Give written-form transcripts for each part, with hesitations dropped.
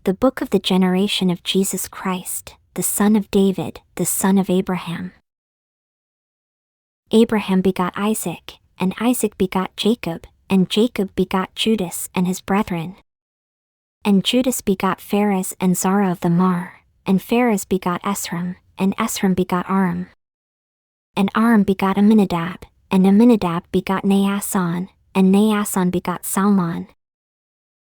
The book of the generation of Jesus Christ, the son of David, the son of Abraham. Abraham begot Isaac, and Isaac begot Jacob, and Jacob begot Judas and his brethren. And Judas begot Phares and Zara of the Mar, and Phares begot Esrom, and Esrom begot Aram. And Aram begot Amminadab, and Amminadab begot Naasson, and Naasson begot Salmon.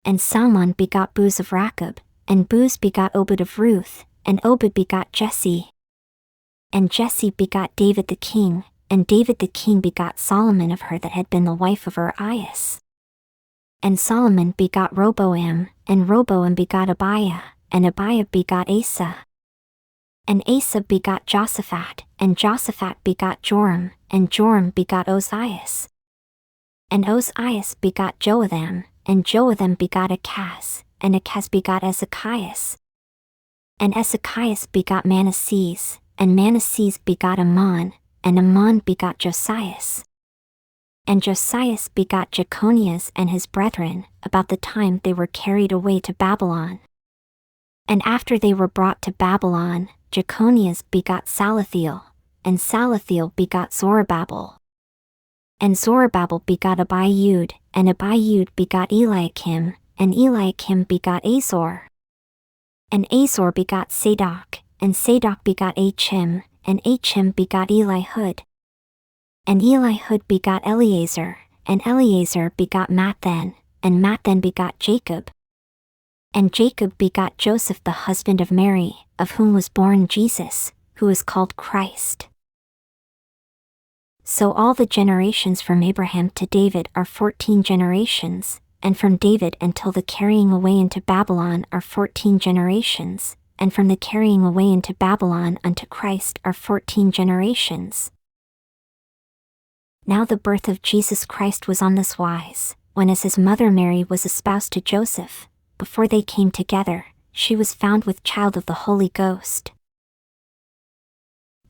And Salmon begot Booz of Rachab, and Booz begot Obed of Ruth, and Obed begot Jesse. And Jesse begot David the king, and David the king begot Solomon of her that had been the wife of Urias. And Solomon begot Roboam, and Roboam begot Abiah, and Abiah begot Asa. And Asa begot Josaphat, and Josaphat begot Joram, and Joram begot Ozias. And Ozias begot Joatham, and Joatham begot Achaz, and Achaz begot Ezekias. And Ezekias begot Manasseh, and Manasseh begot Ammon, and Ammon begot Josias. And Josias begot Jeconias and his brethren, about the time they were carried away to Babylon. And after they were brought to Babylon, Jeconias begot Salathiel, and Salathiel begot Zorobabel. And Zorobabel begot Abiud, and Abiud begot Eliakim, and Eliakim begot Azor. And Azor begot Sadok, and Sadok begot Achim, and Achim begot Elihud. And Elihud begot Eleazar, and Eleazar begot Matthan, and Matthan begot Jacob. And Jacob begot Joseph the husband of Mary, of whom was born Jesus, who is called Christ. So all the generations from Abraham to David are 14 generations, and from David until the carrying away into Babylon are 14 generations, and from the carrying away into Babylon unto Christ are 14 generations. Now the birth of Jesus Christ was on this wise, when as his mother Mary was espoused to Joseph, before they came together, she was found with child of the Holy Ghost.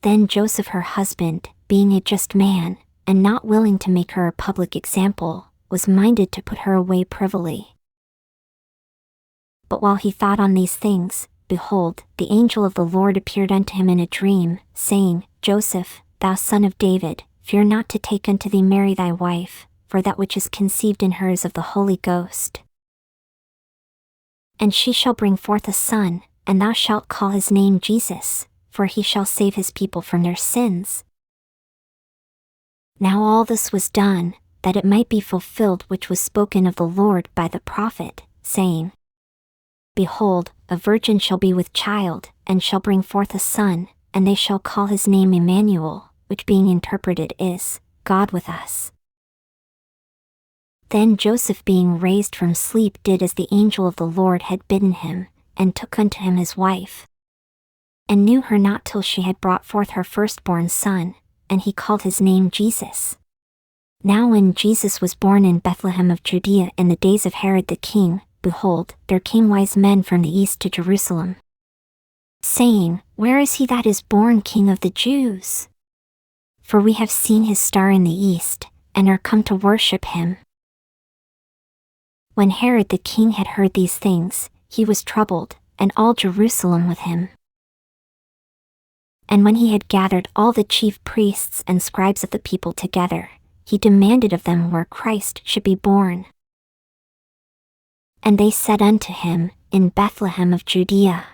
Then Joseph her husband, being a just man, and not willing to make her a public example, was minded to put her away privily. But while he thought on these things, behold, the angel of the Lord appeared unto him in a dream, saying, Joseph, thou son of David, fear not to take unto thee Mary thy wife, for that which is conceived in her is of the Holy Ghost. And she shall bring forth a son, and thou shalt call his name Jesus, for he shall save his people from their sins. Now all this was done, that it might be fulfilled which was spoken of the Lord by the prophet, saying, Behold, a virgin shall be with child, and shall bring forth a son, and they shall call his name Emmanuel, which being interpreted is, God with us. Then Joseph being raised from sleep did as the angel of the Lord had bidden him, and took unto him his wife, and knew her not till she had brought forth her firstborn son, and he called his name Jesus. Now when Jesus was born in Bethlehem of Judea in the days of Herod the king, behold, there came wise men from the east to Jerusalem, saying, Where is he that is born King of the Jews? For we have seen his star in the east, and are come to worship him. When Herod the king had heard these things, he was troubled, and all Jerusalem with him. And when he had gathered all the chief priests and scribes of the people together, he demanded of them where Christ should be born. And they said unto him, In Bethlehem of Judea.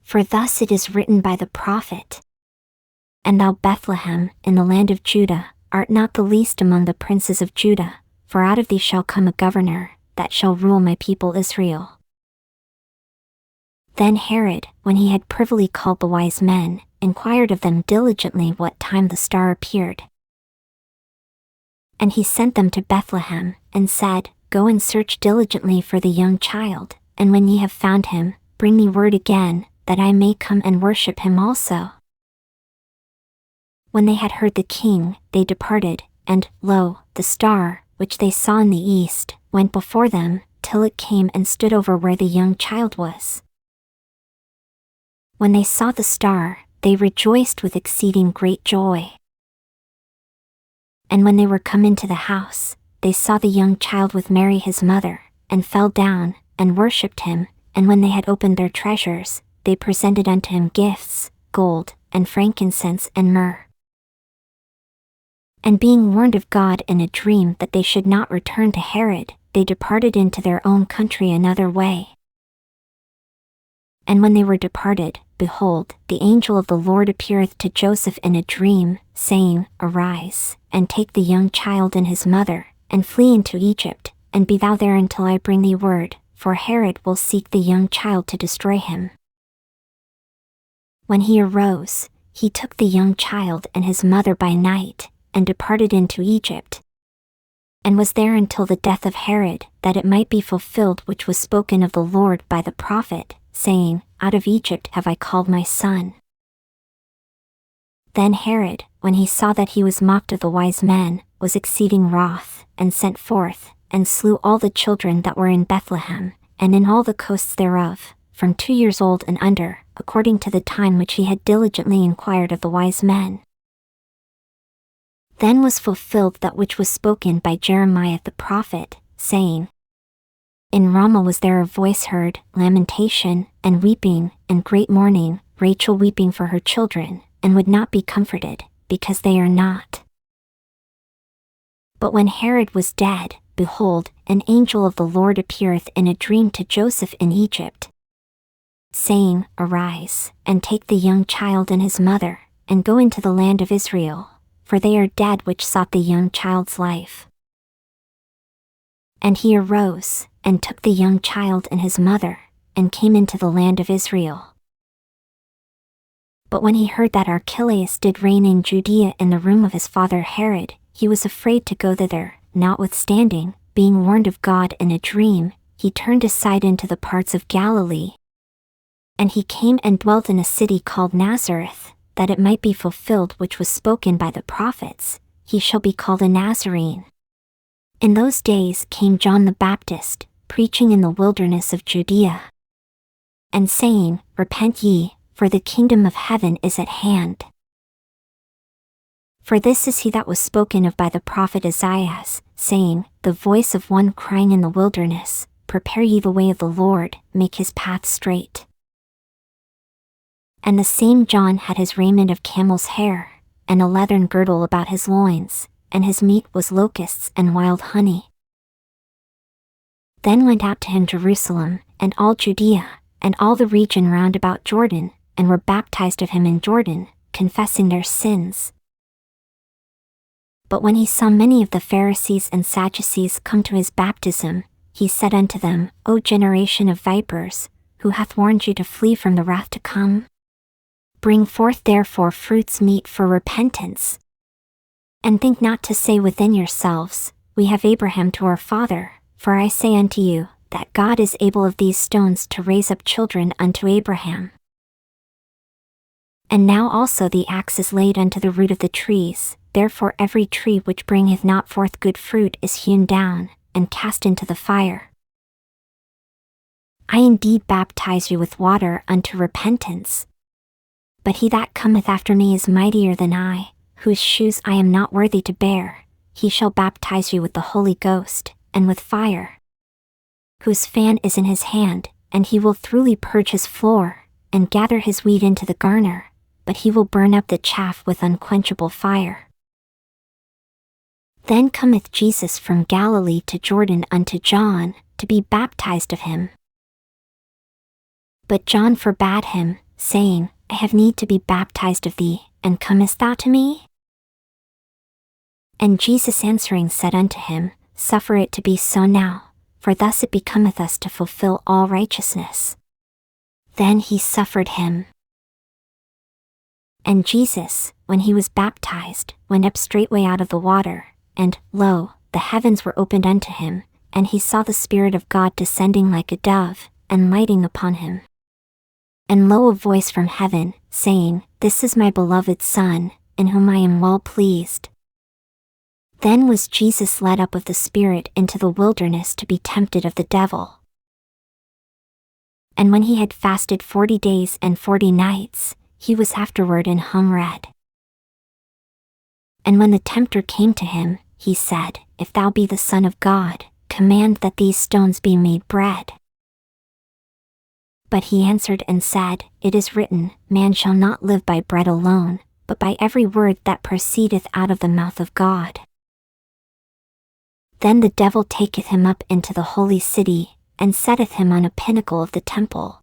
For thus it is written by the prophet, And thou Bethlehem, in the land of Judah, art not the least among the princes of Judah, for out of thee shall come a governor, that shall rule my people Israel. Then Herod, when he had privily called the wise men, inquired of them diligently what time the star appeared. And he sent them to Bethlehem, and said, Go and search diligently for the young child, and when ye have found him, bring me word again, that I may come and worship him also. When they had heard the king, they departed, and, lo, the star, which they saw in the east, went before them, till it came and stood over where the young child was. When they saw the star, they rejoiced with exceeding great joy. And when they were come into the house, they saw the young child with Mary his mother, and fell down, and worshipped him, And when they had opened their treasures, they presented unto him gifts, gold, and frankincense, and myrrh. And being warned of God in a dream that they should not return to Herod, they departed into their own country another way. And when they were departed, behold, the angel of the Lord appeareth to Joseph in a dream, saying, Arise, and take the young child and his mother, and flee into Egypt, and be thou there until I bring thee word, for Herod will seek the young child to destroy him. When he arose, he took the young child and his mother by night, and departed into Egypt, and was there until the death of Herod, that it might be fulfilled which was spoken of the Lord by the prophet, saying, Out of Egypt have I called my son. Then Herod, when he saw that he was mocked of the wise men, was exceeding wroth, and sent forth, and slew all the children that were in Bethlehem, and in all the coasts thereof, from 2 years old and under, according to the time which he had diligently inquired of the wise men. Then was fulfilled that which was spoken by Jeremiah the prophet, saying, In Ramah was there a voice heard, lamentation, and weeping, and great mourning, Rachel weeping for her children, and would not be comforted, because they are not. But when Herod was dead, behold, an angel of the Lord appeareth in a dream to Joseph in Egypt, saying, Arise, and take the young child and his mother, and go into the land of Israel, for they are dead which sought the young child's life. And he arose, and took the young child and his mother, and came into the land of Israel. But when he heard that Archelaus did reign in Judea in the room of his father Herod, he was afraid to go thither. Notwithstanding, being warned of God in a dream, he turned aside into the parts of Galilee. And he came and dwelt in a city called Nazareth, that it might be fulfilled which was spoken by the prophets, He shall be called a Nazarene. In those days came John the Baptist, preaching in the wilderness of Judea, and saying, Repent ye, for the kingdom of heaven is at hand. For this is he that was spoken of by the prophet Isaiah, saying, The voice of one crying in the wilderness, Prepare ye the way of the Lord, make his path straight. And the same John had his raiment of camel's hair, and a leathern girdle about his loins, and his meat was locusts and wild honey. Then went out to him Jerusalem, and all Judea, and all the region round about Jordan, and were baptized of him in Jordan, confessing their sins. But when he saw many of the Pharisees and Sadducees come to his baptism, he said unto them, O generation of vipers, who hath warned you to flee from the wrath to come? Bring forth therefore fruits meet for repentance. And think not to say within yourselves, We have Abraham to our father, for I say unto you, that God is able of these stones to raise up children unto Abraham. And now also the axe is laid unto the root of the trees, therefore every tree which bringeth not forth good fruit is hewn down, and cast into the fire. I indeed baptize you with water unto repentance. But he that cometh after me is mightier than I, whose shoes I am not worthy to bear. He shall baptize you with the Holy Ghost, and with fire, whose fan is in his hand, and he will thoroughly purge his floor, and gather his wheat into the garner, but he will burn up the chaff with unquenchable fire. Then cometh Jesus from Galilee to Jordan unto John, to be baptized of him. But John forbade him, saying, I have need to be baptized of thee, and comest thou to me? And Jesus answering said unto him, Suffer it to be so now, for thus it becometh us to fulfill all righteousness. Then he suffered him. And Jesus, when he was baptized, went up straightway out of the water, and, lo, the heavens were opened unto him, and he saw the Spirit of God descending like a dove, and lighting upon him. And lo, a voice from heaven, saying, This is my beloved Son, in whom I am well pleased. Then was Jesus led up of the Spirit into the wilderness to be tempted of the devil. And when he had fasted 40 days and 40 nights, he was afterward and hungered. And when the tempter came to him, he said, If thou be the Son of God, command that these stones be made bread. But he answered and said, It is written, Man shall not live by bread alone, but by every word that proceedeth out of the mouth of God. Then the devil taketh him up into the holy city, and setteth him on a pinnacle of the temple,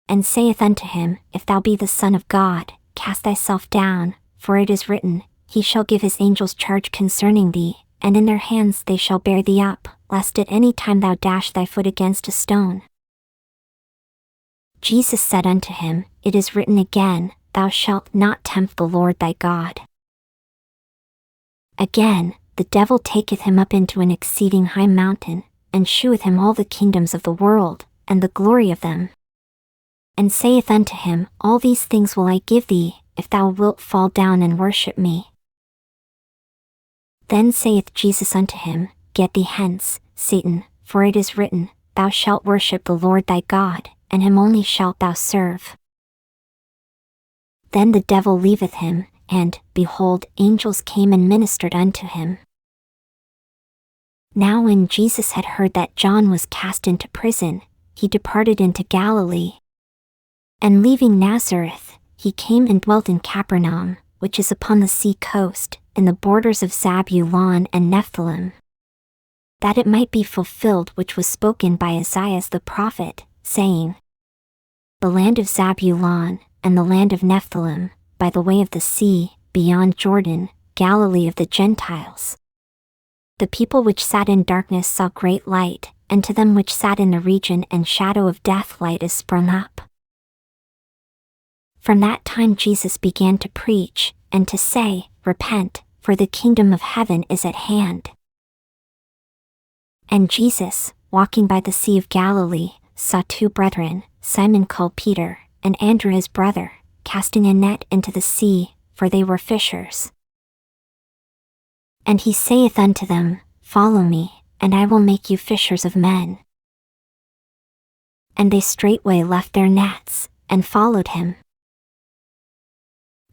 and saith unto him, If thou be the Son of God, cast thyself down, for it is written, He shall give his angels charge concerning thee, and in their hands they shall bear thee up, lest at any time thou dash thy foot against a stone. Jesus said unto him, It is written again, Thou shalt not tempt the Lord thy God. Again, the devil taketh him up into an exceeding high mountain, and sheweth him all the kingdoms of the world, and the glory of them, and saith unto him, All these things will I give thee, if thou wilt fall down and worship me. Then saith Jesus unto him, Get thee hence, Satan, for it is written, Thou shalt worship the Lord thy God, and him only shalt thou serve. Then the devil leaveth him, and, behold, angels came and ministered unto him. Now when Jesus had heard that John was cast into prison, he departed into Galilee. And leaving Nazareth, he came and dwelt in Capernaum, which is upon the sea coast, in the borders of Zabulon and Nephthalim, that it might be fulfilled which was spoken by Isaiah the prophet, saying, The land of Zabulon, and the land of Nephthalim, by the way of the sea, beyond Jordan, Galilee of the Gentiles. The people which sat in darkness saw great light, and to them which sat in the region and shadow of death light is sprung up. From that time Jesus began to preach, and to say, Repent, for the kingdom of heaven is at hand. And Jesus, walking by the sea of Galilee, saw two brethren, Simon called Peter, and Andrew his brother, casting a net into the sea, for they were fishers. And he saith unto them, Follow me, and I will make you fishers of men. And they straightway left their nets, and followed him.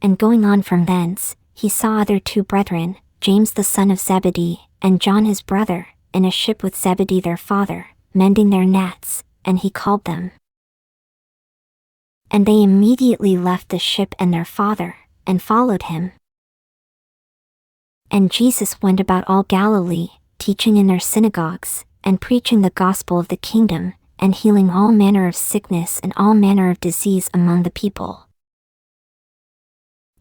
And going on from thence, he saw other two brethren, James the son of Zebedee, and John his brother, in a ship with Zebedee their father, mending their nets, and he called them. And they immediately left the ship and their father, and followed him. And Jesus went about all Galilee, teaching in their synagogues, and preaching the gospel of the kingdom, and healing all manner of sickness and all manner of disease among the people.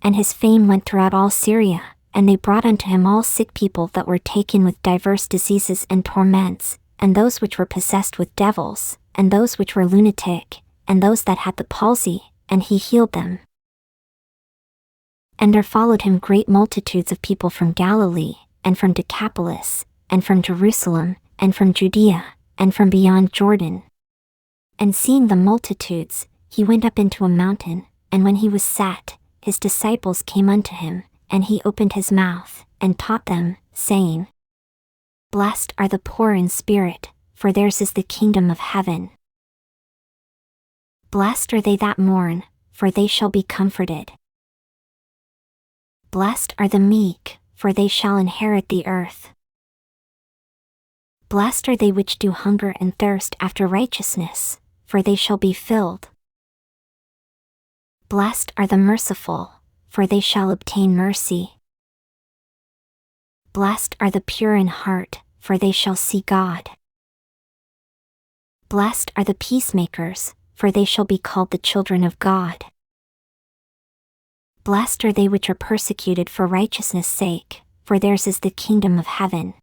And his fame went throughout all Syria, and they brought unto him all sick people that were taken with divers diseases and torments, and those which were possessed with devils, and those which were lunatic, and those that had the palsy, and he healed them. And there followed him great multitudes of people from Galilee, and from Decapolis, and from Jerusalem, and from Judea, and from beyond Jordan. And seeing the multitudes, he went up into a mountain, and when he was sat, his disciples came unto him, and he opened his mouth, and taught them, saying, Blessed are the poor in spirit, for theirs is the kingdom of heaven. Blessed are they that mourn, for they shall be comforted. Blessed are the meek, for they shall inherit the earth. Blessed are they which do hunger and thirst after righteousness, for they shall be filled. Blessed are the merciful, for they shall obtain mercy. Blessed are the pure in heart, for they shall see God. Blessed are the peacemakers, for they shall be called the children of God. Blessed are they which are persecuted for righteousness' sake, for theirs is the kingdom of heaven.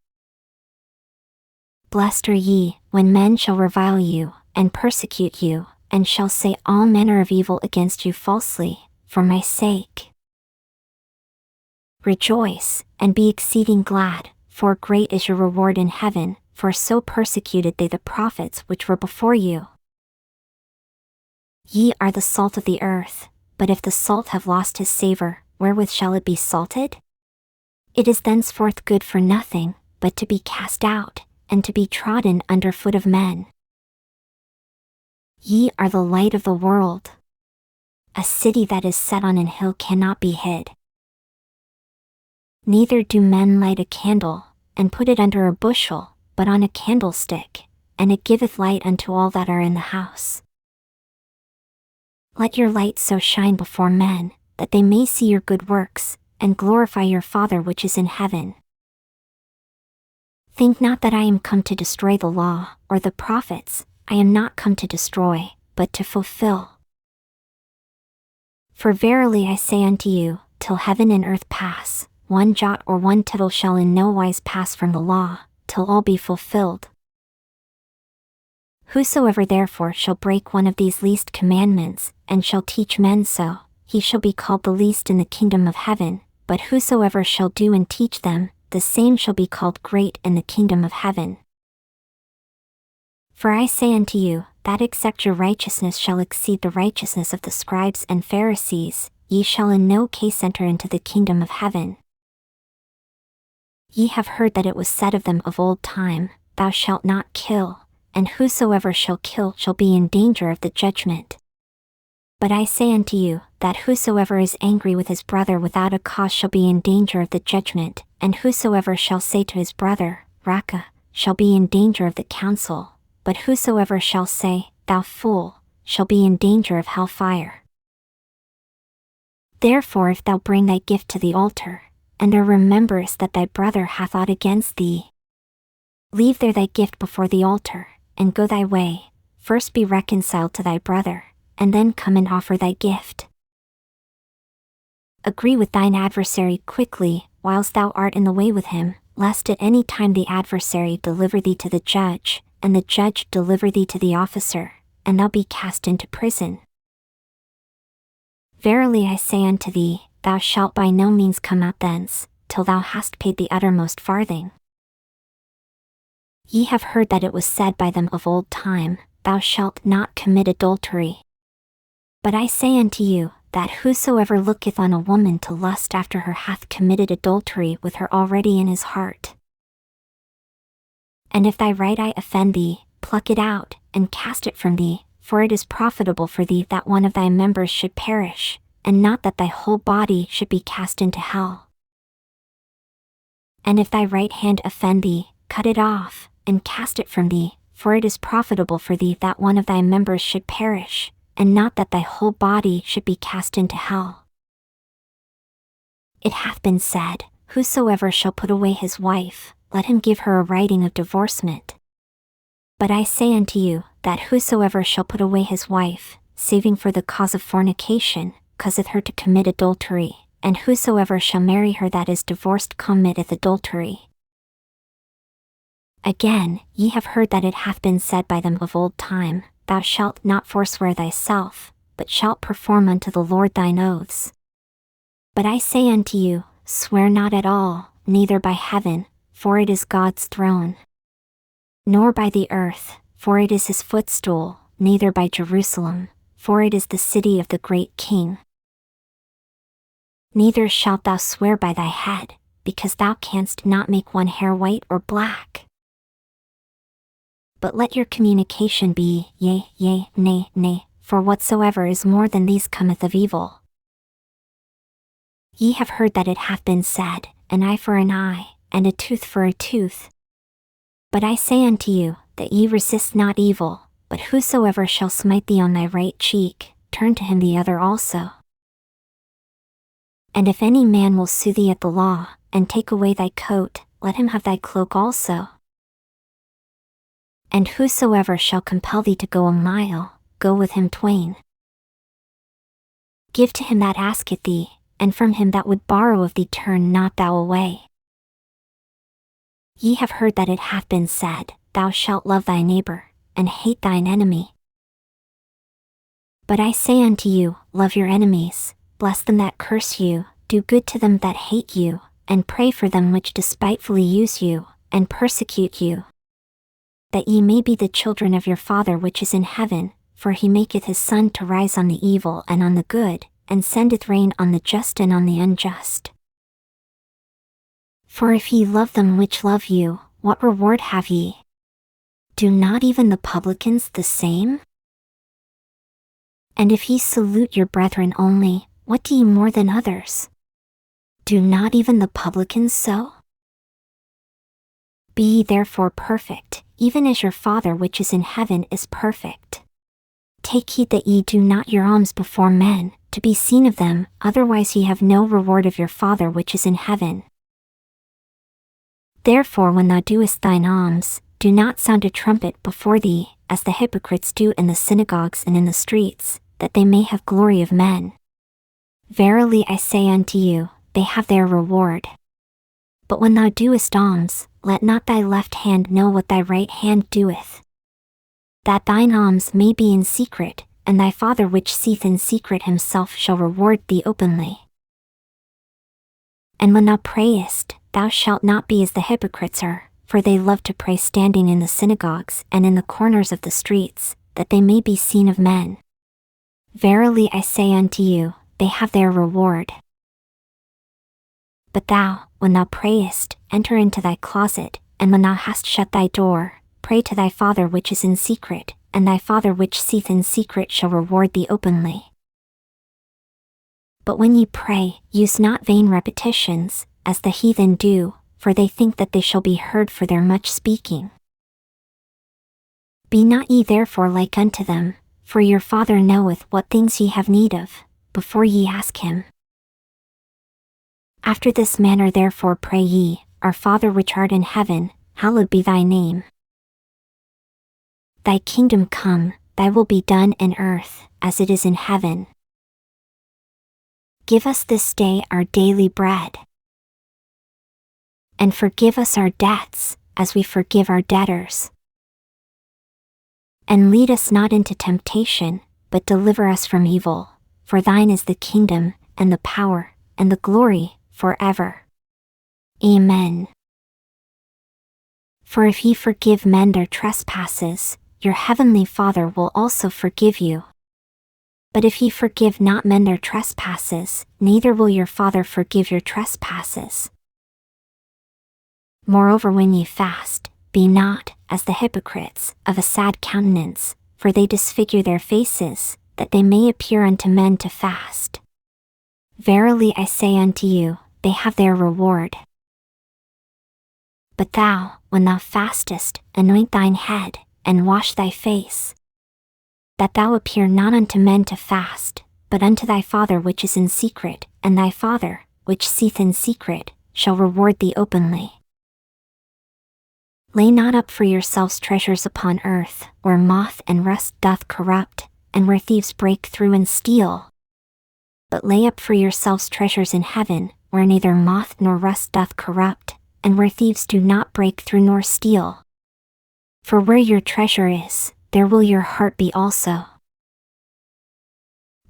Blessed are ye, when men shall revile you, and persecute you, and shall say all manner of evil against you falsely, for my sake. Rejoice, and be exceeding glad, for great is your reward in heaven, for so persecuted they the prophets which were before you. Ye are the salt of the earth, but if the salt have lost his savour, wherewith shall it be salted? It is thenceforth good for nothing, but to be cast out, and to be trodden under foot of men. Ye are the light of the world. A city that is set on an hill cannot be hid. Neither do men light a candle, and put it under a bushel, but on a candlestick, and it giveth light unto all that are in the house. Let your light so shine before men, that they may see your good works, and glorify your Father which is in heaven. Think not that I am come to destroy the law, or the prophets. I am not come to destroy, but to fulfill. For verily I say unto you, till heaven and earth pass, one jot or one tittle shall in no wise pass from the law, till all be fulfilled. Whosoever therefore shall break one of these least commandments, and shall teach men so, he shall be called the least in the kingdom of heaven, but whosoever shall do and teach them, the same shall be called great in the kingdom of heaven. For I say unto you, that except your righteousness shall exceed the righteousness of the scribes and Pharisees, ye shall in no case enter into the kingdom of heaven. Ye have heard that it was said of them of old time, Thou shalt not kill, and whosoever shall kill shall be in danger of the judgment. But I say unto you, that whosoever is angry with his brother without a cause shall be in danger of the judgment, and whosoever shall say to his brother, Raca, shall be in danger of the council, but whosoever shall say, Thou fool, shall be in danger of hell fire. Therefore if thou bring thy gift to the altar, and there rememberest that thy brother hath aught against thee, leave there thy gift before the altar, and go thy way, first be reconciled to thy brother, and then come and offer thy gift. Agree with thine adversary quickly, whilst thou art in the way with him, lest at any time the adversary deliver thee to the judge, and the judge deliver thee to the officer, and thou be cast into prison. Verily I say unto thee, thou shalt by no means come out thence, till thou hast paid the uttermost farthing. Ye have heard that it was said by them of old time, Thou shalt not commit adultery. But I say unto you, that whosoever looketh on a woman to lust after her hath committed adultery with her already in his heart. And if thy right eye offend thee, pluck it out, and cast it from thee, for it is profitable for thee that one of thy members should perish, and not that thy whole body should be cast into hell. And if thy right hand offend thee, cut it off, and cast it from thee, for it is profitable for thee that one of thy members should perish, and not that thy whole body should be cast into hell. It hath been said, Whosoever shall put away his wife, let him give her a writing of divorcement. But I say unto you, that whosoever shall put away his wife, saving for the cause of fornication, causeth her to commit adultery, and whosoever shall marry her that is divorced committeth adultery. Again, ye have heard that it hath been said by them of old time, Thou shalt not forswear thyself, but shalt perform unto the Lord thine oaths. But I say unto you, swear not at all, neither by heaven, for it is God's throne, nor by the earth, for it is his footstool, neither by Jerusalem, for it is the city of the great King. Neither shalt thou swear by thy head, because thou canst not make one hair white or black. But let your communication be, yea, yea, nay, nay, for whatsoever is more than these cometh of evil. Ye have heard that it hath been said, An eye for an eye, and a tooth for a tooth. But I say unto you, that ye resist not evil, but whosoever shall smite thee on thy right cheek, turn to him the other also. And if any man will sue thee at the law, and take away thy coat, let him have thy cloak also. And whosoever shall compel thee to go a mile, go with him twain. Give to him that asketh thee, and from him that would borrow of thee turn not thou away. Ye have heard that it hath been said, Thou shalt love thy neighbor, and hate thine enemy. But I say unto you, love your enemies, bless them that curse you, do good to them that hate you, and pray for them which despitefully use you, and persecute you, that ye may be the children of your Father which is in heaven, for he maketh his sun to rise on the evil and on the good, and sendeth rain on the just and on the unjust. For if ye love them which love you, what reward have ye? Do not even the publicans the same? And if ye salute your brethren only, what do ye more than others? Do not even the publicans so? Be ye therefore perfect, even as your Father which is in heaven is perfect. Take heed that ye do not your alms before men, to be seen of them, otherwise ye have no reward of your Father which is in heaven. Therefore when thou doest thine alms, do not sound a trumpet before thee, as the hypocrites do in the synagogues and in the streets, that they may have glory of men. Verily I say unto you, they have their reward. But when thou doest alms, let not thy left hand know what thy right hand doeth, that thine alms may be in secret, and thy Father which seeth in secret himself shall reward thee openly. And when thou prayest, thou shalt not be as the hypocrites are, for they love to pray standing in the synagogues and in the corners of the streets, that they may be seen of men. Verily I say unto you, they have their reward. But thou, when thou prayest, enter into thy closet, and when thou hast shut thy door, pray to thy Father which is in secret, and thy Father which seeth in secret shall reward thee openly. But when ye pray, use not vain repetitions, as the heathen do, for they think that they shall be heard for their much speaking. Be not ye therefore like unto them, for your Father knoweth what things ye have need of, before ye ask him. After this manner therefore pray ye, Our Father which art in heaven, hallowed be thy name. Thy kingdom come, thy will be done in earth, as it is in heaven. Give us this day our daily bread. And forgive us our debts, as we forgive our debtors. And lead us not into temptation, but deliver us from evil. For thine is the kingdom, and the power, and the glory, forever. Amen. For if ye forgive men their trespasses, your heavenly Father will also forgive you. But if ye forgive not men their trespasses, neither will your Father forgive your trespasses. Moreover when ye fast, be not, as the hypocrites, of a sad countenance, for they disfigure their faces, that they may appear unto men to fast. Verily I say unto you, they have their reward. But thou, when thou fastest, anoint thine head, and wash thy face, that thou appear not unto men to fast, but unto thy Father which is in secret, and thy Father, which seeth in secret, shall reward thee openly. Lay not up for yourselves treasures upon earth, where moth and rust doth corrupt, and where thieves break through and steal. But lay up for yourselves treasures in heaven, where neither moth nor rust doth corrupt, and where thieves do not break through nor steal. For where your treasure is, there will your heart be also.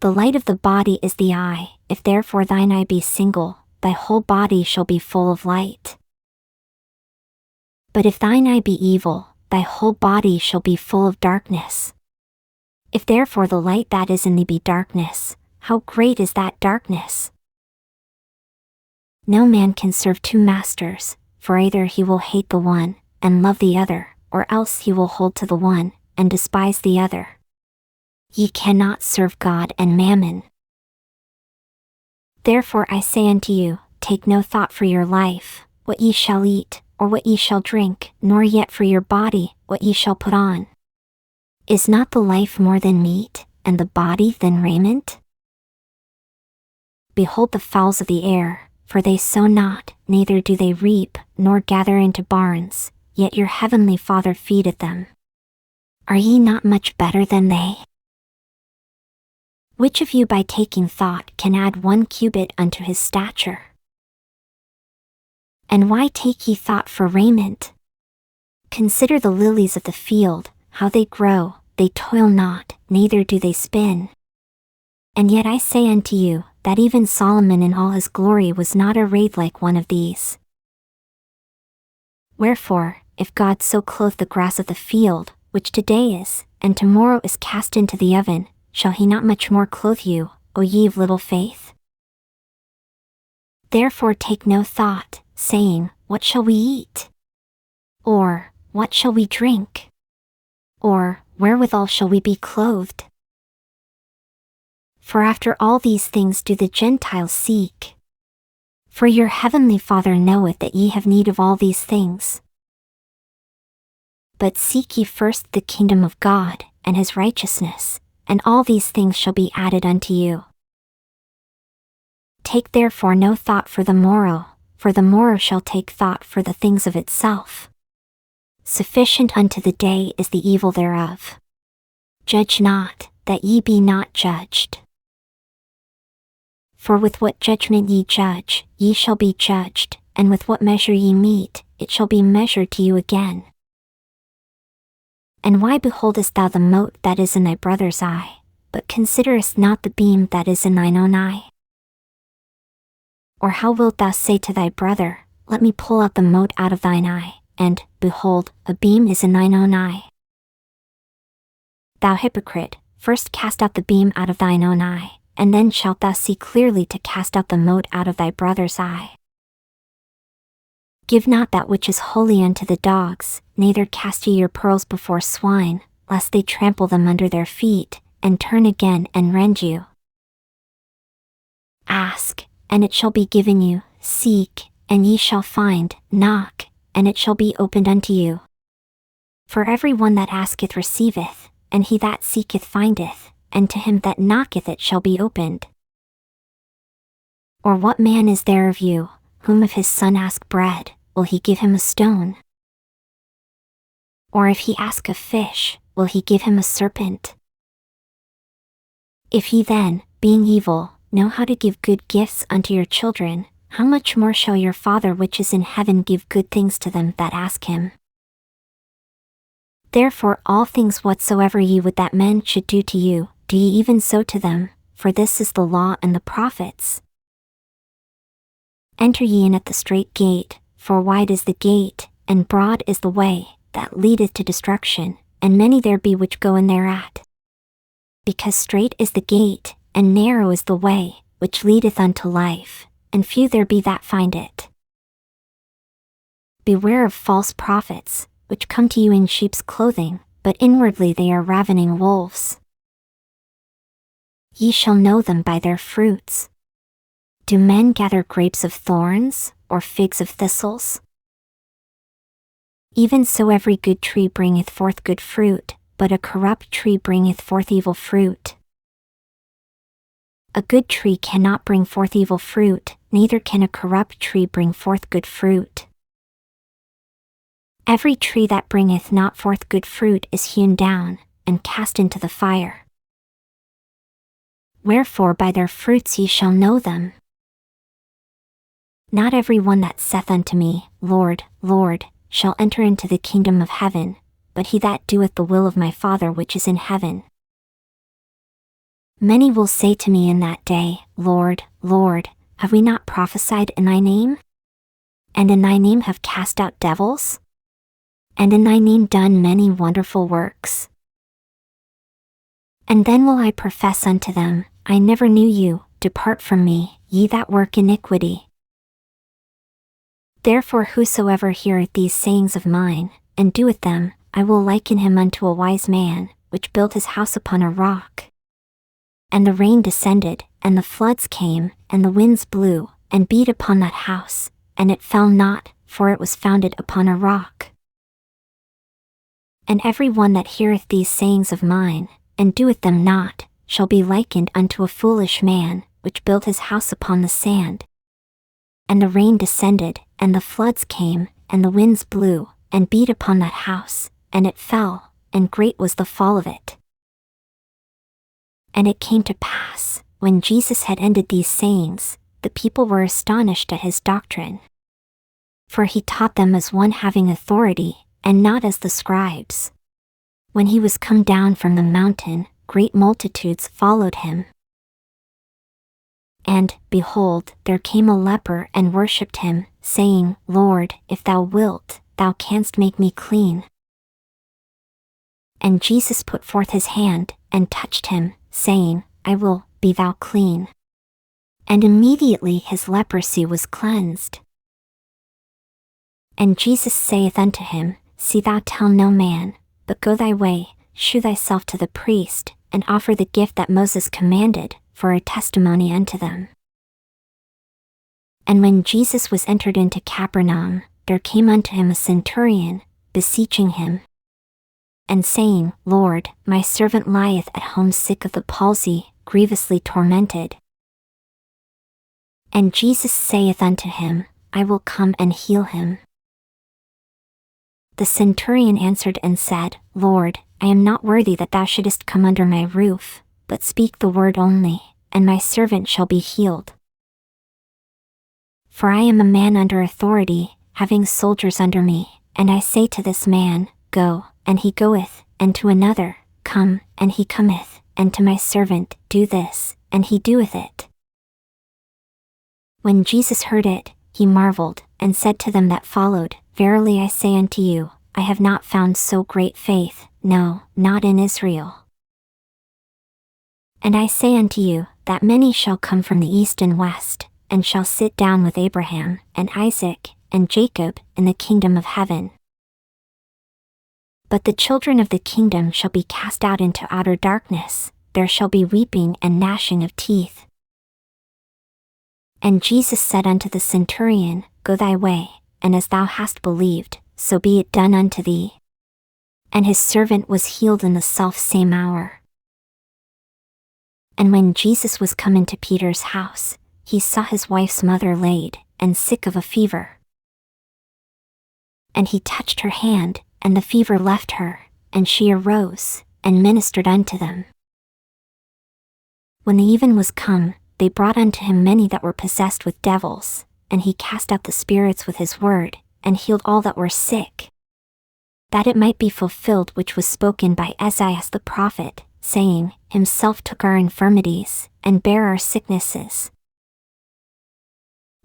The light of the body is the eye, if therefore thine eye be single, thy whole body shall be full of light. But if thine eye be evil, thy whole body shall be full of darkness. If therefore the light that is in thee be darkness, how great is that darkness? No man can serve two masters, for either he will hate the one, and love the other, or else he will hold to the one, and despise the other. Ye cannot serve God and mammon. Therefore I say unto you, take no thought for your life, what ye shall eat, or what ye shall drink, nor yet for your body, what ye shall put on. Is not the life more than meat, and the body than raiment? Behold the fowls of the air, for they sow not, neither do they reap, nor gather into barns, yet your heavenly Father feedeth them. Are ye not much better than they? Which of you by taking thought can add 1 cubit unto his stature? And why take ye thought for raiment? Consider the lilies of the field, how they grow, they toil not, neither do they spin. And yet I say unto you, that even Solomon in all his glory was not arrayed like one of these. Wherefore, if God so clothe the grass of the field, which today is, and tomorrow is cast into the oven, shall he not much more clothe you, O ye of little faith? Therefore take no thought, saying, what shall we eat? Or, what shall we drink? Or, wherewithal shall we be clothed? For after all these things do the Gentiles seek. For your heavenly Father knoweth that ye have need of all these things. But seek ye first the kingdom of God, and his righteousness, and all these things shall be added unto you. Take therefore no thought for the morrow shall take thought for the things of itself. Sufficient unto the day is the evil thereof. Judge not, that ye be not judged. For with what judgment ye judge, ye shall be judged, and with what measure ye mete, it shall be measured to you again. And why beholdest thou the mote that is in thy brother's eye, but considerest not the beam that is in thine own eye? Or how wilt thou say to thy brother, Let me pull out the mote out of thine eye, and, behold, a beam is in thine own eye? Thou hypocrite, first cast out the beam out of thine own eye, and then shalt thou see clearly to cast out the mote out of thy brother's eye. Give not that which is holy unto the dogs, neither cast ye your pearls before swine, lest they trample them under their feet, and turn again and rend you. Ask, and it shall be given you, seek, and ye shall find, knock, and it shall be opened unto you. For every one that asketh receiveth, and he that seeketh findeth, and to him that knocketh it shall be opened. Or what man is there of you, whom if his son ask bread, will he give him a stone? Or if he ask a fish, will he give him a serpent? If ye then, being evil, know how to give good gifts unto your children, how much more shall your Father which is in heaven give good things to them that ask him? Therefore all things whatsoever ye would that men should do to you, do ye even so to them, for this is the law and the prophets. Enter ye in at the strait gate, for wide is the gate, and broad is the way, that leadeth to destruction, and many there be which go in thereat. Because strait is the gate, and narrow is the way, which leadeth unto life, and few there be that find it. Beware of false prophets, which come to you in sheep's clothing, but inwardly they are ravening wolves. Ye shall know them by their fruits. Do men gather grapes of thorns, or figs of thistles? Even so every good tree bringeth forth good fruit, but a corrupt tree bringeth forth evil fruit. A good tree cannot bring forth evil fruit, neither can a corrupt tree bring forth good fruit. Every tree that bringeth not forth good fruit is hewn down, and cast into the fire. Wherefore by their fruits ye shall know them. Not every one that saith unto me, Lord, Lord, shall enter into the kingdom of heaven, but he that doeth the will of my Father which is in heaven. Many will say to me in that day, Lord, Lord, have we not prophesied in thy name? And in thy name have cast out devils? And in thy name done many wonderful works? And then will I profess unto them, I never knew you, depart from me, ye that work iniquity. Therefore whosoever heareth these sayings of mine, and doeth them, I will liken him unto a wise man, which built his house upon a rock. And the rain descended, and the floods came, and the winds blew, and beat upon that house, and it fell not, for it was founded upon a rock. And every one that heareth these sayings of mine, and doeth them not, shall be likened unto a foolish man, which built his house upon the sand. And the rain descended, and the floods came, and the winds blew, and beat upon that house, and it fell, and great was the fall of it. And it came to pass, when Jesus had ended these sayings, the people were astonished at his doctrine. For he taught them as one having authority, and not as the scribes. When he was come down from the mountain, great multitudes followed him. And, behold, there came a leper and worshipped him, saying, Lord, if thou wilt, thou canst make me clean. And Jesus put forth his hand, and touched him, saying, I will, be thou clean. And immediately his leprosy was cleansed. And Jesus saith unto him, See thou tell no man, but go thy way, shew thyself to the priest, and offer the gift that Moses commanded, for a testimony unto them. And when Jesus was entered into Capernaum, there came unto him a centurion, beseeching him. and saying, Lord, my servant lieth at home sick of the palsy, grievously tormented. And Jesus saith unto him, I will come and heal him. The centurion answered and said, Lord, I am not worthy that thou shouldest come under my roof, but speak the word only, and my servant shall be healed. For I am a man under authority, having soldiers under me, and I say to this man, Go, and he goeth, and to another, Come, and he cometh, and to my servant, Do this, and he doeth it. When Jesus heard it, he marveled, and said to them that followed, Verily I say unto you, I have not found so great faith, no, not in Israel. And I say unto you, that many shall come from the east and west, and shall sit down with Abraham, and Isaac, and Jacob, in the kingdom of heaven. But the children of the kingdom shall be cast out into outer darkness, there shall be weeping and gnashing of teeth. And Jesus said unto the centurion, Go thy way, and as thou hast believed, so be it done unto thee. And his servant was healed in the selfsame hour. And when Jesus was come into Peter's house, he saw his wife's mother laid, and sick of a fever. And he touched her hand, and the fever left her, and she arose, and ministered unto them. When the even was come, they brought unto him many that were possessed with devils, and he cast out the spirits with his word, and healed all that were sick. That it might be fulfilled which was spoken by Esaias the prophet, saying, Himself took our infirmities, and bare our sicknesses.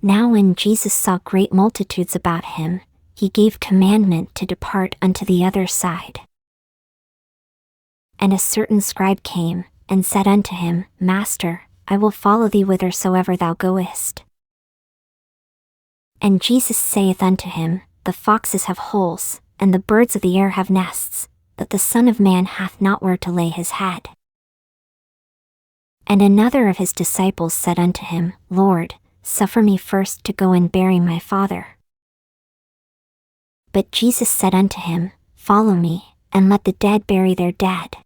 Now when Jesus saw great multitudes about him, he gave commandment to depart unto the other side. And a certain scribe came, and said unto him, Master, I will follow thee whithersoever thou goest. And Jesus saith unto him, The foxes have holes, and the birds of the air have nests, but the Son of Man hath not where to lay his head. And another of his disciples said unto him, Lord, suffer me first to go and bury my father. But Jesus said unto him, Follow me, and let the dead bury their dead.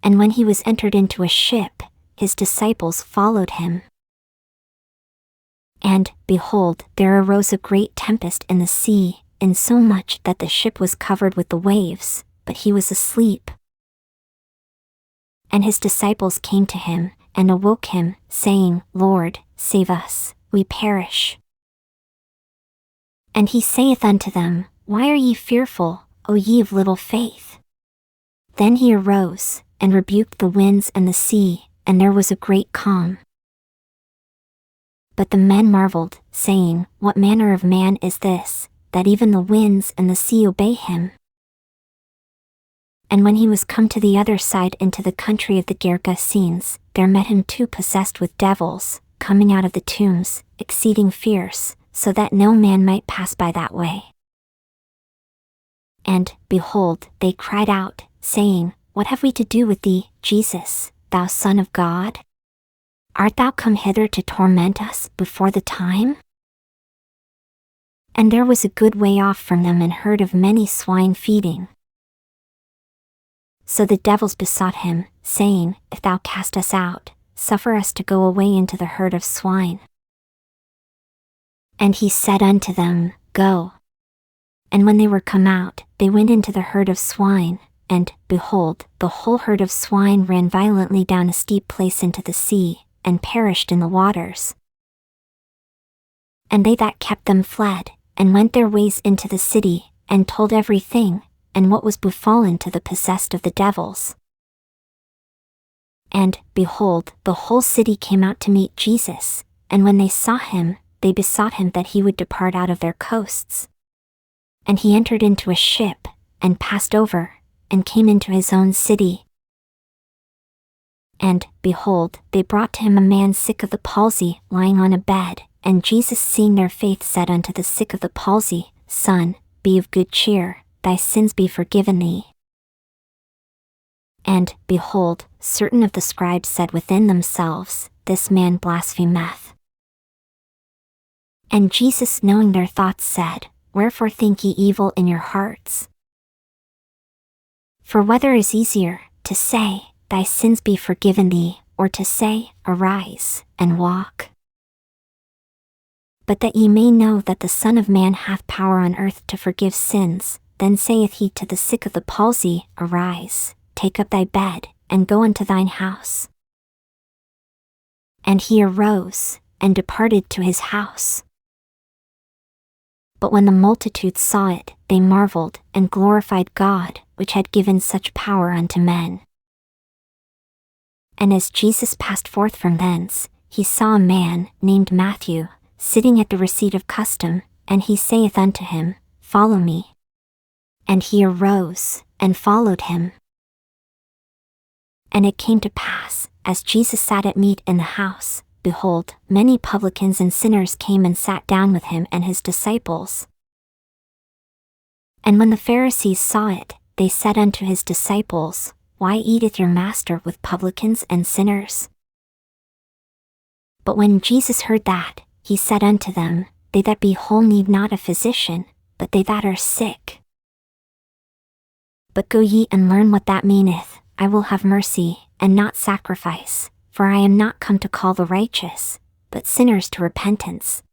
And when he was entered into a ship, his disciples followed him. And, behold, there arose a great tempest in the sea, insomuch that the ship was covered with the waves, but he was asleep. And his disciples came to him, and awoke him, saying, Lord, save us, we perish. And he saith unto them, Why are ye fearful, O ye of little faith? Then he arose, and rebuked the winds and the sea, and there was a great calm. But the men marveled, saying, What manner of man is this, that even the winds and the sea obey him? And when he was come to the other side into the country of the Gergesenes, there met him 2 possessed with devils, coming out of the tombs, exceeding fierce, so that no man might pass by that way. And, behold, they cried out, saying, What have we to do with thee, Jesus, thou Son of God? Art thou come hither to torment us before the time? And there was a good way off from them an herd of many swine feeding. So the devils besought him, saying, If thou cast us out, suffer us to go away into the herd of swine. And he said unto them, Go. And when they were come out, they went into the herd of swine, and, behold, the whole herd of swine ran violently down a steep place into the sea, and perished in the waters. And they that kept them fled, and went their ways into the city, and told everything, and what was befallen to the possessed of the devils. And, behold, the whole city came out to meet Jesus, and when they saw him, they besought him that he would depart out of their coasts. And he entered into a ship, and passed over, and came into his own city. And, behold, they brought to him a man sick of the palsy, lying on a bed, and Jesus seeing their faith said unto the sick of the palsy, Son, be of good cheer, thy sins be forgiven thee. And, behold, certain of the scribes said within themselves, This man blasphemeth. And Jesus knowing their thoughts said, Wherefore think ye evil in your hearts? For whether is easier, to say, Thy sins be forgiven thee, or to say, Arise, and walk? But that ye may know that the Son of Man hath power on earth to forgive sins, then saith he to the sick of the palsy, Arise, take up thy bed, and go unto thine house. And he arose, and departed to his house. But when the multitudes saw it, they marveled, and glorified God, which had given such power unto men. And as Jesus passed forth from thence, he saw a man, named Matthew, sitting at the receipt of custom, and he saith unto him, Follow me. And he arose, and followed him. And it came to pass, as Jesus sat at meat in the house, behold, many publicans and sinners came and sat down with him and his disciples. And when the Pharisees saw it, they said unto his disciples, Why eateth your master with publicans and sinners? But when Jesus heard that, he said unto them, They that be whole need not a physician, but they that are sick. But go ye and learn what that meaneth, I will have mercy, and not sacrifice, for I am not come to call the righteous, but sinners to repentance.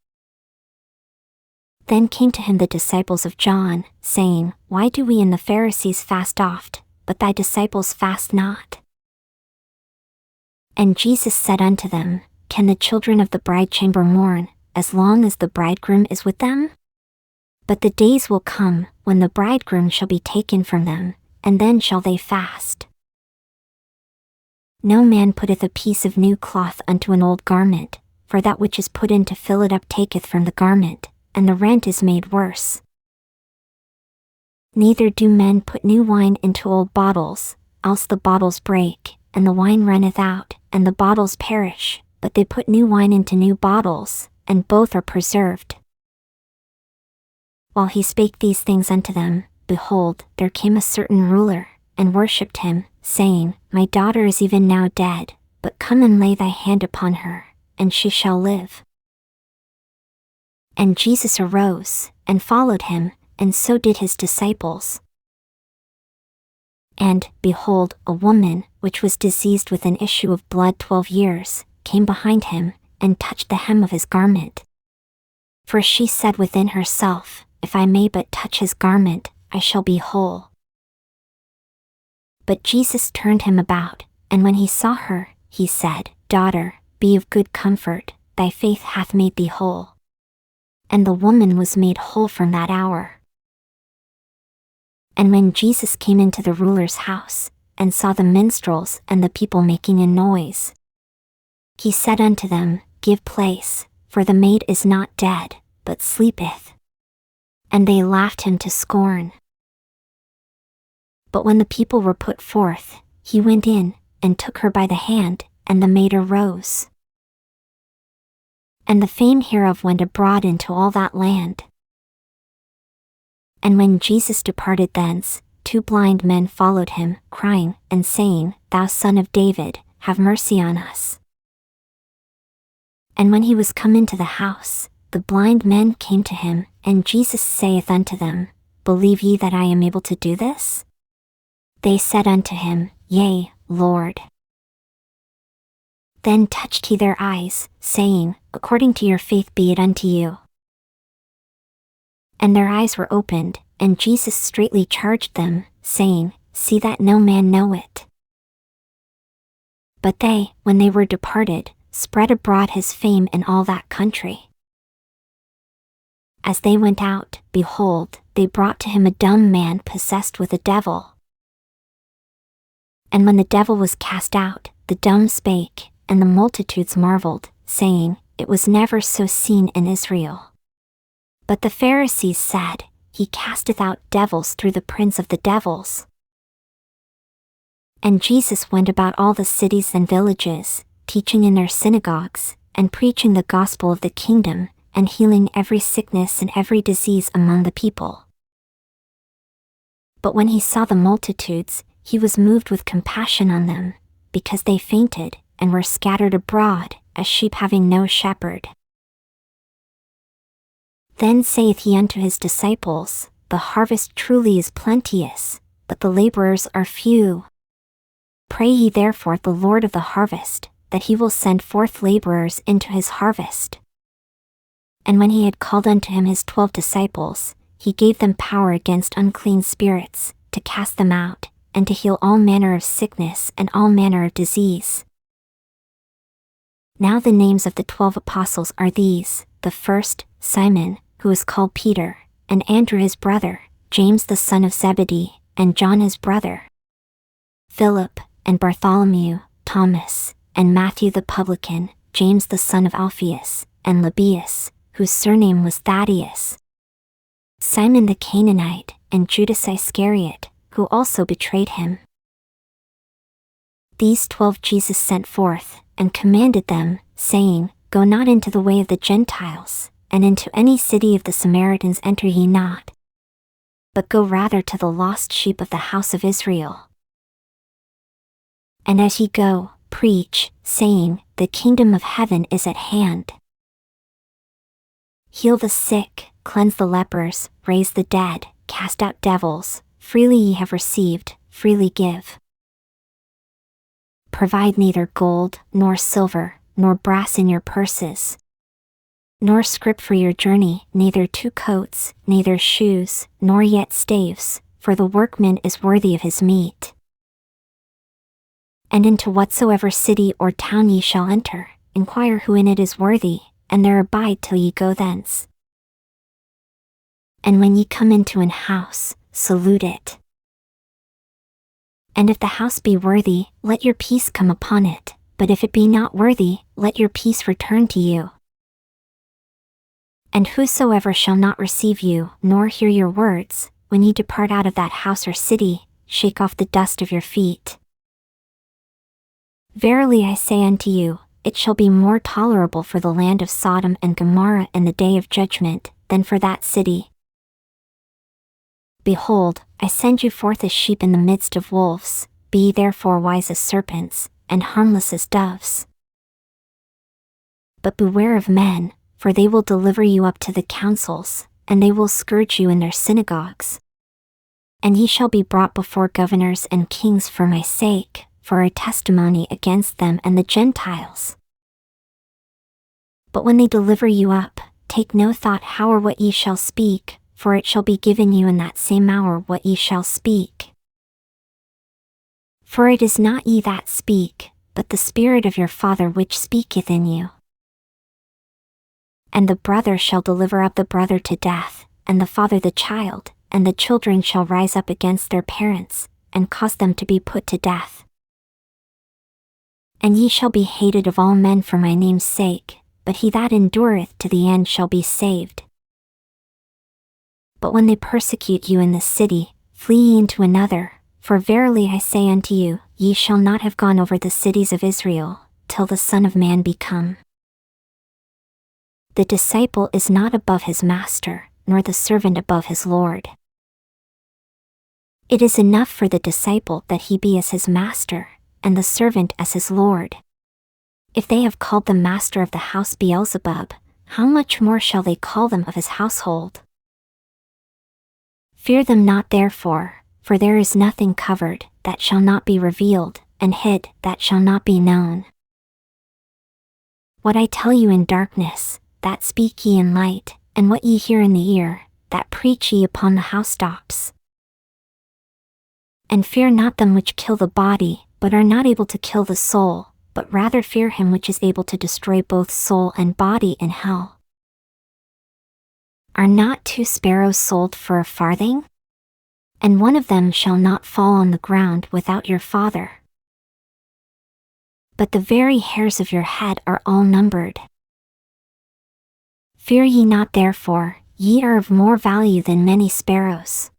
Then came to him the disciples of John, saying, Why do we and the Pharisees fast oft, but thy disciples fast not? And Jesus said unto them, Can the children of the bridechamber mourn, as long as the bridegroom is with them? But the days will come, when the bridegroom shall be taken from them, and then shall they fast. No man putteth a piece of new cloth unto an old garment, for that which is put in to fill it up taketh from the garment, and the rent is made worse. Neither do men put new wine into old bottles, else the bottles break, and the wine runneth out, and the bottles perish, but they put new wine into new bottles, and both are preserved. While he spake these things unto them, behold, there came a certain ruler, and worshipped him, saying, My daughter is even now dead, but come and lay thy hand upon her, and she shall live. And Jesus arose, and followed him, and so did his disciples. And, behold, a woman, which was diseased with an issue of blood 12 years, came behind him, and touched the hem of his garment. For she said within herself, If I may but touch his garment, I shall be whole. But Jesus turned him about, and when he saw her, he said, Daughter, be of good comfort, thy faith hath made thee whole. And the woman was made whole from that hour. And when Jesus came into the ruler's house, and saw the minstrels and the people making a noise, he said unto them, Give place, for the maid is not dead, but sleepeth. And they laughed him to scorn. But when the people were put forth, he went in, and took her by the hand, and the maid arose. And the fame hereof went abroad into all that land. And when Jesus departed thence, 2 blind men followed him, crying, and saying, Thou Son of David, have mercy on us. And when he was come into the house, the blind men came to him, and Jesus saith unto them, Believe ye that I am able to do this? They said unto him, Yea, Lord. Then touched he their eyes, saying, According to your faith be it unto you. And their eyes were opened, and Jesus straitly charged them, saying, See that no man know it. But they, when they were departed, spread abroad his fame in all that country. As they went out, behold, they brought to him a dumb man possessed with a devil. And when the devil was cast out, the dumb spake, and the multitudes marveled, saying, It was never so seen in Israel. But the Pharisees said, He casteth out devils through the prince of the devils. And Jesus went about all the cities and villages, teaching in their synagogues, and preaching the gospel of the kingdom, and healing every sickness and every disease among the people. But when he saw the multitudes, he was moved with compassion on them, because they fainted, and were scattered abroad, as sheep having no shepherd. Then saith he unto his disciples, The harvest truly is plenteous, but the laborers are few. Pray ye therefore the Lord of the harvest, that he will send forth laborers into his harvest. And when he had called unto him his 12 disciples, he gave them power against unclean spirits, to cast them out, and to heal all manner of sickness and all manner of disease. Now the names of the 12 apostles are these: the first, Simon, who is called Peter, and Andrew his brother, James the son of Zebedee, and John his brother, Philip, and Bartholomew, Thomas, and Matthew the publican, James the son of Alphaeus, and Lebbaeus, whose surname was Thaddeus, Simon the Canaanite, and Judas Iscariot, who also betrayed him. These 12 Jesus sent forth, and commanded them, saying, Go not into the way of the Gentiles, and into any city of the Samaritans enter ye not, but go rather to the lost sheep of the house of Israel. And as ye go, preach, saying, The kingdom of heaven is at hand. Heal the sick, cleanse the lepers, raise the dead, cast out devils. Freely ye have received, freely give. Provide neither gold, nor silver, nor brass in your purses, nor scrip for your journey, neither 2 coats, neither shoes, nor yet staves, for the workman is worthy of his meat. And into whatsoever city or town ye shall enter, inquire who in it is worthy, and there abide till ye go thence. And when ye come into an house, salute it. And if the house be worthy, let your peace come upon it, but if it be not worthy, let your peace return to you. And whosoever shall not receive you, nor hear your words, when ye depart out of that house or city, shake off the dust of your feet. Verily I say unto you, it shall be more tolerable for the land of Sodom and Gomorrah in the day of judgment, than for that city. Behold, I send you forth as sheep in the midst of wolves. Be ye therefore wise as serpents, and harmless as doves. But beware of men, for they will deliver you up to the councils, and they will scourge you in their synagogues. And ye shall be brought before governors and kings for my sake, for a testimony against them and the Gentiles. But when they deliver you up, take no thought how or what ye shall speak, for it shall be given you in that same hour what ye shall speak. For it is not ye that speak, but the Spirit of your Father which speaketh in you. And the brother shall deliver up the brother to death, and the father the child, and the children shall rise up against their parents, and cause them to be put to death. And ye shall be hated of all men for my name's sake, but he that endureth to the end shall be saved. But when they persecute you in this city, flee ye into another, for verily I say unto you, ye shall not have gone over the cities of Israel, till the Son of Man be come. The disciple is not above his master, nor the servant above his Lord. It is enough for the disciple that he be as his master, and the servant as his Lord. If they have called the master of the house Beelzebub, how much more shall they call them of his household? Fear them not therefore, for there is nothing covered, that shall not be revealed, and hid, that shall not be known. What I tell you in darkness, that speak ye in light, and what ye hear in the ear, that preach ye upon the housetops. And fear not them which kill the body, but are not able to kill the soul, but rather fear him which is able to destroy both soul and body in hell. Are not 2 sparrows sold for a farthing? And one of them shall not fall on the ground without your Father. But the very hairs of your head are all numbered. Fear ye not therefore, ye are of more value than many sparrows.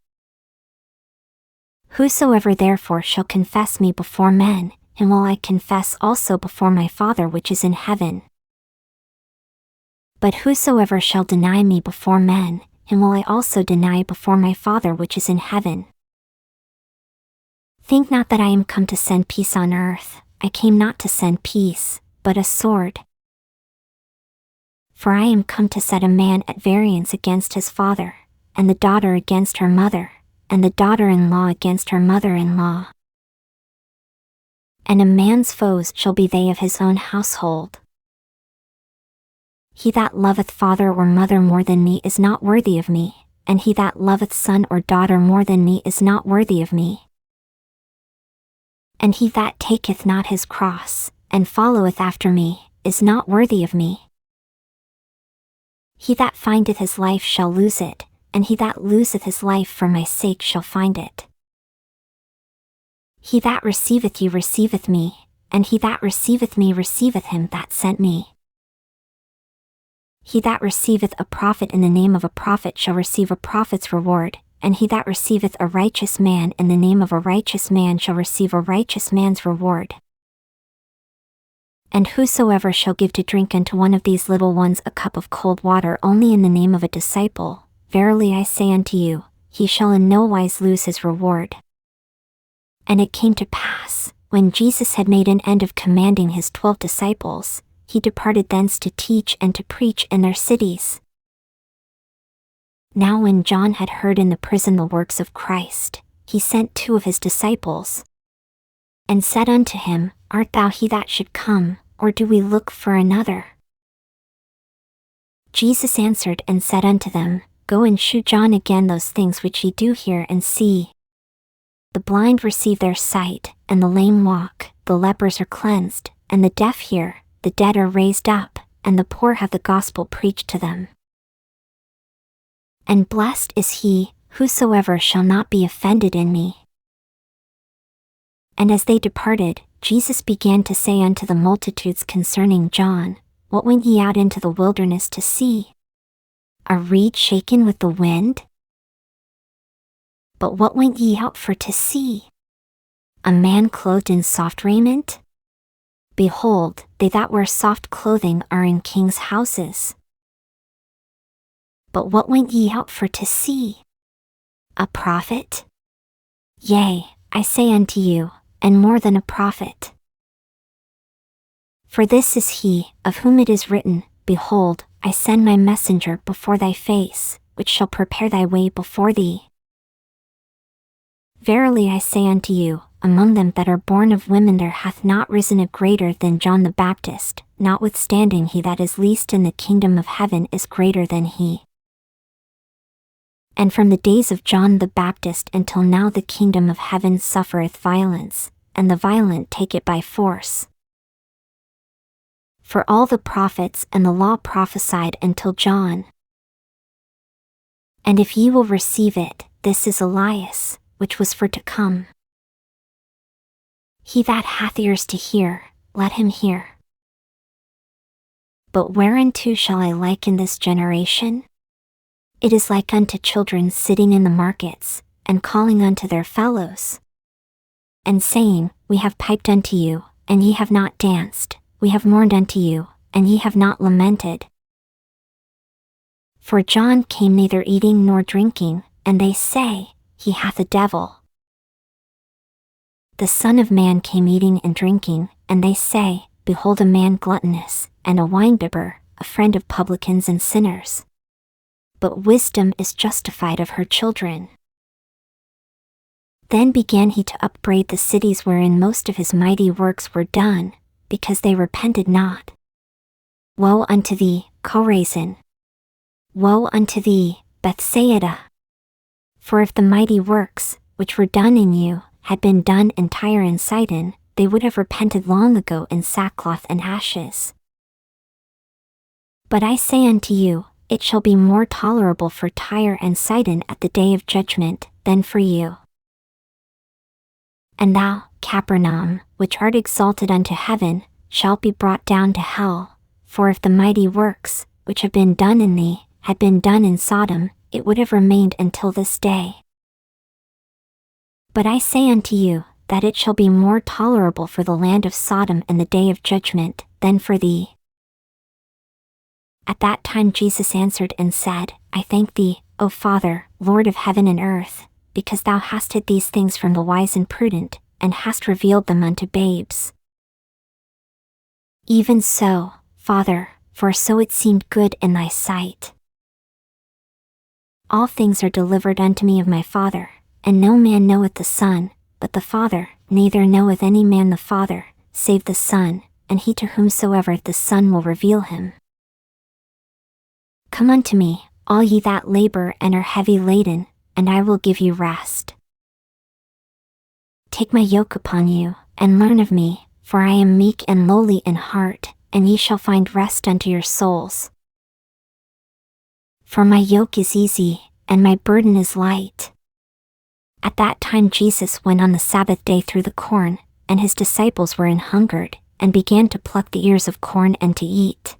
Whosoever therefore shall confess me before men, him will I confess also before my Father which is in heaven. But whosoever shall deny me before men, him will I also deny before my Father which is in heaven. Think not that I am come to send peace on earth. I came not to send peace, but a sword. For I am come to set a man at variance against his father, and the daughter against her mother, and the daughter-in-law against her mother-in-law. And a man's foes shall be they of his own household. He that loveth father or mother more than me is not worthy of me, and he that loveth son or daughter more than me is not worthy of me. And he that taketh not his cross, and followeth after me, is not worthy of me. He that findeth his life shall lose it, and he that loseth his life for my sake shall find it. He that receiveth you receiveth me, and he that receiveth me receiveth him that sent me. He that receiveth a prophet in the name of a prophet shall receive a prophet's reward, and he that receiveth a righteous man in the name of a righteous man shall receive a righteous man's reward. And whosoever shall give to drink unto one of these little ones a cup of cold water only in the name of a disciple, verily I say unto you, he shall in no wise lose his reward. And it came to pass, when Jesus had made an end of commanding his 12 disciples, he departed thence to teach and to preach in their cities. Now when John had heard in the prison the works of Christ, he sent 2 of his disciples, and said unto him, Art thou he that should come, or do we look for another? Jesus answered and said unto them, Go and shew John again those things which ye do hear and see. The blind receive their sight, and the lame walk, the lepers are cleansed, and the deaf hear, the dead are raised up, and the poor have the gospel preached to them. And blessed is he, whosoever shall not be offended in me. And as they departed, Jesus began to say unto the multitudes concerning John, What went ye out into the wilderness to see? A reed shaken with the wind? But what went ye out for to see? A man clothed in soft raiment? Behold, they that wear soft clothing are in kings' houses. But what went ye out for to see? A prophet? Yea, I say unto you, and more than a prophet. For this is he, of whom it is written, Behold, I send my messenger before thy face, which shall prepare thy way before thee. Verily I say unto you, among them that are born of women there hath not risen a greater than John the Baptist, notwithstanding he that is least in the kingdom of heaven is greater than he. And from the days of John the Baptist until now the kingdom of heaven suffereth violence, and the violent take it by force. For all the prophets and the law prophesied until John. And if ye will receive it, this is Elias, which was for to come. He that hath ears to hear, let him hear. But whereunto shall I liken this generation? It is like unto children sitting in the markets, and calling unto their fellows, and saying, We have piped unto you, and ye have not danced, we have mourned unto you, and ye have not lamented. For John came neither eating nor drinking, and they say, He hath a devil. The Son of Man came eating and drinking, and they say, Behold a man gluttonous, and a winebibber, a friend of publicans and sinners. But wisdom is justified of her children. Then began he to upbraid the cities wherein most of his mighty works were done, because they repented not. Woe unto thee, Chorazin! Woe unto thee, Bethsaida! For if the mighty works, which were done in you, had been done in Tyre and Sidon, they would have repented long ago in sackcloth and ashes. But I say unto you, it shall be more tolerable for Tyre and Sidon at the day of judgment, than for you. And thou, Capernaum, which art exalted unto heaven, shalt be brought down to hell, for if the mighty works, which have been done in thee, had been done in Sodom, it would have remained until this day. But I say unto you, that it shall be more tolerable for the land of Sodom in the day of judgment, than for thee. At that time Jesus answered and said, I thank thee, O Father, Lord of heaven and earth, because thou hast hid these things from the wise and prudent, and hast revealed them unto babes. Even so, Father, for so it seemed good in thy sight. All things are delivered unto me of my Father, and no man knoweth the Son, but the Father, neither knoweth any man the Father, save the Son, and he to whomsoever the Son will reveal him. Come unto me, all ye that labor and are heavy laden, and I will give you rest. Take my yoke upon you, and learn of me, for I am meek and lowly in heart, and ye shall find rest unto your souls. For my yoke is easy, and my burden is light. At that time Jesus went on the Sabbath day through the corn, and his disciples were an hungered, and began to pluck the ears of corn and to eat.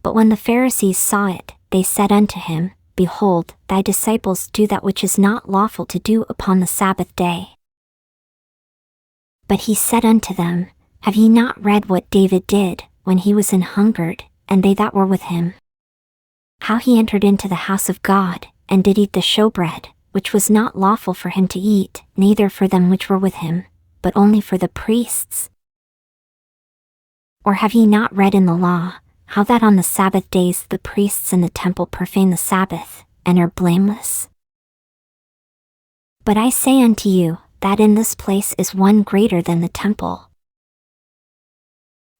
But when the Pharisees saw it, they said unto him, Behold, thy disciples do that which is not lawful to do upon the Sabbath day. But he said unto them, Have ye not read what David did, when he was an hungered, and they that were with him? How he entered into the house of God, and did eat the showbread, which was not lawful for him to eat, neither for them which were with him, but only for the priests? Or have ye not read in the law, how that on the Sabbath days the priests in the temple profane the Sabbath, and are blameless? But I say unto you, that in this place is one greater than the temple.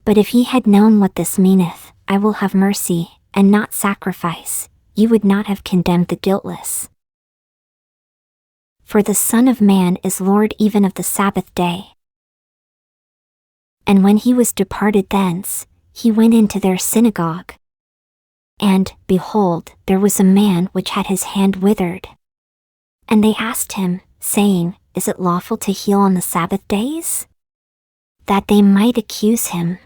But if ye had known what this meaneth, I will have mercy, and not sacrifice, ye would not have condemned the guiltless. For the Son of Man is Lord even of the Sabbath day. And when he was departed thence, he went into their synagogue. And, behold, there was a man which had his hand withered. And they asked him, saying, Is it lawful to heal on the Sabbath days? That they might accuse him.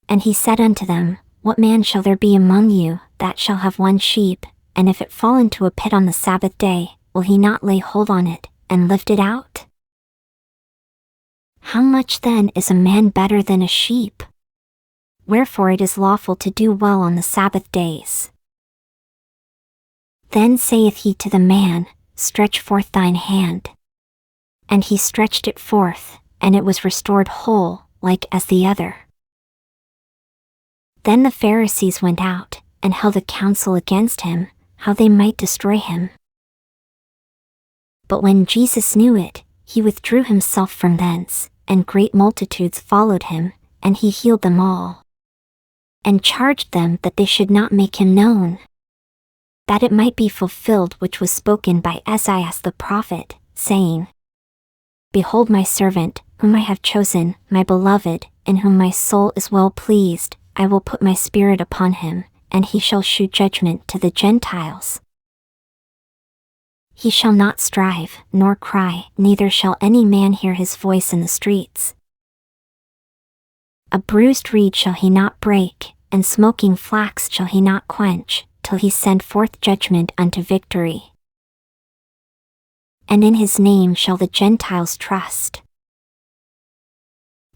And he said unto them, What man shall there be among you, that shall have one sheep, and if it fall into a pit on the Sabbath day, will he not lay hold on it, and lift it out? How much then is a man better than a sheep? Wherefore it is lawful to do well on the Sabbath days. Then saith he to the man, Stretch forth thine hand. And he stretched it forth, and it was restored whole, like as the other. Then the Pharisees went out, and held a council against him, how they might destroy him. But when Jesus knew it, he withdrew himself from thence, and great multitudes followed him, and he healed them all. And charged them that they should not make him known. That it might be fulfilled which was spoken by Esaias the prophet, saying, Behold my servant, whom I have chosen, my beloved, in whom my soul is well pleased, I will put my spirit upon him, and he shall shew judgment to the Gentiles. He shall not strive, nor cry, neither shall any man hear his voice in the streets. A bruised reed shall he not break, and smoking flax shall he not quench, till he send forth judgment unto victory. And in his name shall the Gentiles trust.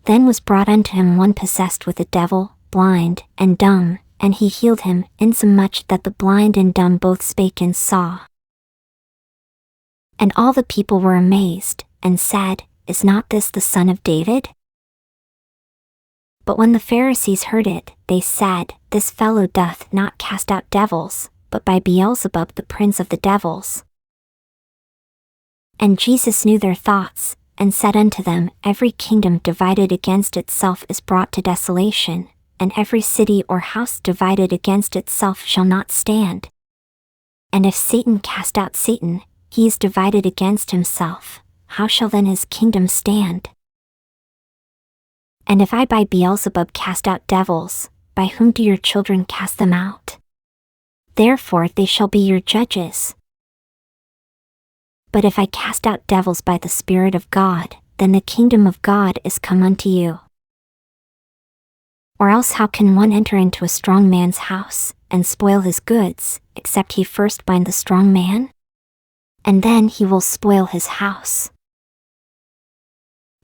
Then was brought unto him one possessed with a devil, blind, and dumb, and he healed him, insomuch that the blind and dumb both spake and saw. And all the people were amazed, and said, Is not this the Son of David? But when the Pharisees heard it, they said, This fellow doth not cast out devils, but by Beelzebub the prince of the devils. And Jesus knew their thoughts, and said unto them, Every kingdom divided against itself is brought to desolation, and every city or house divided against itself shall not stand. And if Satan cast out Satan, he is divided against himself, how shall then his kingdom stand? And if I by Beelzebub cast out devils, by whom do your children cast them out? Therefore they shall be your judges. But if I cast out devils by the Spirit of God, then the kingdom of God is come unto you. Or else how can one enter into a strong man's house, and spoil his goods, except he first bind the strong man? And then he will spoil his house.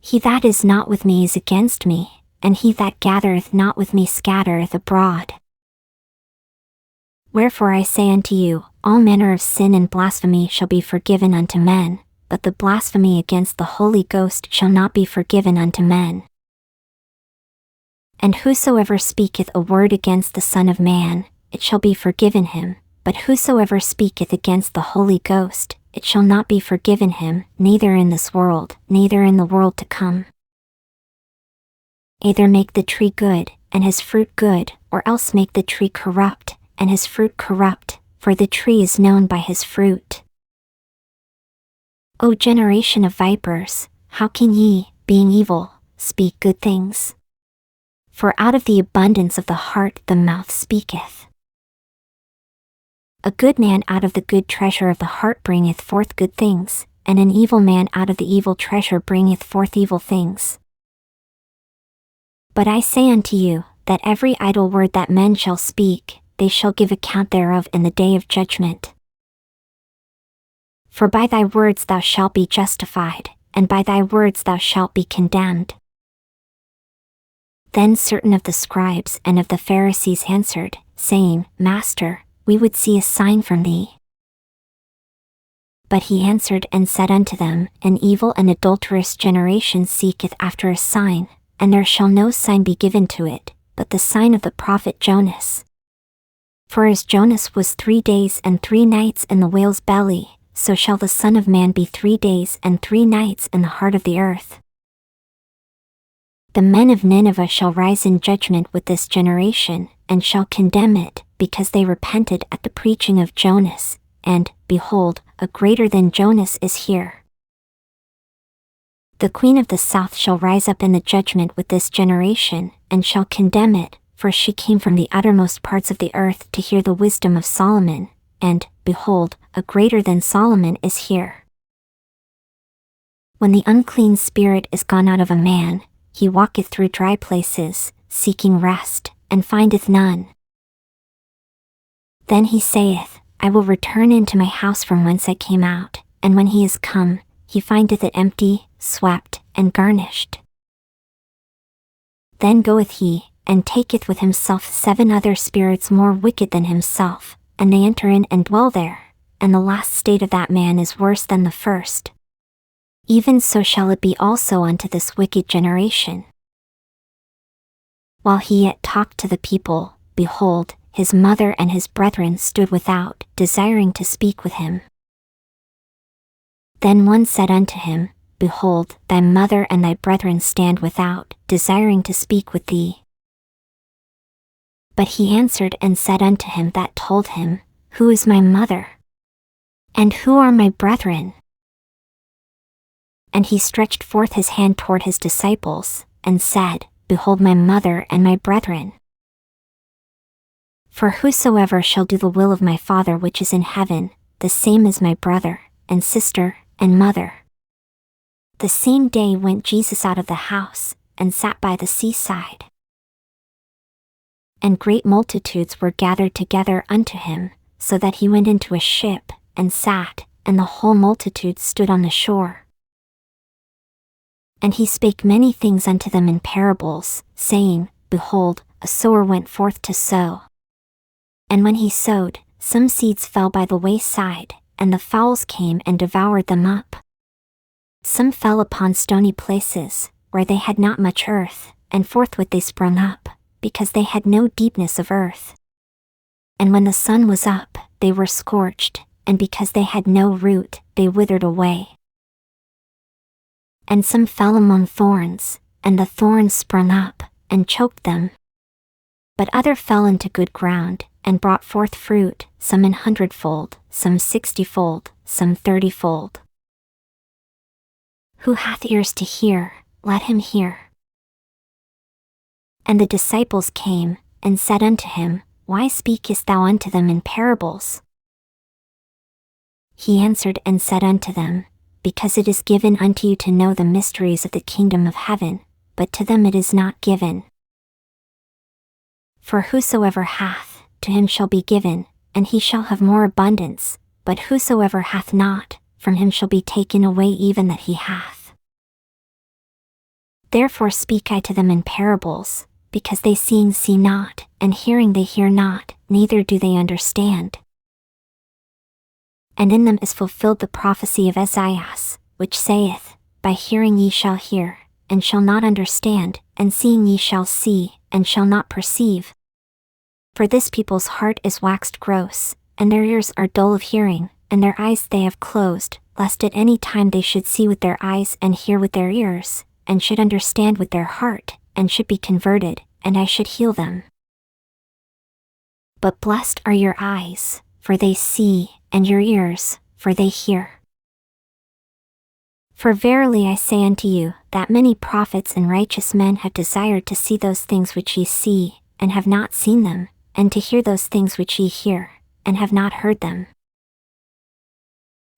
He that is not with me is against me, and he that gathereth not with me scattereth abroad. Wherefore I say unto you, all manner of sin and blasphemy shall be forgiven unto men, but the blasphemy against the Holy Ghost shall not be forgiven unto men. And whosoever speaketh a word against the Son of Man, it shall be forgiven him, But whosoever speaketh against the Holy Ghost, it shall not be forgiven him, neither in this world, neither in the world to come. Either make the tree good, and his fruit good, or else make the tree corrupt, and his fruit corrupt, for the tree is known by his fruit. O generation of vipers, how can ye, being evil, speak good things? For out of the abundance of the heart the mouth speaketh. A good man out of the good treasure of the heart bringeth forth good things, and an evil man out of the evil treasure bringeth forth evil things. But I say unto you, that every idle word that men shall speak, they shall give account thereof in the day of judgment. For by thy words thou shalt be justified, and by thy words thou shalt be condemned. Then certain of the scribes and of the Pharisees answered, saying, Master, we would see a sign from thee. But he answered and said unto them, An evil and adulterous generation seeketh after a sign, and there shall no sign be given to it, but the sign of the prophet Jonas. For as Jonas was 3 days and 3 nights in the whale's belly, so shall the Son of Man be 3 days and 3 nights in the heart of the earth. The men of Nineveh shall rise in judgment with this generation, and shall condemn it, because they repented at the preaching of Jonas, and, behold, a greater than Jonas is here. The queen of the south shall rise up in the judgment with this generation, and shall condemn it, for she came from the uttermost parts of the earth to hear the wisdom of Solomon, and, behold, a greater than Solomon is here. When the unclean spirit is gone out of a man, he walketh through dry places, seeking rest, and findeth none. Then he saith, I will return into my house from whence I came out, and when he is come, he findeth it empty, swept, and garnished. Then goeth he, and taketh with himself 7 other spirits more wicked than himself, and they enter in and dwell there, and the last state of that man is worse than the first. Even so shall it be also unto this wicked generation. While he yet talked to the people, behold, his mother and his brethren stood without, desiring to speak with him. Then one said unto him, Behold, thy mother and thy brethren stand without, desiring to speak with thee. But he answered and said unto him that told him, Who is my mother? And who are my brethren? And he stretched forth his hand toward his disciples, and said, Behold my mother and my brethren. For whosoever shall do the will of my Father which is in heaven, the same is my brother, and sister, and mother. The same day went Jesus out of the house, and sat by the seaside. And great multitudes were gathered together unto him, so that he went into a ship, and sat, and the whole multitude stood on the shore. And he spake many things unto them in parables, saying, Behold, a sower went forth to sow. And when he sowed, some seeds fell by the wayside, and the fowls came and devoured them up. Some fell upon stony places, where they had not much earth, and forthwith they sprung up, because they had no deepness of earth. And when the sun was up, they were scorched, and because they had no root, they withered away. And some fell among thorns, and the thorns sprung up, and choked them. But other fell into good ground, and brought forth fruit, some 100-fold, some 60-fold, some 30-fold. Who hath ears to hear, let him hear. And the disciples came, and said unto him, Why speakest thou unto them in parables? He answered and said unto them, Because it is given unto you to know the mysteries of the kingdom of heaven, but to them it is not given. For whosoever hath, to him shall be given, and he shall have more abundance, but whosoever hath not, from him shall be taken away even that he hath. Therefore speak I to them in parables, because they seeing see not, and hearing they hear not, neither do they understand. And in them is fulfilled the prophecy of Esaias, which saith, By hearing ye shall hear, and shall not understand, and seeing ye shall see, and shall not perceive. For this people's heart is waxed gross, and their ears are dull of hearing, and their eyes they have closed, lest at any time they should see with their eyes and hear with their ears, and should understand with their heart, and should be converted, and I should heal them. But blessed are your eyes, for they see, and your ears, for they hear. For verily I say unto you, that many prophets and righteous men have desired to see those things which ye see, and have not seen them, and to hear those things which ye hear, and have not heard them.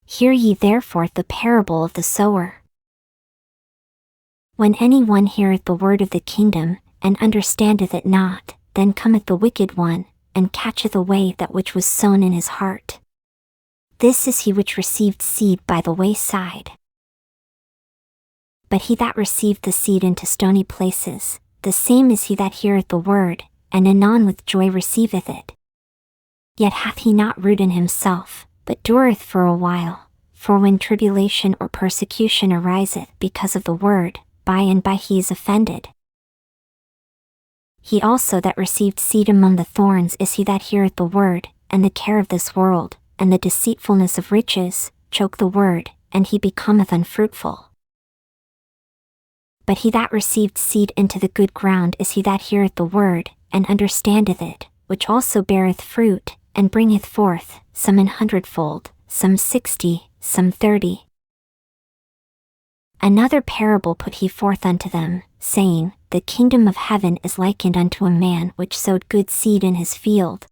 Hear ye therefore the parable of the sower. When any one heareth the word of the kingdom, and understandeth it not, then cometh the wicked one, and catcheth away that which was sown in his heart. This is he which received seed by the wayside. But he that received the seed into stony places, the same is he that heareth the word, and anon with joy receiveth it. Yet hath he not root in himself, but dureth for a while. For when tribulation or persecution ariseth because of the word, by and by he is offended. He also that received seed among the thorns is he that heareth the word, and the care of this world, and the deceitfulness of riches, choke the word, and he becometh unfruitful. But he that received seed into the good ground is he that heareth the word, and understandeth it, which also beareth fruit, and bringeth forth, some 100-fold, some 60, some 30. Another parable put he forth unto them, saying, The kingdom of heaven is likened unto a man which sowed good seed in his field.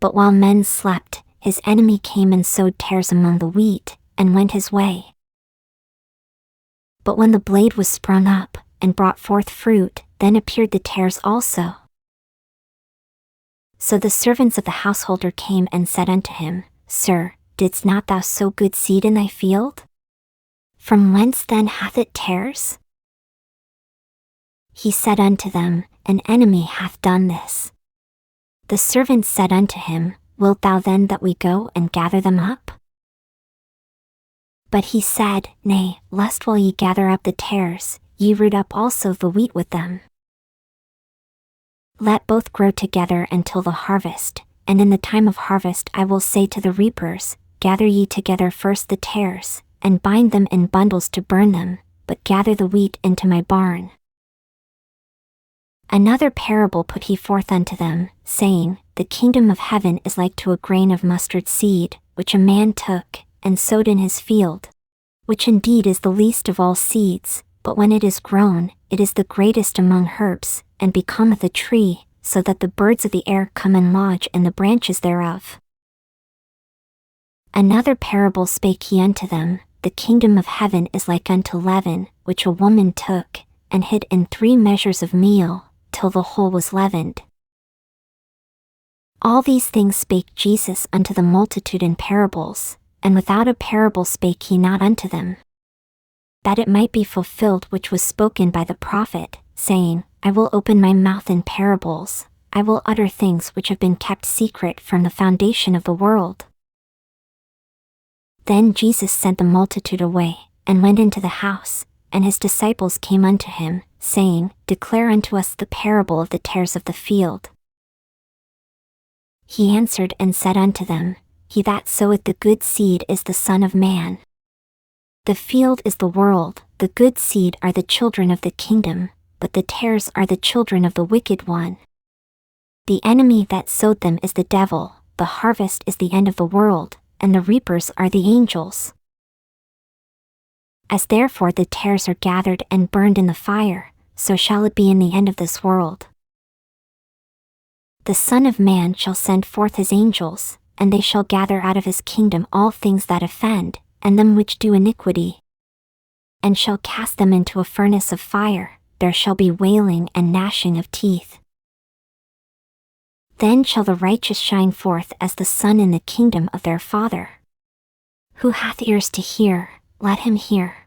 But while men slept, his enemy came and sowed tares among the wheat, and went his way. But when the blade was sprung up, and brought forth fruit, then appeared the tares also. So the servants of the householder came and said unto him, Sir, didst not thou sow good seed in thy field? From whence then hath it tares? He said unto them, An enemy hath done this. The servants said unto him, Wilt thou then that we go and gather them up? But he said, Nay, lest while ye gather up the tares, ye root up also the wheat with them. Let both grow together until the harvest, and in the time of harvest I will say to the reapers, Gather ye together first the tares, and bind them in bundles to burn them, but gather the wheat into my barn. Another parable put he forth unto them, saying, The kingdom of heaven is like to a grain of mustard seed, which a man took, and sowed in his field, which indeed is the least of all seeds, but when it is grown, it is the greatest among herbs, and becometh a tree, so that the birds of the air come and lodge in the branches thereof. Another parable spake he unto them, The kingdom of heaven is like unto leaven, which a woman took, and hid in 3 measures of meal, till the whole was leavened. All these things spake Jesus unto the multitude in parables, and without a parable spake he not unto them. That it might be fulfilled which was spoken by the prophet, saying, I will open my mouth in parables, I will utter things which have been kept secret from the foundation of the world. Then Jesus sent the multitude away, and went into the house, and his disciples came unto him, saying, Declare unto us the parable of the tares of the field. He answered and said unto them, He that soweth the good seed is the Son of Man. The field is the world, the good seed are the children of the kingdom, but the tares are the children of the wicked one. The enemy that sowed them is the devil, the harvest is the end of the world, and the reapers are the angels. As therefore the tares are gathered and burned in the fire, so shall it be in the end of this world. The Son of Man shall send forth his angels, and they shall gather out of his kingdom all things that offend, and them which do iniquity, and shall cast them into a furnace of fire, there shall be wailing and gnashing of teeth. Then shall the righteous shine forth as the sun in the kingdom of their Father. Who hath ears to hear, let him hear.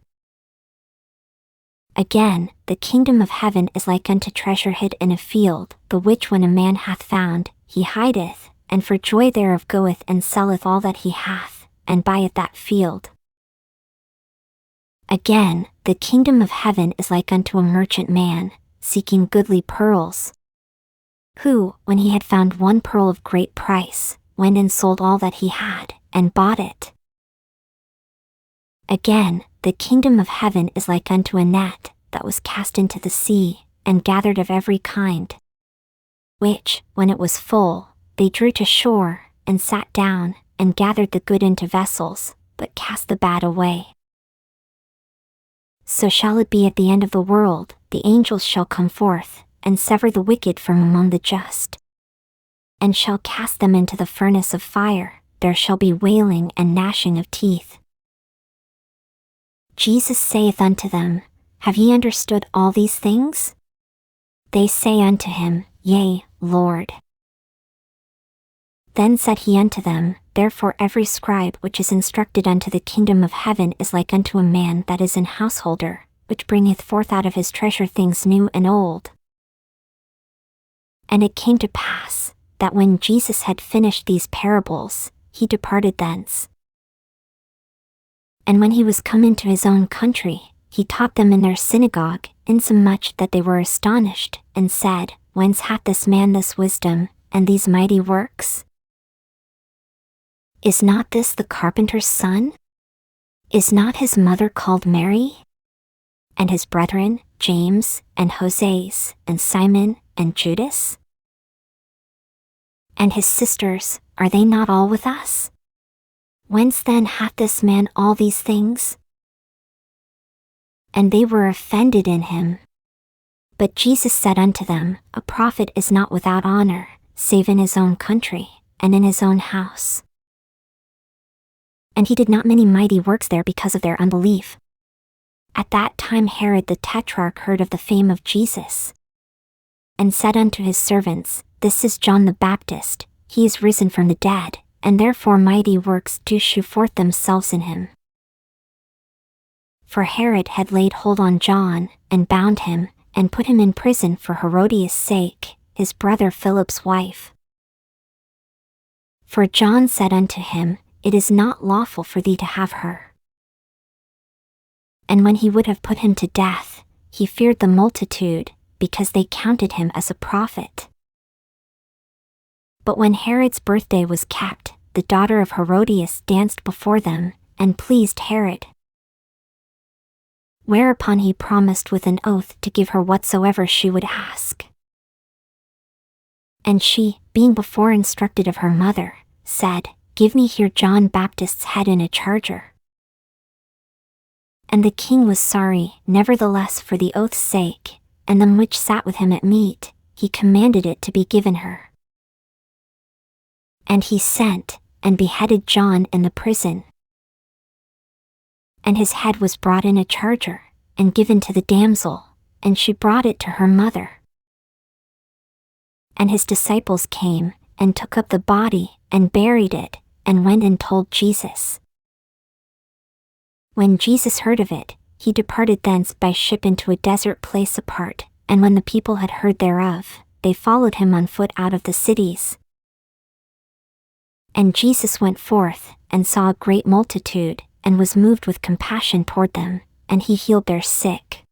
Again, the kingdom of heaven is like unto treasure hid in a field, the which when a man hath found, he hideth, and for joy thereof goeth and selleth all that he hath, and buyeth that field. Again, the kingdom of heaven is like unto a merchant man, seeking goodly pearls, who, when he had found one pearl of great price, went and sold all that he had, and bought it. Again, the kingdom of heaven is like unto a net, that was cast into the sea, and gathered of every kind. Which, when it was full, they drew to shore, and sat down, and gathered the good into vessels, but cast the bad away. So shall it be at the end of the world, the angels shall come forth, and sever the wicked from among the just, and shall cast them into the furnace of fire. There shall be wailing and gnashing of teeth. Jesus saith unto them, Have ye understood all these things? They say unto him, Yea, Lord. Then said he unto them, Therefore every scribe which is instructed unto the kingdom of heaven is like unto a man that is an householder, which bringeth forth out of his treasure things new and old. And it came to pass, that when Jesus had finished these parables, he departed thence. And when he was come into his own country, he taught them in their synagogue, insomuch that they were astonished, and said, Whence hath this man this wisdom, and these mighty works? Is not this the carpenter's son? Is not his mother called Mary? And his brethren, James, and Joses, and Simon, and Judas? And his sisters, are they not all with us? Whence then hath this man all these things? And they were offended in him. But Jesus said unto them, A prophet is not without honor, save in his own country, and in his own house. And he did not many mighty works there because of their unbelief. At that time Herod the Tetrarch heard of the fame of Jesus, and said unto his servants, This is John the Baptist, he is risen from the dead, and therefore mighty works do shew forth themselves in him. For Herod had laid hold on John, and bound him, and put him in prison for Herodias' sake, his brother Philip's wife. For John said unto him, It is not lawful for thee to have her. And when he would have put him to death, he feared the multitude, because they counted him as a prophet. But when Herod's birthday was kept, the daughter of Herodias danced before them, and pleased Herod. Whereupon he promised with an oath to give her whatsoever she would ask. And she, being before instructed of her mother, said, Give me here John Baptist's head in a charger. And the king was sorry, nevertheless for the oath's sake, and them which sat with him at meat, he commanded it to be given her. And he sent, and beheaded John in the prison. And his head was brought in a charger, and given to the damsel, and she brought it to her mother. And his disciples came, and took up the body, and buried it, and went and told Jesus. When Jesus heard of it, he departed thence by ship into a desert place apart, and when the people had heard thereof, they followed him on foot out of the cities. And Jesus went forth, and saw a great multitude, and was moved with compassion toward them, and he healed their sick.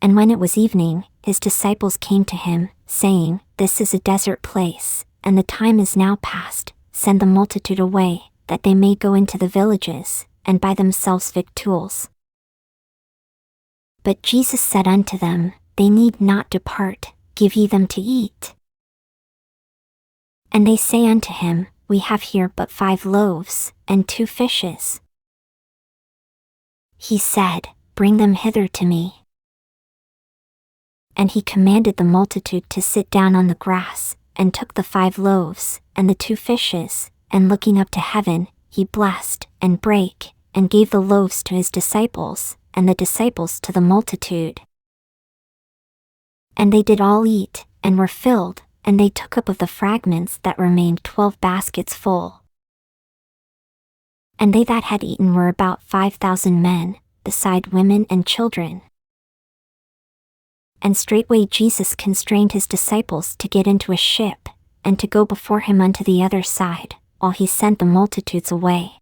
And when it was evening, his disciples came to him, saying, This is a desert place, and the time is now past, send the multitude away, that they may go into the villages, and buy themselves victuals. But Jesus said unto them, They need not depart, give ye them to eat. And they say unto him, We have here but 5 loaves, and 2 fishes. He said, Bring them hither to me. And he commanded the multitude to sit down on the grass, and took the 5 loaves, and the 2 fishes, and looking up to heaven, he blessed, and brake, and gave the loaves to his disciples, and the disciples to the multitude. And they did all eat, and were filled, and they took up of the fragments that remained 12 baskets full. And they that had eaten were about 5,000 men, beside women and children. And straightway Jesus constrained his disciples to get into a ship, and to go before him unto the other side, while he sent the multitudes away.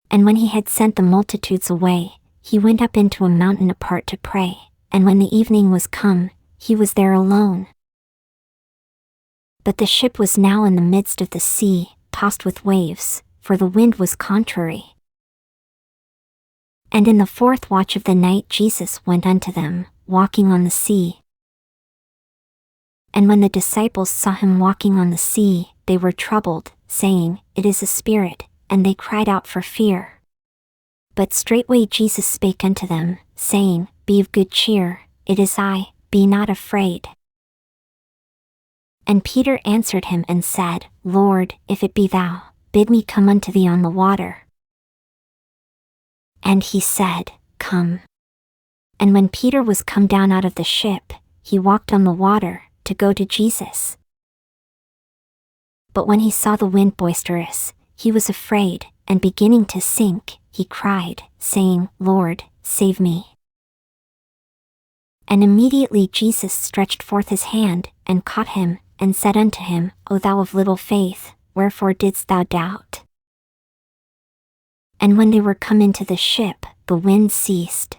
And when he had sent the multitudes away, he went up into a mountain apart to pray, and when the evening was come, he was there alone. But the ship was now in the midst of the sea, tossed with waves, for the wind was contrary. And in the 4th watch of the night Jesus went unto them, walking on the sea. And when the disciples saw him walking on the sea, they were troubled, saying, It is a spirit, and they cried out for fear. But straightway Jesus spake unto them, saying, Be of good cheer, it is I, be not afraid. And Peter answered him and said, Lord, if it be thou, bid me come unto thee on the water. And he said, Come. And when Peter was come down out of the ship, he walked on the water, to go to Jesus. But when he saw the wind boisterous, he was afraid, and beginning to sink, he cried, saying, Lord, save me. And immediately Jesus stretched forth his hand, and caught him, and said unto him, O thou of little faith, wherefore didst thou doubt? And when they were come into the ship, the wind ceased.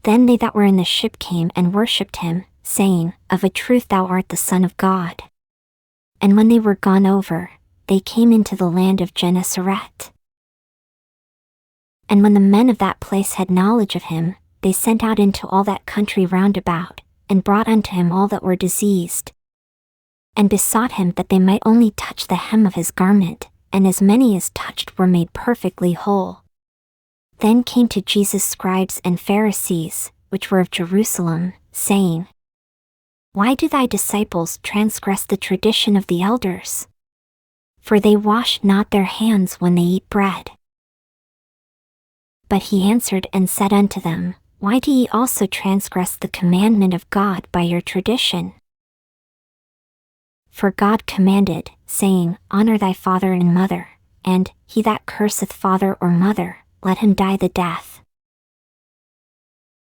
Then they that were in the ship came and worshipped him, saying, Of a truth thou art the Son of God. And when they were gone over, they came into the land of Gennesaret. And when the men of that place had knowledge of him, they sent out into all that country round about, and brought unto him all that were diseased, and besought him that they might only touch the hem of his garment, and as many as touched were made perfectly whole. Then came to Jesus scribes and Pharisees, which were of Jerusalem, saying, Why do thy disciples transgress the tradition of the elders? For they wash not their hands when they eat bread. But he answered and said unto them, Why do ye also transgress the commandment of God by your tradition? For God commanded, saying, Honor thy father and mother, and, he that curseth father or mother, let him die the death.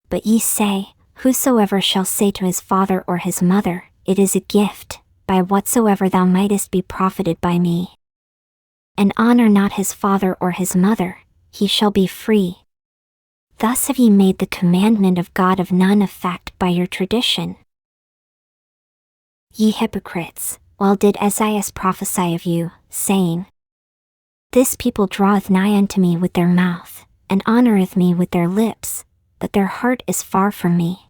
But ye say, Whosoever shall say to his father or his mother, It is a gift, by whatsoever thou mightest be profited by me, and honor not his father or his mother, he shall be free. Thus have ye made the commandment of God of none effect by your tradition. Ye hypocrites, well did Esaias prophesy of you, saying, This people draweth nigh unto me with their mouth, and honoureth me with their lips, but their heart is far from me.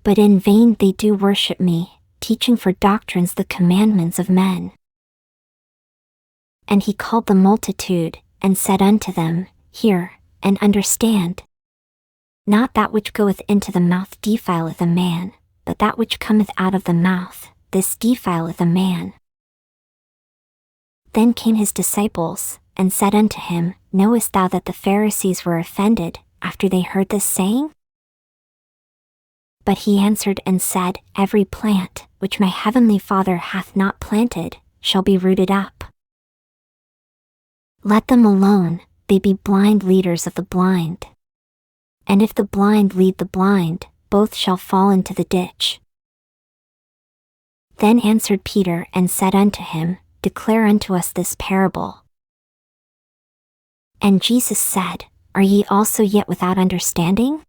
But in vain they do worship me, teaching for doctrines the commandments of men. And he called the multitude, and said unto them, Hear, and understand. Not that which goeth into the mouth defileth a man, but that which cometh out of the mouth, this defileth a man. Then came his disciples, and said unto him, Knowest thou that the Pharisees were offended, after they heard this saying? But he answered and said, Every plant, which my heavenly Father hath not planted, shall be rooted up. Let them alone, they be blind leaders of the blind. And if the blind lead the blind, both shall fall into the ditch. Then answered Peter and said unto him, Declare unto us this parable. And Jesus said, Are ye also yet without understanding?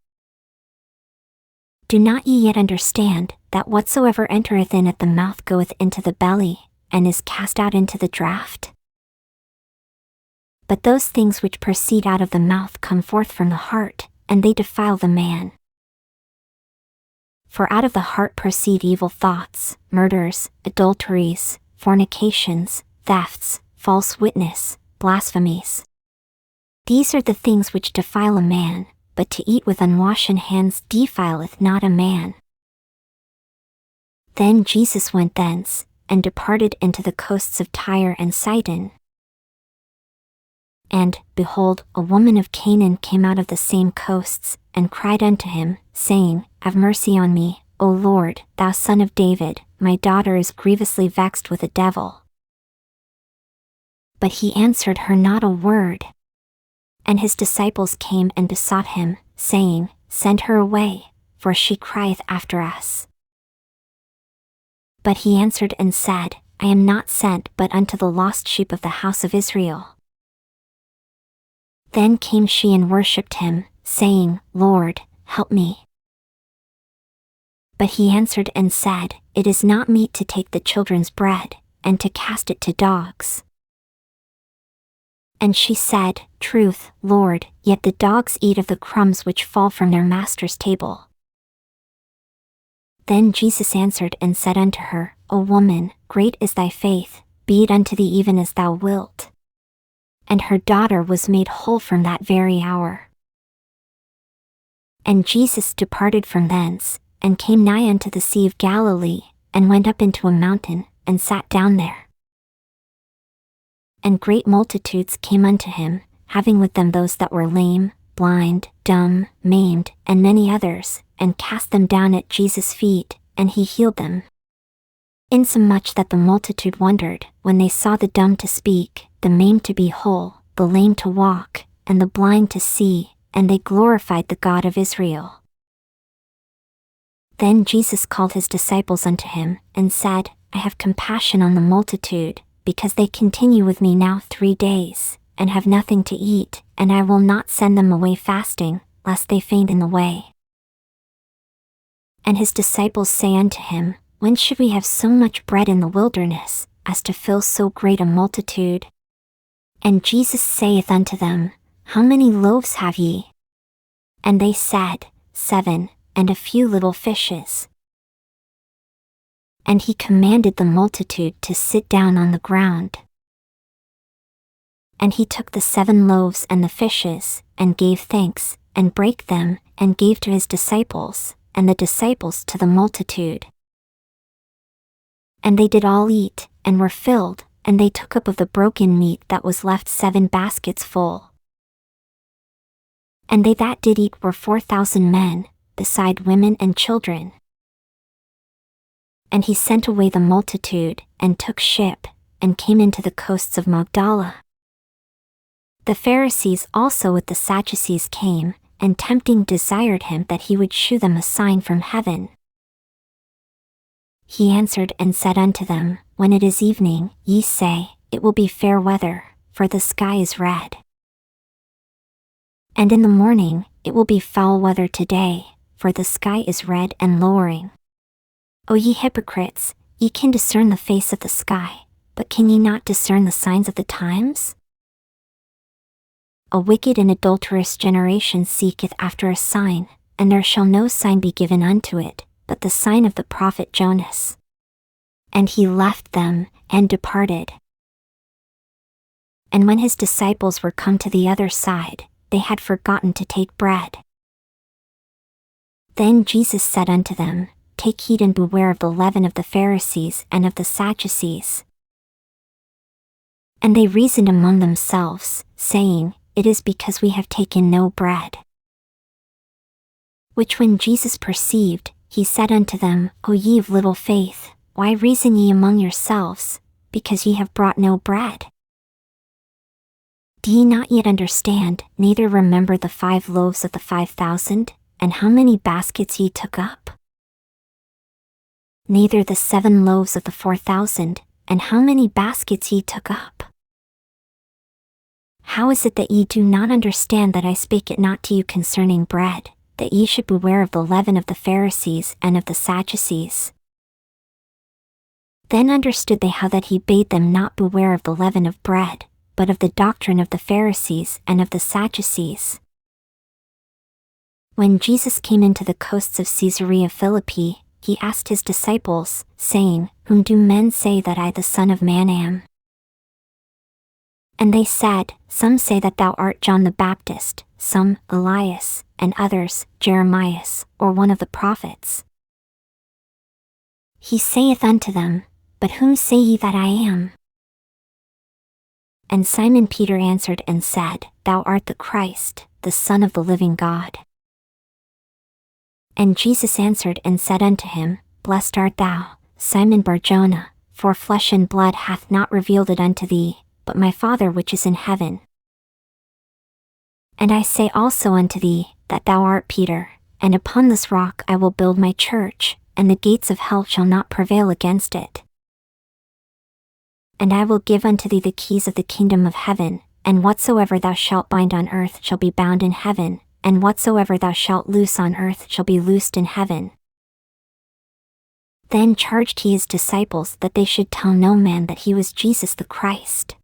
Do not ye yet understand, that whatsoever entereth in at the mouth goeth into the belly, and is cast out into the draught? But those things which proceed out of the mouth come forth from the heart, and they defile the man. For out of the heart proceed evil thoughts, murders, adulteries, fornications, thefts, false witness, blasphemies. These are the things which defile a man, but to eat with unwashen hands defileth not a man. Then Jesus went thence, and departed into the coasts of Tyre and Sidon. And, behold, a woman of Canaan came out of the same coasts, and cried unto him, saying, Have mercy on me, O Lord, thou Son of David, my daughter is grievously vexed with a devil. But he answered her not a word. And his disciples came and besought him, saying, Send her away, for she crieth after us. But he answered and said, I am not sent but unto the lost sheep of the house of Israel. Then came she and worshipped him, saying, Lord, help me. But he answered and said, It is not meet to take the children's bread, and to cast it to dogs. And she said, Truth, Lord, yet the dogs eat of the crumbs which fall from their master's table. Then Jesus answered and said unto her, O woman, great is thy faith, be it unto thee even as thou wilt. And her daughter was made whole from that very hour. And Jesus departed from thence, and came nigh unto the sea of Galilee, and went up into a mountain, and sat down there. And great multitudes came unto him, having with them those that were lame, blind, dumb, maimed, and many others, and cast them down at Jesus' feet, and he healed them. Insomuch that the multitude wondered, when they saw the dumb to speak, the maimed to be whole, the lame to walk, and the blind to see, and they glorified the God of Israel. Then Jesus called his disciples unto him, and said, I have compassion on the multitude, because they continue with me now 3 days, and have nothing to eat, and I will not send them away fasting, lest they faint in the way. And his disciples say unto him, When should we have so much bread in the wilderness, as to fill so great a multitude? And Jesus saith unto them, How many loaves have ye? And they said, 7, and a few little fishes. And he commanded the multitude to sit down on the ground. And he took the 7 loaves and the fishes, and gave thanks, and brake them, and gave to his disciples, and the disciples to the multitude. And they did all eat, and were filled, and they took up of the broken meat that was left 7 baskets full. And they that did eat were 4,000 men, beside women and children. And he sent away the multitude, and took ship, and came into the coasts of Magdala. The Pharisees also with the Sadducees came, and tempting desired him that he would shew them a sign from heaven. He answered and said unto them, When it is evening, ye say, It will be fair weather, for the sky is red. And in the morning, it will be foul weather today, for the sky is red and lowering. O ye hypocrites, ye can discern the face of the sky, but can ye not discern the signs of the times? A wicked and adulterous generation seeketh after a sign, and there shall no sign be given unto it, but the sign of the prophet Jonas. And he left them, and departed. And when his disciples were come to the other side, they had forgotten to take bread. Then Jesus said unto them, Take heed and beware of the leaven of the Pharisees and of the Sadducees. And they reasoned among themselves, saying, It is because we have taken no bread. Which when Jesus perceived, he said unto them, O ye of little faith, why reason ye among yourselves, because ye have brought no bread? Do ye not yet understand, neither remember the 5 loaves of the 5,000, and how many baskets ye took up? Neither the 7 loaves of the 4,000, and how many baskets ye took up? How is it that ye do not understand that I spake it not to you concerning bread, that ye should beware of the leaven of the Pharisees and of the Sadducees? Then understood they how that he bade them not beware of the leaven of bread, but of the doctrine of the Pharisees and of the Sadducees. When Jesus came into the coasts of Caesarea Philippi, he asked his disciples, saying, Whom do men say that I the Son of Man am? And they said, Some say that thou art John the Baptist, some, Elias, and others, Jeremias, or one of the prophets. He saith unto them, But whom say ye that I am? And Simon Peter answered and said, Thou art the Christ, the Son of the living God. And Jesus answered and said unto him, Blessed art thou, Simon Bar-Jonah, for flesh and blood hath not revealed it unto thee, but my Father which is in heaven. And I say also unto thee, that thou art Peter, and upon this rock I will build my church, and the gates of hell shall not prevail against it. And I will give unto thee the keys of the kingdom of heaven, and whatsoever thou shalt bind on earth shall be bound in heaven, and whatsoever thou shalt loose on earth shall be loosed in heaven. Then charged he his disciples that they should tell no man that he was Jesus the Christ.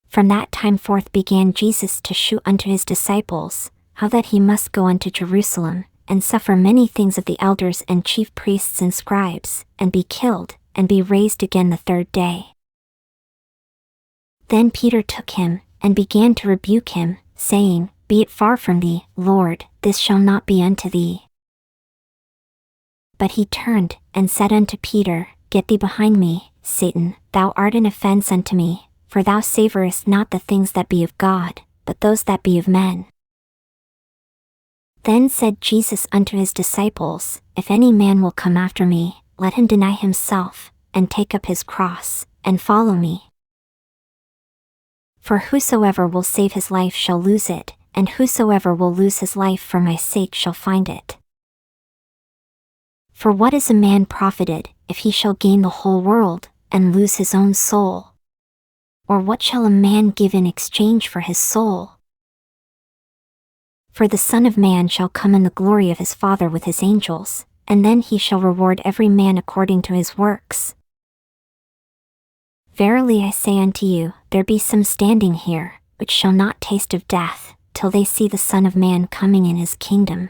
From that time forth began Jesus to shew unto his disciples, how that he must go unto Jerusalem, and suffer many things of the elders and chief priests and scribes, and be killed, and be raised again the third day. Then Peter took him, and began to rebuke him, saying, Be it far from thee, Lord, this shall not be unto thee. But he turned, and said unto Peter, Get thee behind me, Satan, thou art an offense unto me, for thou savorest not the things that be of God, but those that be of men. Then said Jesus unto his disciples, If any man will come after me, let him deny himself, and take up his cross, and follow me. For whosoever will save his life shall lose it, and whosoever will lose his life for my sake shall find it. For what is a man profited, if he shall gain the whole world, and lose his own soul? Or what shall a man give in exchange for his soul? For the Son of Man shall come in the glory of his Father with his angels, and then he shall reward every man according to his works. Verily I say unto you, there be some standing here, which shall not taste of death, till they see the Son of Man coming in his kingdom.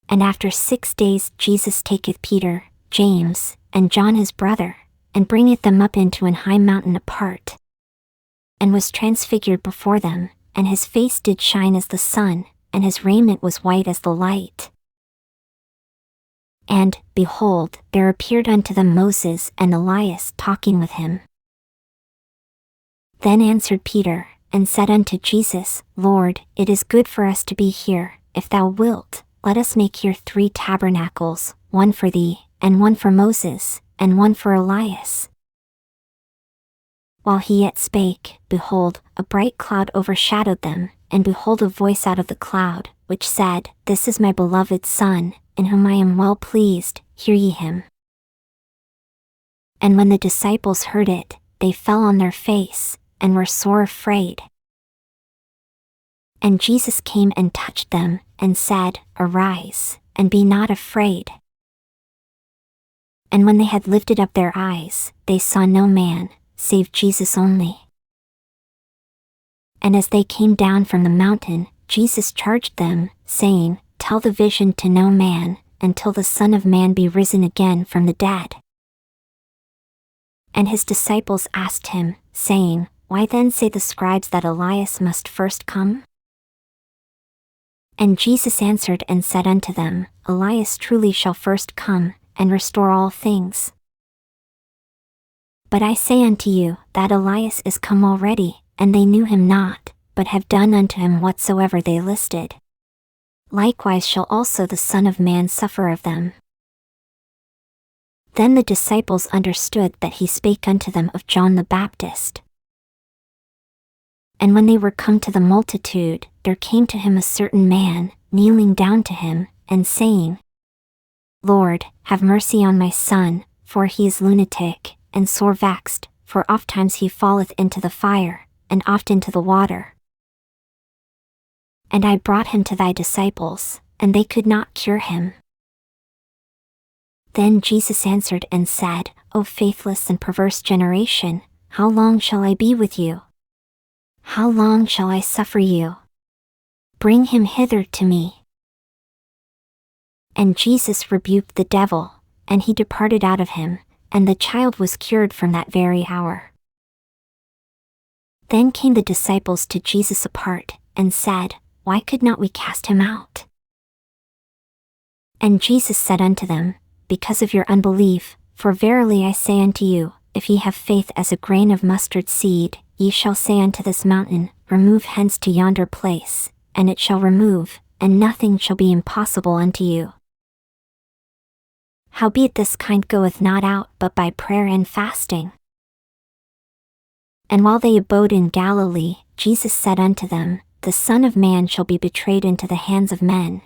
And after 6 days Jesus taketh Peter, James, and John his brother, and bringeth them up into an high mountain apart, and was transfigured before them, and his face did shine as the sun, and his raiment was white as the light. And, behold, there appeared unto them Moses and Elias talking with him. Then answered Peter, and said unto Jesus, Lord, it is good for us to be here. If thou wilt, let us make here 3 tabernacles, one for thee, and one for Moses, and one for Elias. While he yet spake, behold, a bright cloud overshadowed them, and behold a voice out of the cloud, which said, This is my beloved Son, in whom I am well pleased, hear ye him. And when the disciples heard it, they fell on their face, and were sore afraid. And Jesus came and touched them, and said, Arise, and be not afraid. And when they had lifted up their eyes, they saw no man, save Jesus only. And as they came down from the mountain, Jesus charged them, saying, Tell the vision to no man, until the Son of Man be risen again from the dead. And his disciples asked him, saying, Why then say the scribes that Elias must first come? And Jesus answered and said unto them, Elias truly shall first come, and restore all things. But I say unto you, that Elias is come already, and they knew him not, but have done unto him whatsoever they listed. Likewise shall also the Son of Man suffer of them. Then the disciples understood that he spake unto them of John the Baptist. And when they were come to the multitude, there came to him a certain man, kneeling down to him, and saying, Lord, have mercy on my son, for he is lunatic, and sore vexed, for ofttimes he falleth into the fire, and oft into the water. And I brought him to thy disciples, and they could not cure him. Then Jesus answered and said, O faithless and perverse generation, how long shall I be with you? How long shall I suffer you? Bring him hither to me. And Jesus rebuked the devil, and he departed out of him, and the child was cured from that very hour. Then came the disciples to Jesus apart, and said, Why could not we cast him out? And Jesus said unto them, Because of your unbelief, for verily I say unto you, if ye have faith as a grain of mustard seed, ye shall say unto this mountain, Remove hence to yonder place, and it shall remove, and nothing shall be impossible unto you. Howbeit this kind goeth not out but by prayer and fasting. And while they abode in Galilee, Jesus said unto them, The Son of Man shall be betrayed into the hands of men.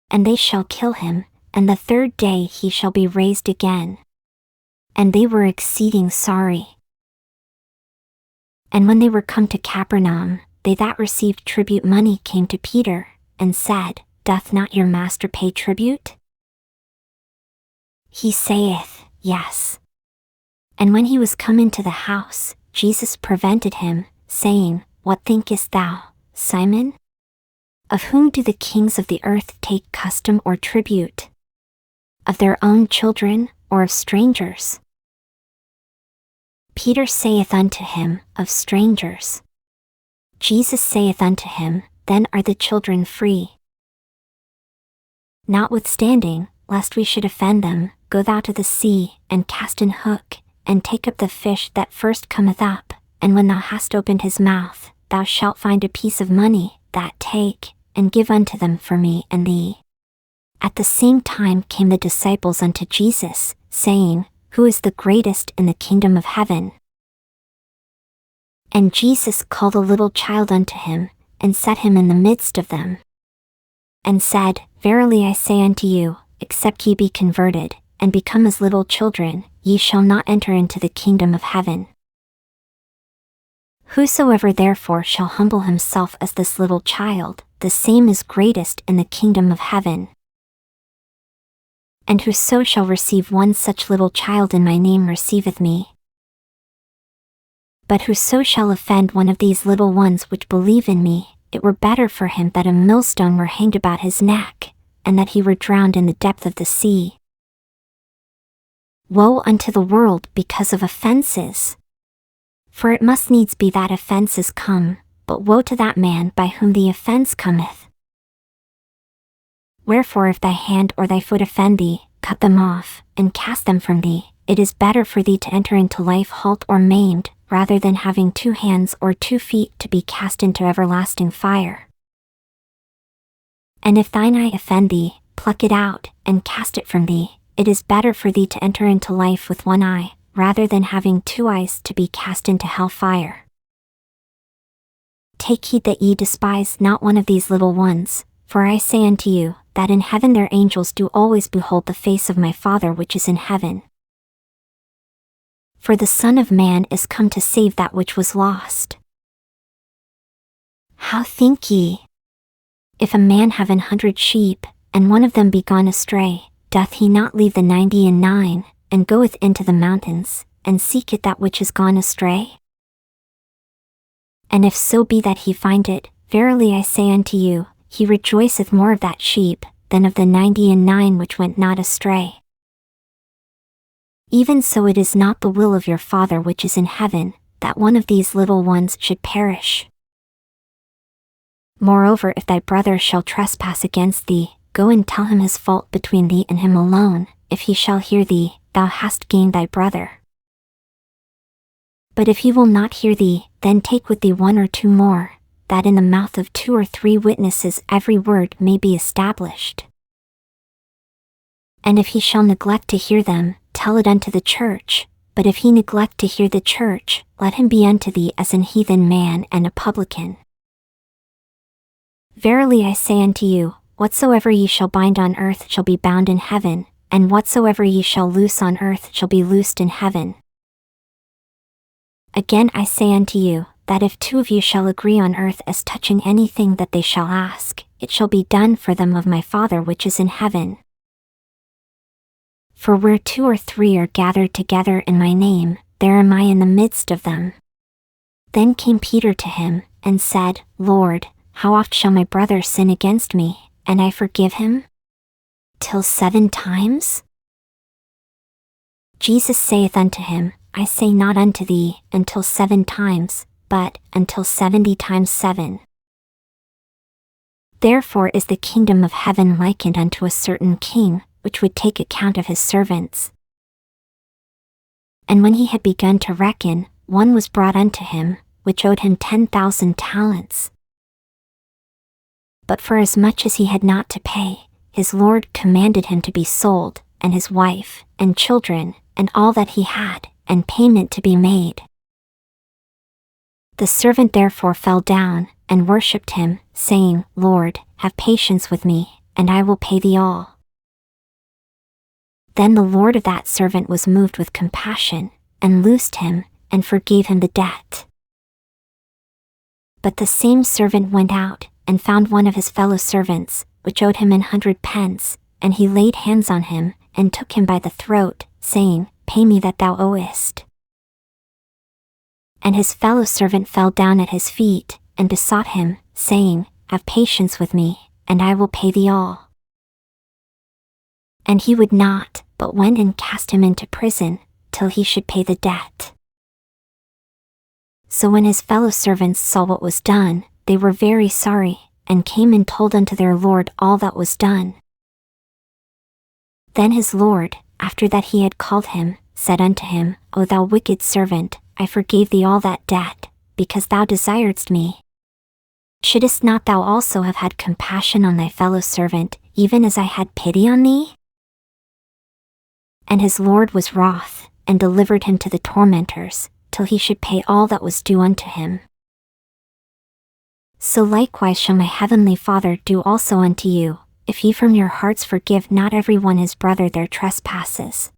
And they shall kill him, and the third day he shall be raised again. And they were exceeding sorry. And when they were come to Capernaum, they that received tribute money came to Peter, and said, Doth not your master pay tribute? He saith, Yes. And when he was come into the house, Jesus prevented him, saying, What thinkest thou, Simon? Of whom do the kings of the earth take custom or tribute? Of their own children, or of strangers? Peter saith unto him, Of strangers. Jesus saith unto him, Then are the children free. Notwithstanding, lest we should offend them, go thou to the sea, and cast an hook, and take up the fish that first cometh up, and when thou hast opened his mouth, thou shalt find a piece of money, that take, and give unto them for me and thee. At the same time came the disciples unto Jesus, saying, Who is the greatest in the kingdom of heaven? And Jesus called a little child unto him, and set him in the midst of them, and said, Verily I say unto you, except ye be converted, and become as little children, ye shall not enter into the kingdom of heaven. Whosoever therefore shall humble himself as this little child, the same is greatest in the kingdom of heaven. And whoso shall receive one such little child in my name receiveth me. But whoso shall offend one of these little ones which believe in me, it were better for him that a millstone were hanged about his neck, and that he were drowned in the depth of the sea. Woe unto the world because of offenses! For it must needs be that offenses come, but woe to that man by whom the offense cometh. Wherefore if thy hand or thy foot offend thee, cut them off, and cast them from thee. It is better for thee to enter into life halt or maimed, rather than having 2 hands or 2 feet to be cast into everlasting fire. And if thine eye offend thee, pluck it out, and cast it from thee. It is better for thee to enter into life with 1 eye, rather than having 2 eyes to be cast into hell fire. Take heed that ye despise not one of these little ones, for I say unto you, that in heaven their angels do always behold the face of my Father which is in heaven. For the Son of Man is come to save that which was lost. How think ye? If a man have 100 sheep, and one of them be gone astray, doth he not leave the 99, and goeth into the mountains, and seeketh that which is gone astray? And if so be that he find it, verily I say unto you, he rejoiceth more of that sheep, than of the 99 which went not astray. Even so it is not the will of your Father which is in heaven, that one of these little ones should perish. Moreover, if thy brother shall trespass against thee, go and tell him his fault between thee and him alone. If he shall hear thee, thou hast gained thy brother. But if he will not hear thee, then take with thee 1 or 2 more, that in the mouth of 2 or 3 witnesses every word may be established. And if he shall neglect to hear them, tell it unto the church. But if he neglect to hear the church, let him be unto thee as an heathen man and a publican. Verily I say unto you, whatsoever ye shall bind on earth shall be bound in heaven, and whatsoever ye shall loose on earth shall be loosed in heaven. Again I say unto you, that if 2 of you shall agree on earth as touching anything that they shall ask, it shall be done for them of my Father which is in heaven. For where 2 or 3 are gathered together in my name, there am I in the midst of them. Then came Peter to him, and said, Lord, how oft shall my brother sin against me, and I forgive him? Till 7 times? Jesus saith unto him, I say not unto thee, until 7 times, but, until 70 times 7. Therefore is the kingdom of heaven likened unto a certain king, which would take account of his servants. And when he had begun to reckon, one was brought unto him, which owed him 10,000 talents. But for as much as he had not to pay, his Lord commanded him to be sold, and his wife, and children, and all that he had, and payment to be made. The servant therefore fell down, and worshipped him, saying, Lord, have patience with me, and I will pay thee all. Then the Lord of that servant was moved with compassion, and loosed him, and forgave him the debt. But the same servant went out, and found one of his fellow servants, which owed him 100 pence, and he laid hands on him, and took him by the throat, saying, Pay me that thou owest. And his fellow servant fell down at his feet, and besought him, saying, Have patience with me, and I will pay thee all. And he would not, but went and cast him into prison, till he should pay the debt. So when his fellow servants saw what was done, they were very sorry, and came and told unto their lord all that was done. Then his lord, after that he had called him, said unto him, O thou wicked servant, I forgave thee all that debt, because thou desiredst me. Shouldest not thou also have had compassion on thy fellow servant, even as I had pity on thee? And his lord was wroth, and delivered him to the tormentors, till he should pay all that was due unto him. So likewise shall my heavenly Father do also unto you, if ye from your hearts forgive not every one his brother their trespasses.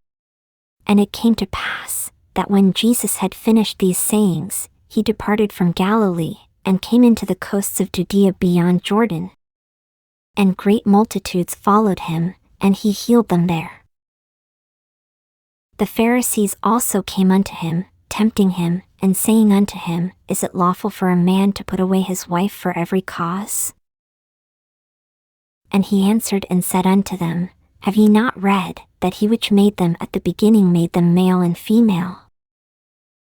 And it came to pass, that when Jesus had finished these sayings, he departed from Galilee, and came into the coasts of Judea beyond Jordan. And great multitudes followed him, and he healed them there. The Pharisees also came unto him, tempting him, and saying unto him, Is it lawful for a man to put away his wife for every cause? And he answered and said unto them, Have ye not read, that he which made them at the beginning made them male and female?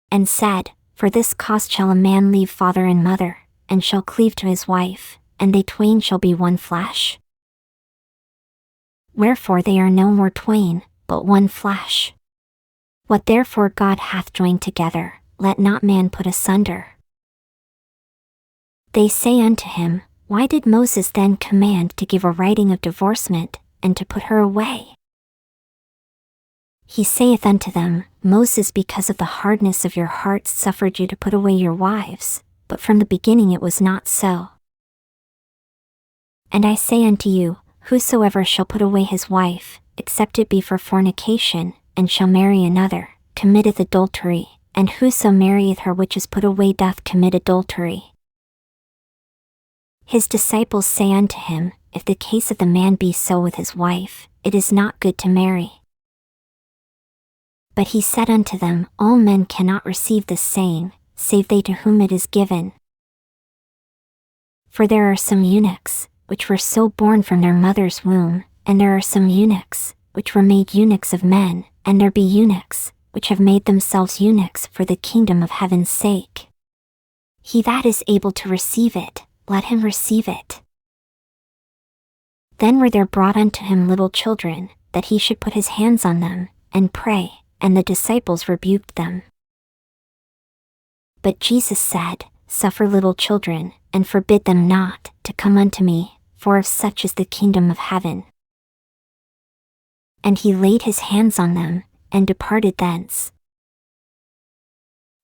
And said, For this cause shall a man leave father and mother, and shall cleave to his wife, and they twain shall be one flesh. Wherefore they are no more twain, but one flesh. What therefore God hath joined together, let not man put asunder. They say unto him, Why did Moses then command to give a writing of divorcement, and to put her away? He saith unto them, Moses because of the hardness of your hearts suffered you to put away your wives, but from the beginning it was not so. And I say unto you, Whosoever shall put away his wife, except it be for fornication, and shall marry another, committeth adultery, and whoso marrieth her which is put away doth commit adultery. His disciples say unto him, If the case of the man be so with his wife, it is not good to marry. But he said unto them, All men cannot receive this saying, save they to whom it is given. For there are some eunuchs, which were so born from their mother's womb, and there are some eunuchs, which were made eunuchs of men, and there be eunuchs, which have made themselves eunuchs for the kingdom of heaven's sake. He that is able to receive it, let him receive it. Then were there brought unto him little children, that he should put his hands on them, and pray, and the disciples rebuked them. But Jesus said, Suffer little children, and forbid them not, to come unto me, for of such is the kingdom of heaven. And he laid his hands on them, and departed thence.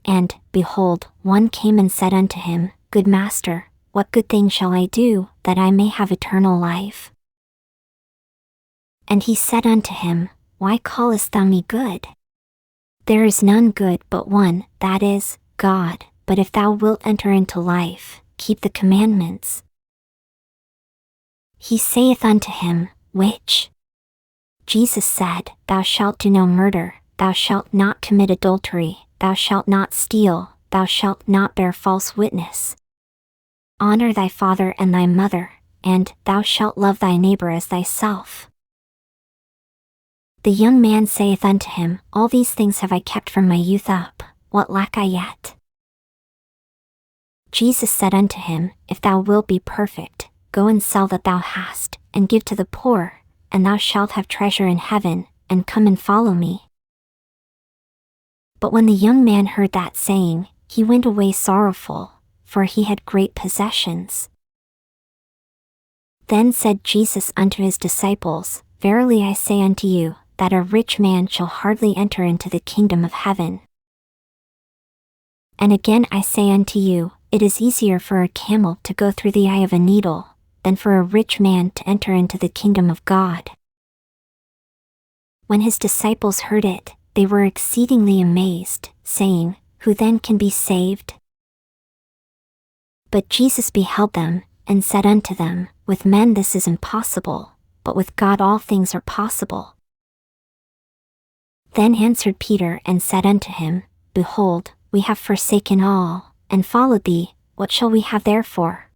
And, behold, one came and said unto him, Good Master, what good thing shall I do, that I may have eternal life? And he said unto him, Why callest thou me good? There is none good but one, that is, God. But if thou wilt enter into life, keep the commandments. He saith unto him, Which? Jesus said, Thou shalt do no murder, thou shalt not commit adultery, thou shalt not steal, thou shalt not bear false witness. Honor thy father and thy mother, and thou shalt love thy neighbor as thyself. The young man saith unto him, All these things have I kept from my youth up, what lack I yet? Jesus said unto him, If thou wilt be perfect, go and sell that thou hast, and give to the poor, and thou shalt have treasure in heaven, and come and follow me. But when the young man heard that saying, he went away sorrowful, for he had great possessions. Then said Jesus unto his disciples, Verily I say unto you, that a rich man shall hardly enter into the kingdom of heaven. And again I say unto you, it is easier for a camel to go through the eye of a needle, than for a rich man to enter into the kingdom of God. When his disciples heard it, they were exceedingly amazed, saying, Who then can be saved? But Jesus beheld them, and said unto them, With men this is impossible, but with God all things are possible. Then answered Peter and said unto him, Behold, we have forsaken all, and followed thee. What shall we have therefore?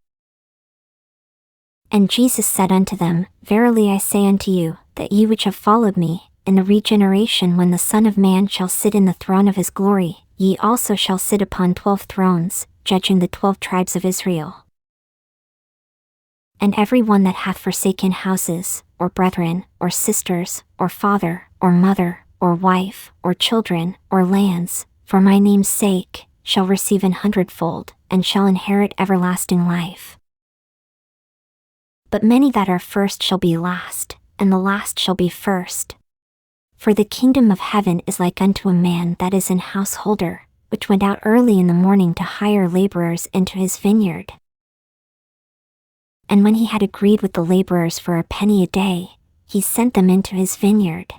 And Jesus said unto them, Verily I say unto you, that ye which have followed me, in the regeneration when the Son of Man shall sit in the throne of his glory, ye also shall sit upon 12 thrones, judging the 12 tribes of Israel. And every one that hath forsaken houses, or brethren, or sisters, or father, or mother, or wife, or children, or lands, for my name's sake, shall receive 100-fold, and shall inherit everlasting life. But many that are first shall be last, and the last shall be first. For the kingdom of heaven is like unto a man that is an householder, which went out early in the morning to hire laborers into his vineyard. And when he had agreed with the laborers for a penny a day, he sent them into his vineyard.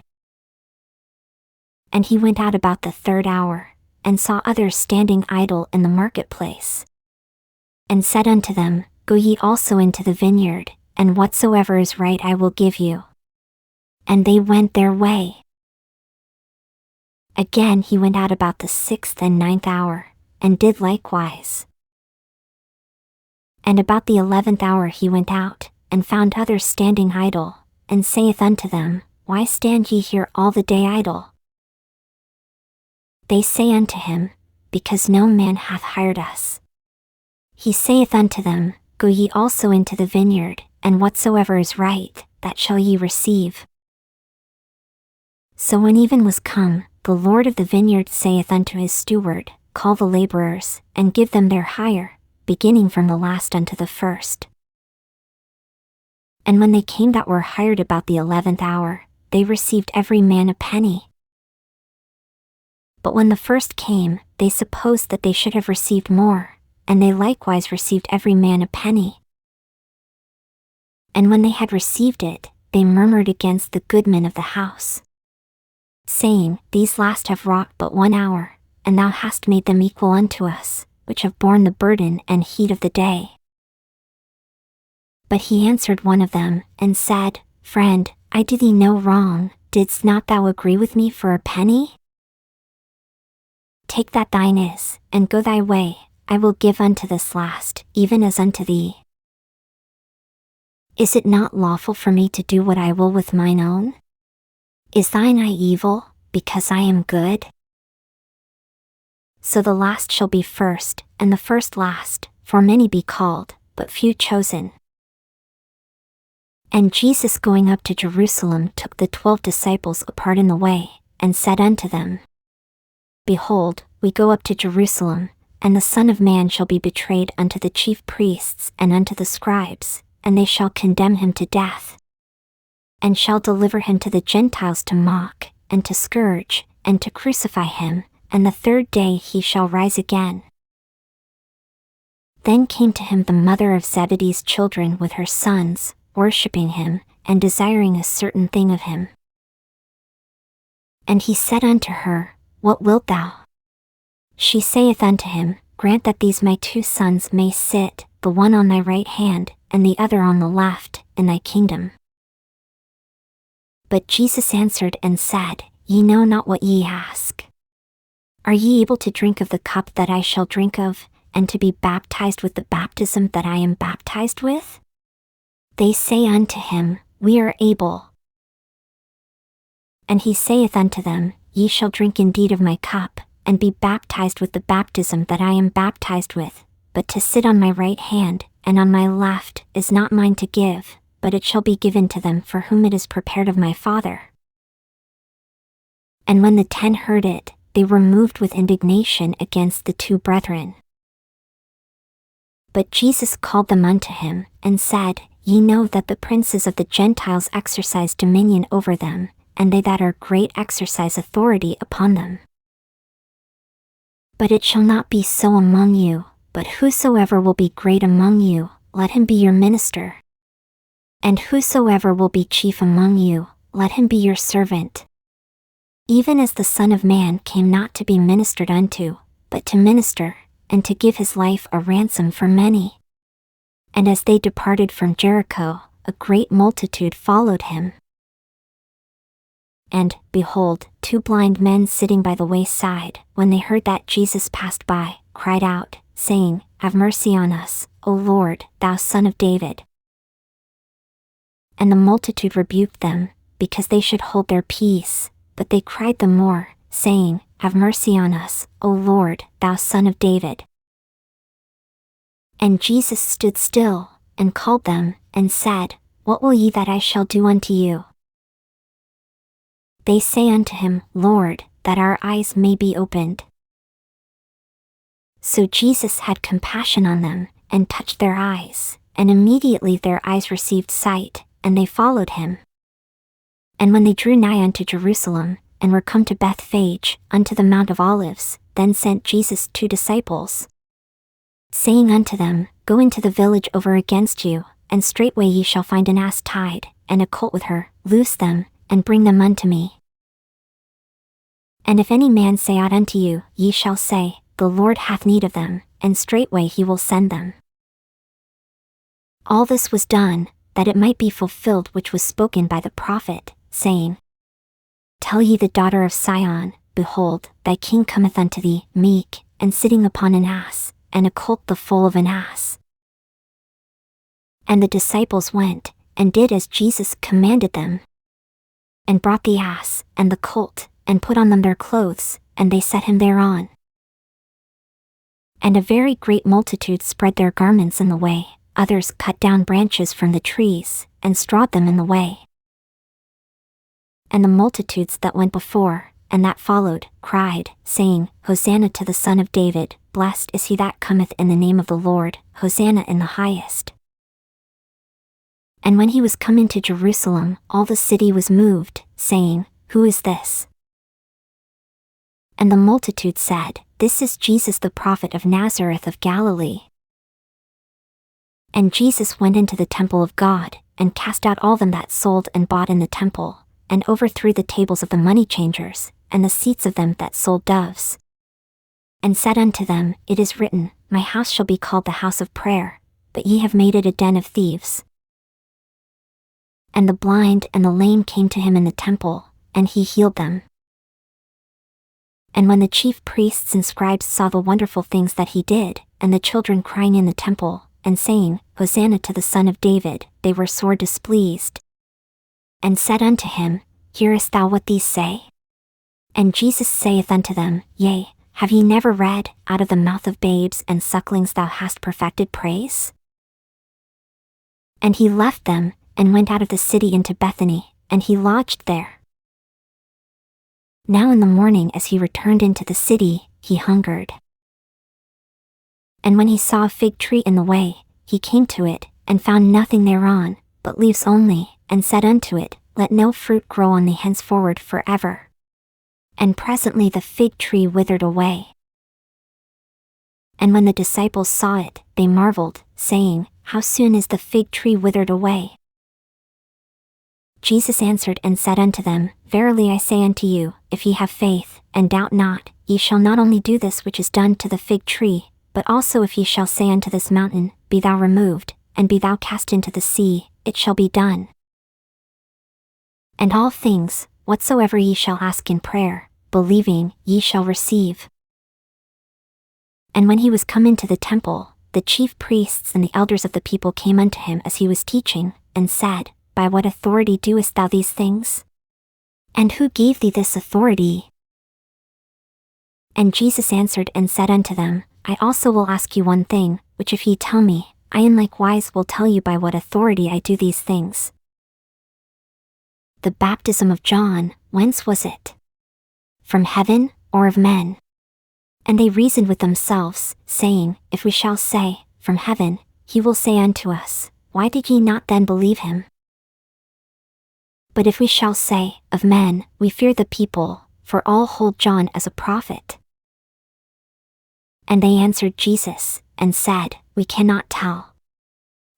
And he went out about the 3rd hour, and saw others standing idle in the marketplace. And said unto them, Go ye also into the vineyard, and whatsoever is right I will give you. And they went their way. Again he went out about the 6th and 9th hour, and did likewise. And about the 11th hour he went out, and found others standing idle, and saith unto them, Why stand ye here all the day idle? They say unto him, Because no man hath hired us. He saith unto them, Go ye also into the vineyard, and whatsoever is right, that shall ye receive. So when even was come, the Lord of the vineyard saith unto his steward, Call the laborers, and give them their hire, beginning from the last unto the first. And when they came that were hired about the 11th hour, they received every man a penny. But when the first came, they supposed that they should have received more, and they likewise received every man a penny. And when they had received it, they murmured against the goodman of the house, saying, These last have wrought but 1 hour, and thou hast made them equal unto us, which have borne the burden and heat of the day. But he answered one of them, and said, Friend, I do thee no wrong, didst not thou agree with me for a penny? Take that thine is, and go thy way, I will give unto this last, even as unto thee. Is it not lawful for me to do what I will with mine own? Is thine eye evil, because I am good? So the last shall be first, and the first last, for many be called, but few chosen. And Jesus going up to Jerusalem took the 12 disciples apart in the way, and said unto them, Behold, we go up to Jerusalem, and the Son of Man shall be betrayed unto the chief priests and unto the scribes, and they shall condemn him to death, and shall deliver him to the Gentiles to mock, and to scourge, and to crucify him, and the 3rd day he shall rise again. Then came to him the mother of Zebedee's children with her sons, worshipping him, and desiring a certain thing of him. And he said unto her, What wilt thou? She saith unto him, Grant that these my 2 sons may sit, the one on thy right hand, and the other on the left, in thy kingdom. But Jesus answered and said, Ye know not what ye ask. Are ye able to drink of the cup that I shall drink of, and to be baptized with the baptism that I am baptized with? They say unto him, We are able. And he saith unto them, Ye shall drink indeed of my cup, and be baptized with the baptism that I am baptized with, but to sit on my right hand, and on my left, is not mine to give, but it shall be given to them for whom it is prepared of my Father. And when the 10 heard it, they were moved with indignation against the 2 brethren. But Jesus called them unto him, and said, Ye know that the princes of the Gentiles exercise dominion over them, and they that are great exercise authority upon them. But it shall not be so among you, but whosoever will be great among you, let him be your minister. And whosoever will be chief among you, let him be your servant. Even as the Son of Man came not to be ministered unto, but to minister, and to give his life a ransom for many. And as they departed from Jericho, a great multitude followed him. And, behold, 2 blind men sitting by the wayside, when they heard that Jesus passed by, cried out, saying, Have mercy on us, O Lord, thou Son of David. And the multitude rebuked them, because they should hold their peace, but they cried the more, saying, Have mercy on us, O Lord, thou Son of David. And Jesus stood still, and called them, and said, What will ye that I shall do unto you? They say unto him, Lord, that our eyes may be opened. So Jesus had compassion on them, and touched their eyes, and immediately their eyes received sight, and they followed him. And when they drew nigh unto Jerusalem, and were come to Bethphage, unto the Mount of Olives, then sent Jesus 2 disciples, saying unto them, Go into the village over against you, and straightway ye shall find an ass tied, and a colt with her, loose them, and bring them unto me. And if any man say aught unto you, ye shall say, The Lord hath need of them, and straightway he will send them. All this was done, that it might be fulfilled which was spoken by the prophet, saying, Tell ye the daughter of Sion, Behold, thy king cometh unto thee, meek, and sitting upon an ass, and a colt the foal of an ass. And the disciples went, and did as Jesus commanded them, and brought the ass, and the colt, and put on them their clothes, and they set him thereon. And a very great multitude spread their garments in the way, others cut down branches from the trees, and strawed them in the way. And the multitudes that went before, and that followed, cried, saying, Hosanna to the Son of David, blessed is he that cometh in the name of the Lord, Hosanna in the highest. And when he was come into Jerusalem, all the city was moved, saying, Who is this? And the multitude said, This is Jesus the prophet of Nazareth of Galilee. And Jesus went into the temple of God, and cast out all them that sold and bought in the temple, and overthrew the tables of the money changers, and the seats of them that sold doves. And said unto them, It is written, My house shall be called the house of prayer, but ye have made it a den of thieves. And the blind and the lame came to him in the temple, and he healed them. And when the chief priests and scribes saw the wonderful things that he did, and the children crying in the temple, and saying, Hosanna to the Son of David, they were sore displeased. And said unto him, Hearest thou what these say? And Jesus saith unto them, Yea, have ye never read, Out of the mouth of babes and sucklings thou hast perfected praise? And he left them, and went out of the city into Bethany, and he lodged there. Now in the morning as he returned into the city, he hungered. And when he saw a fig tree in the way, he came to it, and found nothing thereon, but leaves only, and said unto it, Let no fruit grow on thee henceforward forever. And presently the fig tree withered away. And when the disciples saw it, they marveled, saying, How soon is the fig tree withered away? Jesus answered and said unto them, Verily I say unto you, if ye have faith, and doubt not, ye shall not only do this which is done to the fig tree, but also if ye shall say unto this mountain, Be thou removed, and be thou cast into the sea, it shall be done. And all things, whatsoever ye shall ask in prayer, believing, ye shall receive. And when he was come into the temple, the chief priests and the elders of the people came unto him as he was teaching, and said, By what authority doest thou these things? And who gave thee this authority? And Jesus answered and said unto them, I also will ask you one thing, which if ye tell me, I in likewise will tell you by what authority I do these things. The baptism of John, whence was it? From heaven, or of men? And they reasoned with themselves, saying, If we shall say, From heaven, he will say unto us, Why did ye not then believe him? But if we shall say, Of men, we fear the people, for all hold John as a prophet. And they answered Jesus, and said, We cannot tell.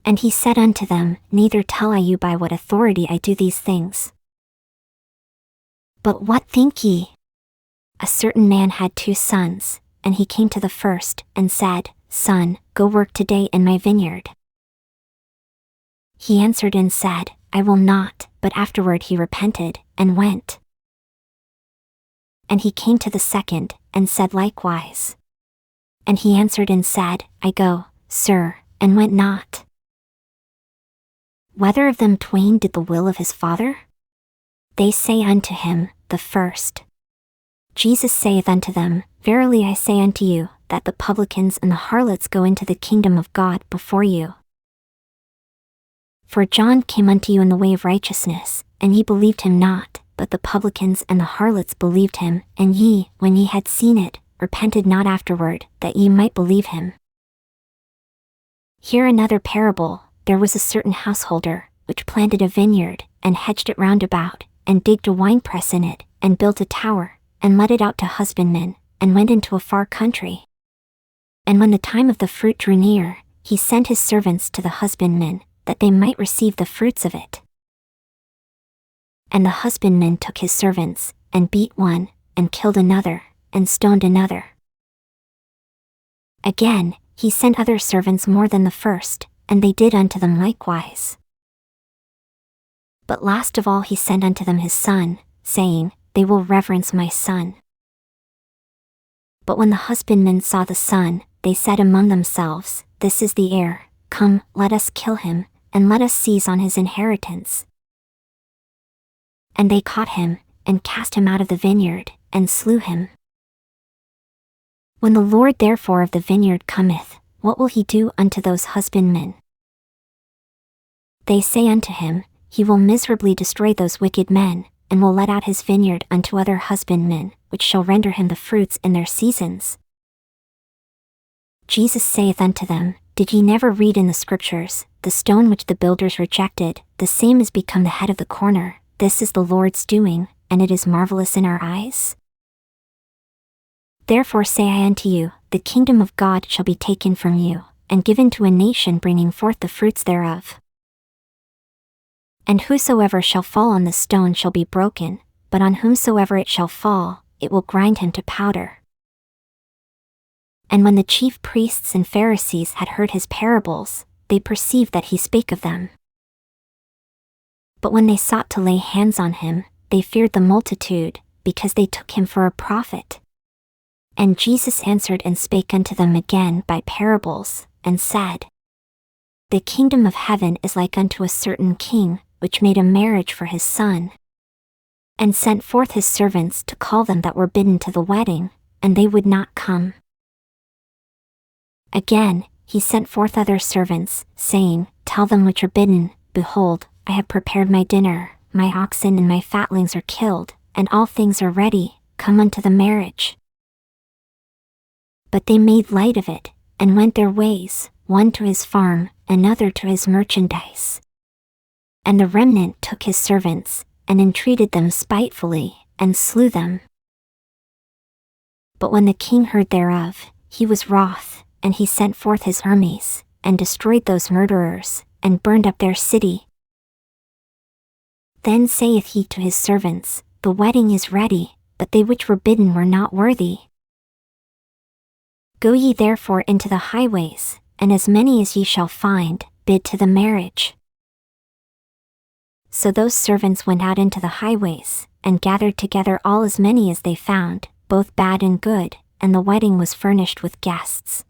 And he said unto them, Neither tell I you by what authority I do these things. But what think ye? A certain man had 2 sons, and he came to the first, and said, Son, go work today in my vineyard. He answered and said, I will not, but afterward he repented, and went. And he came to the second, and said likewise. And he answered and said, I go, sir, and went not. Whether of them twain did the will of his father? They say unto him, the first. Jesus saith unto them, Verily I say unto you, that the publicans and the harlots go into the kingdom of God before you. For John came unto you in the way of righteousness, and ye believed him not, but the publicans and the harlots believed him, and ye, when ye had seen it, repented not afterward, that ye might believe him. Hear another parable. There was a certain householder, which planted a vineyard, and hedged it round about, and digged a winepress in it, and built a tower, and let it out to husbandmen, and went into a far country. And when the time of the fruit drew near, he sent his servants to the husbandmen, that they might receive the fruits of it. And the husbandman took his servants, and beat one, and killed another, and stoned another. Again, he sent other servants more than the first, and they did unto them likewise. But last of all he sent unto them his son, saying, They will reverence my son. But when the husbandmen saw the son, they said among themselves, This is the heir, come, let us kill him, and let us seize on his inheritance. And they caught him, and cast him out of the vineyard, and slew him. When the Lord therefore of the vineyard cometh, what will he do unto those husbandmen? They say unto him, He will miserably destroy those wicked men, and will let out his vineyard unto other husbandmen, which shall render him the fruits in their seasons. Jesus saith unto them, Did ye never read in the Scriptures, The stone which the builders rejected, the same is become the head of the corner, this is the Lord's doing, and it is marvelous in our eyes? Therefore say I unto you, the kingdom of God shall be taken from you, and given to a nation bringing forth the fruits thereof. And whosoever shall fall on the stone shall be broken, but on whomsoever it shall fall, it will grind him to powder. And when the chief priests and Pharisees had heard his parables, they perceived that he spake of them. But when they sought to lay hands on him, they feared the multitude, because they took him for a prophet. And Jesus answered and spake unto them again by parables, and said, The kingdom of heaven is like unto a certain king, which made a marriage for his son, and sent forth his servants to call them that were bidden to the wedding, and they would not come. Again, he sent forth other servants, saying, Tell them which are bidden, Behold, I have prepared my dinner, my oxen and my fatlings are killed, and all things are ready, come unto the marriage. But they made light of it, and went their ways, one to his farm, another to his merchandise. And the remnant took his servants, and entreated them spitefully, and slew them. But when the king heard thereof, he was wroth, and he sent forth his armies, and destroyed those murderers, and burned up their city. Then saith he to his servants, The wedding is ready, but they which were bidden were not worthy. Go ye therefore into the highways, and as many as ye shall find, bid to the marriage. So those servants went out into the highways, and gathered together all as many as they found, both bad and good, and the wedding was furnished with guests.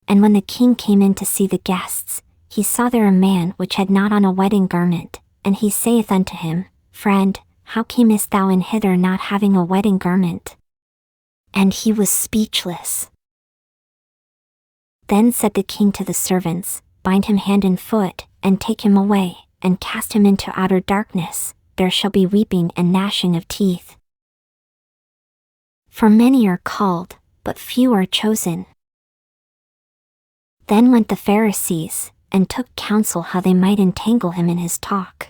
And when the king came in to see the guests, he saw there a man which had not on a wedding garment, and he saith unto him, Friend, how camest thou in hither not having a wedding garment? And he was speechless. Then said the king to the servants, Bind him hand and foot, and take him away, and cast him into outer darkness, there shall be weeping and gnashing of teeth. For many are called, but few are chosen. Then went the Pharisees, and took counsel how they might entangle him in his talk.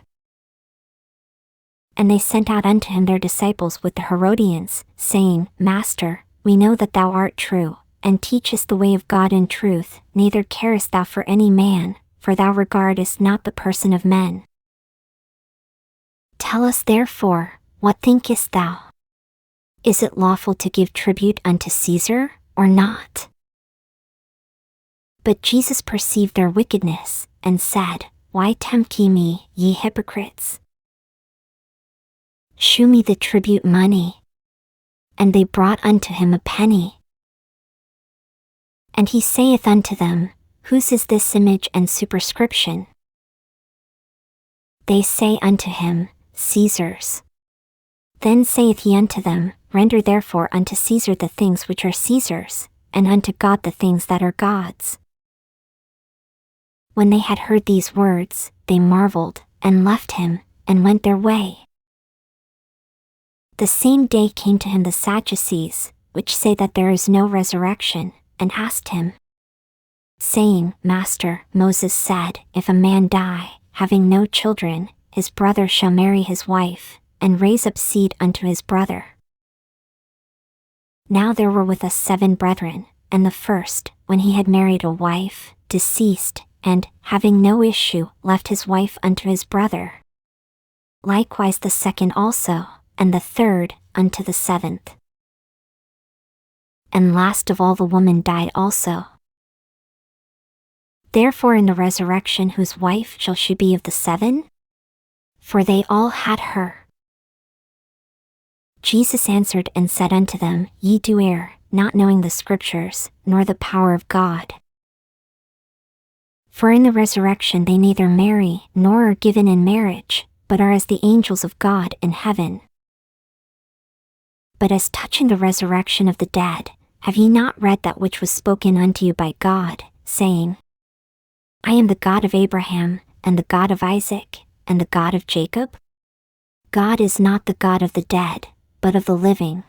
And they sent out unto him their disciples with the Herodians, saying, Master, we know that thou art true, and teachest the way of God in truth, neither carest thou for any man, for thou regardest not the person of men. Tell us therefore, what thinkest thou? Is it lawful to give tribute unto Caesar, or not? But Jesus perceived their wickedness, and said, Why tempt ye me, ye hypocrites? Shew me the tribute money. And they brought unto him a penny. And he saith unto them, Whose is this image and superscription? They say unto him, Caesar's. Then saith he unto them, Render therefore unto Caesar the things which are Caesar's, and unto God the things that are God's. When they had heard these words, they marveled, and left him, and went their way. The same day came to him the Sadducees, which say that there is no resurrection, and asked him, saying, Master, Moses said, If a man die, having no children, his brother shall marry his wife, and raise up seed unto his brother. Now there were with us 7 brethren, and the first, when he had married a wife, deceased, and, having no issue, left his wife unto his brother. Likewise the second also, and the third, unto the 7th. And last of all the woman died also. Therefore in the resurrection whose wife shall she be of the 7? For they all had her. Jesus answered and said unto them, Ye do err, not knowing the Scriptures, nor the power of God. For in the resurrection they neither marry, nor are given in marriage, but are as the angels of God in heaven. But as touching the resurrection of the dead, have ye not read that which was spoken unto you by God, saying, I am the God of Abraham, and the God of Isaac, and the God of Jacob? God is not the God of the dead, but of the living.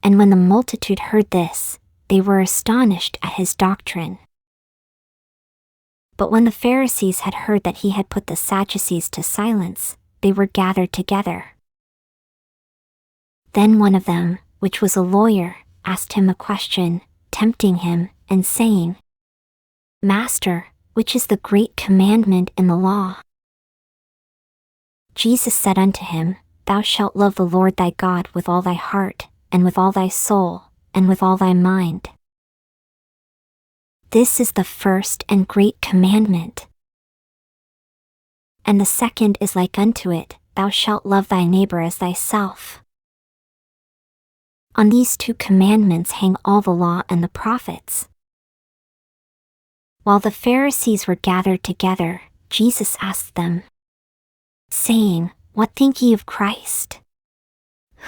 And when the multitude heard this, they were astonished at his doctrine. But when the Pharisees had heard that he had put the Sadducees to silence, they were gathered together. Then one of them, which was a lawyer, asked him a question, tempting him, and saying, Master, which is the great commandment in the law? Jesus said unto him, Thou shalt love the Lord thy God with all thy heart, and with all thy soul, and with all thy mind. This is the first and great commandment. And the second is like unto it, Thou shalt love thy neighbor as thyself. On these 2 commandments hang all the law and the prophets. While the Pharisees were gathered together, Jesus asked them, saying, What think ye of Christ?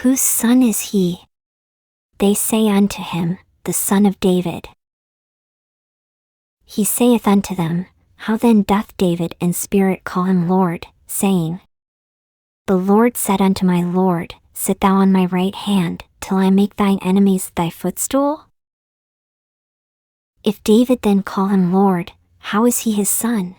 Whose son is he? They say unto him, The son of David. He saith unto them, How then doth David in spirit call him Lord, saying, The Lord said unto my Lord, Sit thou on my right hand, till I make thine enemies thy footstool? If David then call him Lord, how is he his son?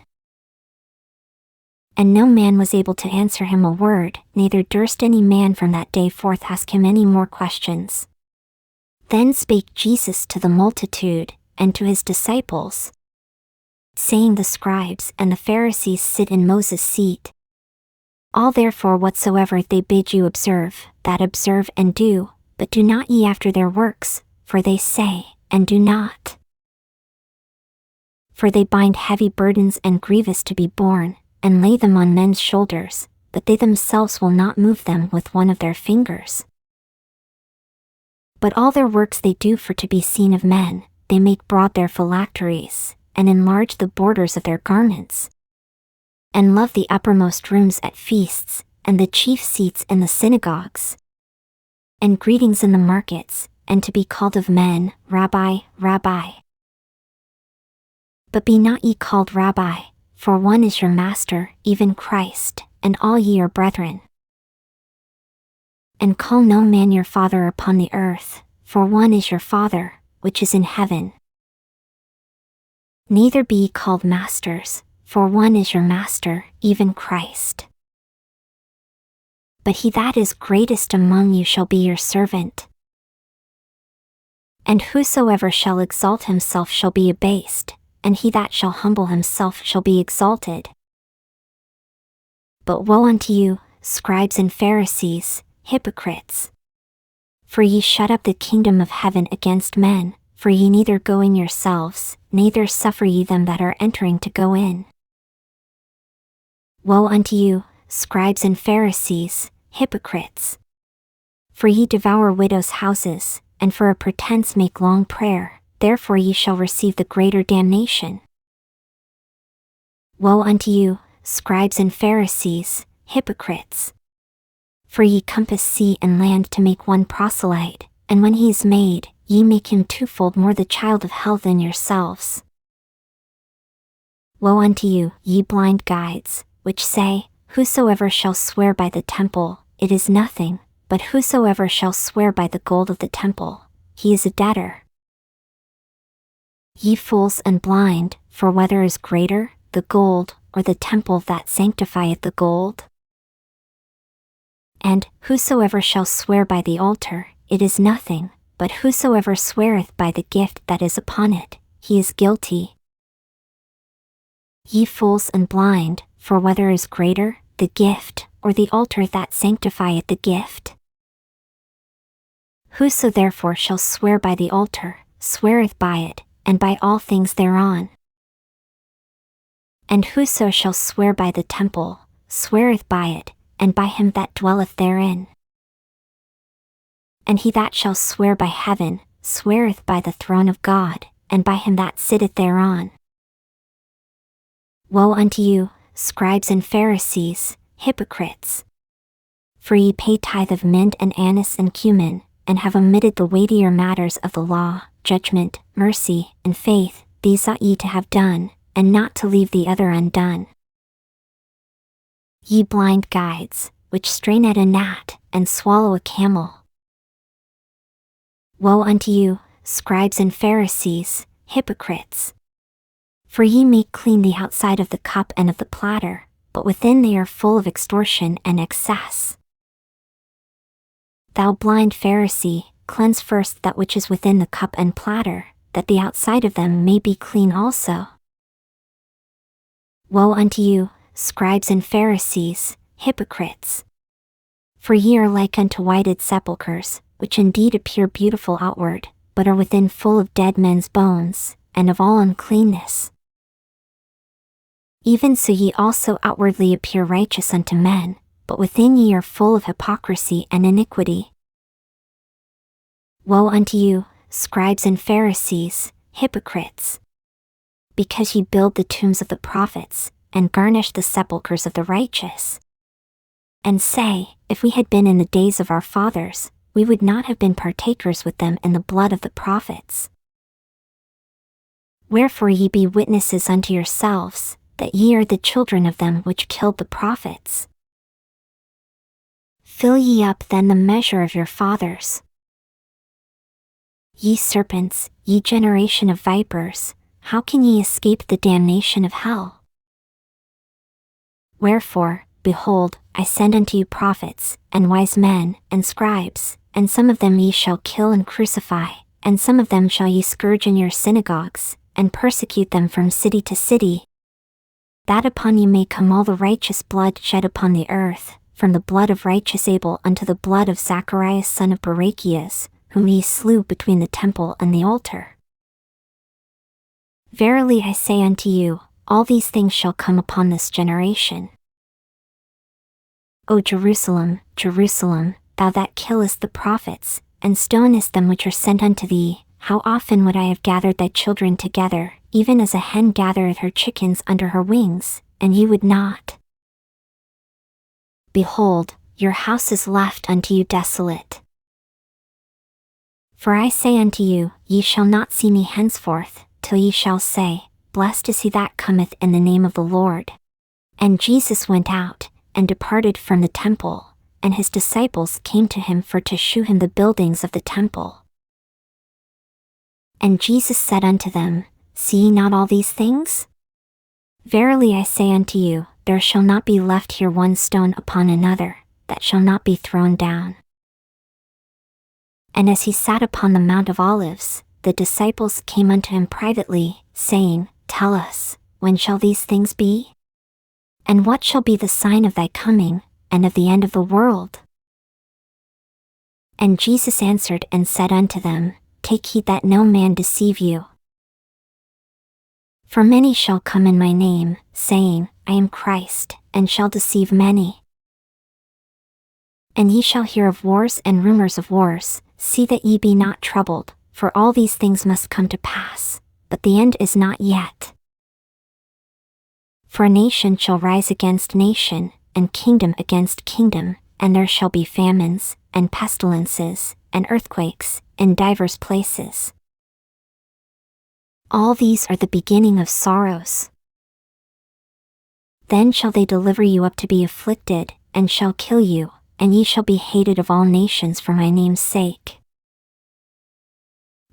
And no man was able to answer him a word, neither durst any man from that day forth ask him any more questions. Then spake Jesus to the multitude, and to his disciples, saying, The scribes and the Pharisees sit in Moses' seat. All therefore whatsoever they bid you observe, that observe and do, but do not ye after their works, for they say, and do not. For they bind heavy burdens and grievous to be borne, and lay them on men's shoulders, but they themselves will not move them with one of their fingers. But all their works they do for to be seen of men, they make broad their phylacteries, and enlarge the borders of their garments, and love the uppermost rooms at feasts, and the chief seats in the synagogues, and greetings in the markets, and to be called of men, Rabbi, Rabbi. But be not ye called Rabbi, for one is your Master, even Christ, and all ye are brethren. And call no man your father upon the earth, for one is your Father, which is in heaven. Neither be ye called masters, for one is your Master, even Christ. But he that is greatest among you shall be your servant. And whosoever shall exalt himself shall be abased, and he that shall humble himself shall be exalted. But woe unto you, scribes and Pharisees, hypocrites! For ye shut up the kingdom of heaven against men, for ye neither go in yourselves, neither suffer ye them that are entering to go in. Woe unto you, scribes and Pharisees, hypocrites! For ye devour widows' houses, and for a pretense make long prayer, therefore ye shall receive the greater damnation. Woe unto you, scribes and Pharisees, hypocrites! For ye compass sea and land to make one proselyte, and when he is made, ye make him twofold more the child of hell than yourselves. Woe unto you, ye blind guides, which say, Whosoever shall swear by the temple, it is nothing, but whosoever shall swear by the gold of the temple, he is a debtor. Ye fools and blind, for whether is greater, the gold, or the temple that sanctifieth the gold? And, whosoever shall swear by the altar, it is nothing, but whosoever sweareth by the gift that is upon it, he is guilty. Ye fools and blind, for whether is greater, the gift, or the altar that sanctifieth the gift? Whoso therefore shall swear by the altar, sweareth by it, and by all things thereon. And whoso shall swear by the temple, sweareth by it, and by him that dwelleth therein. And he that shall swear by heaven, sweareth by the throne of God, and by him that sitteth thereon. Woe unto you, scribes and Pharisees, hypocrites! For ye pay tithe of mint and anise and cumin, and have omitted the weightier matters of the law, judgment, mercy, and faith. These ought ye to have done, and not to leave the other undone. Ye blind guides, which strain at a gnat, and swallow a camel! Woe unto you, scribes and Pharisees, hypocrites! For ye make clean the outside of the cup and of the platter, but within they are full of extortion and excess. Thou blind Pharisee, cleanse first that which is within the cup and platter, that the outside of them may be clean also. Woe unto you, scribes and Pharisees, hypocrites! For ye are like unto whited sepulchres, which indeed appear beautiful outward, but are within full of dead men's bones, and of all uncleanness. Even so ye also outwardly appear righteous unto men, but within ye are full of hypocrisy and iniquity. Woe unto you, scribes and Pharisees, hypocrites! Because ye build the tombs of the prophets, and garnish the sepulchres of the righteous. And say, If we had been in the days of our fathers, we would not have been partakers with them in the blood of the prophets. Wherefore ye be witnesses unto yourselves, that ye are the children of them which killed the prophets. Fill ye up then the measure of your fathers. Ye serpents, ye generation of vipers, how can ye escape the damnation of hell? Wherefore, behold, I send unto you prophets, and wise men, and scribes, and some of them ye shall kill and crucify, and some of them shall ye scourge in your synagogues, and persecute them from city to city, that upon you may come all the righteous blood shed upon the earth, from the blood of righteous Abel unto the blood of Zacharias son of Barachias, whom ye slew between the temple and the altar. Verily I say unto you, all these things shall come upon this generation. O Jerusalem, Jerusalem, thou that killest the prophets, and stonest them which are sent unto thee, how often would I have gathered thy children together, even as a hen gathereth her chickens under her wings, and ye would not. Behold, your house is left unto you desolate. For I say unto you, ye shall not see me henceforth, till ye shall say, Blessed is he that cometh in the name of the Lord. And Jesus went out, and departed from the temple, and his disciples came to him for to shew him the buildings of the temple. And Jesus said unto them, See ye not all these things? Verily I say unto you, there shall not be left here one stone upon another, that shall not be thrown down. And as he sat upon the Mount of Olives, the disciples came unto him privately, saying, Tell us, when shall these things be? And what shall be the sign of thy coming, and of the end of the world? And Jesus answered and said unto them, Take heed that no man deceive you. For many shall come in my name, saying, I am Christ, and shall deceive many. And ye shall hear of wars and rumors of wars. See that ye be not troubled, for all these things must come to pass, but the end is not yet. For nation shall rise against nation, and kingdom against kingdom, and there shall be famines, and pestilences, and earthquakes, in divers places. All these are the beginning of sorrows. Then shall they deliver you up to be afflicted, and shall kill you, and ye shall be hated of all nations for my name's sake.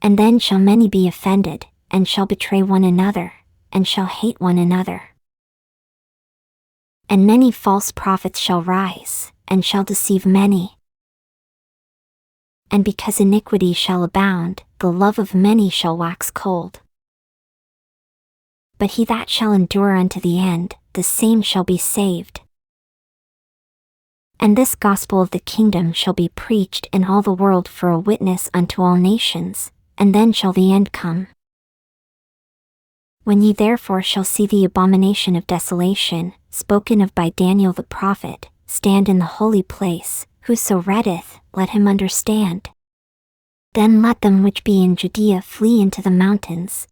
And then shall many be offended, and shall betray one another, and shall hate one another. And many false prophets shall rise, and shall deceive many. And because iniquity shall abound, the love of many shall wax cold. But he that shall endure unto the end, the same shall be saved. And this gospel of the kingdom shall be preached in all the world for a witness unto all nations, and then shall the end come. When ye therefore shall see the abomination of desolation, spoken of by Daniel the prophet, stand in the holy place, whoso readeth, let him understand. Then let them which be in Judea flee into the mountains.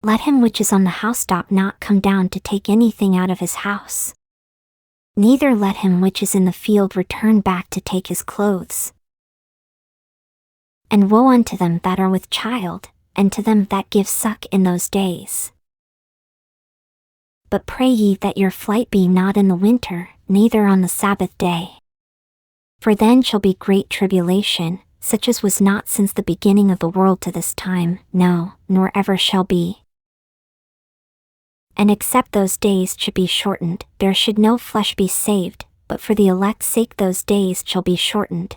Let him which is on the housetop not come down to take anything out of his house. Neither let him which is in the field return back to take his clothes. And woe unto them that are with child, and to them that give suck in those days. But pray ye that your flight be not in the winter, neither on the Sabbath day. For then shall be great tribulation, such as was not since the beginning of the world to this time, no, nor ever shall be. And except those days should be shortened, there should no flesh be saved, but for the elect's sake those days shall be shortened.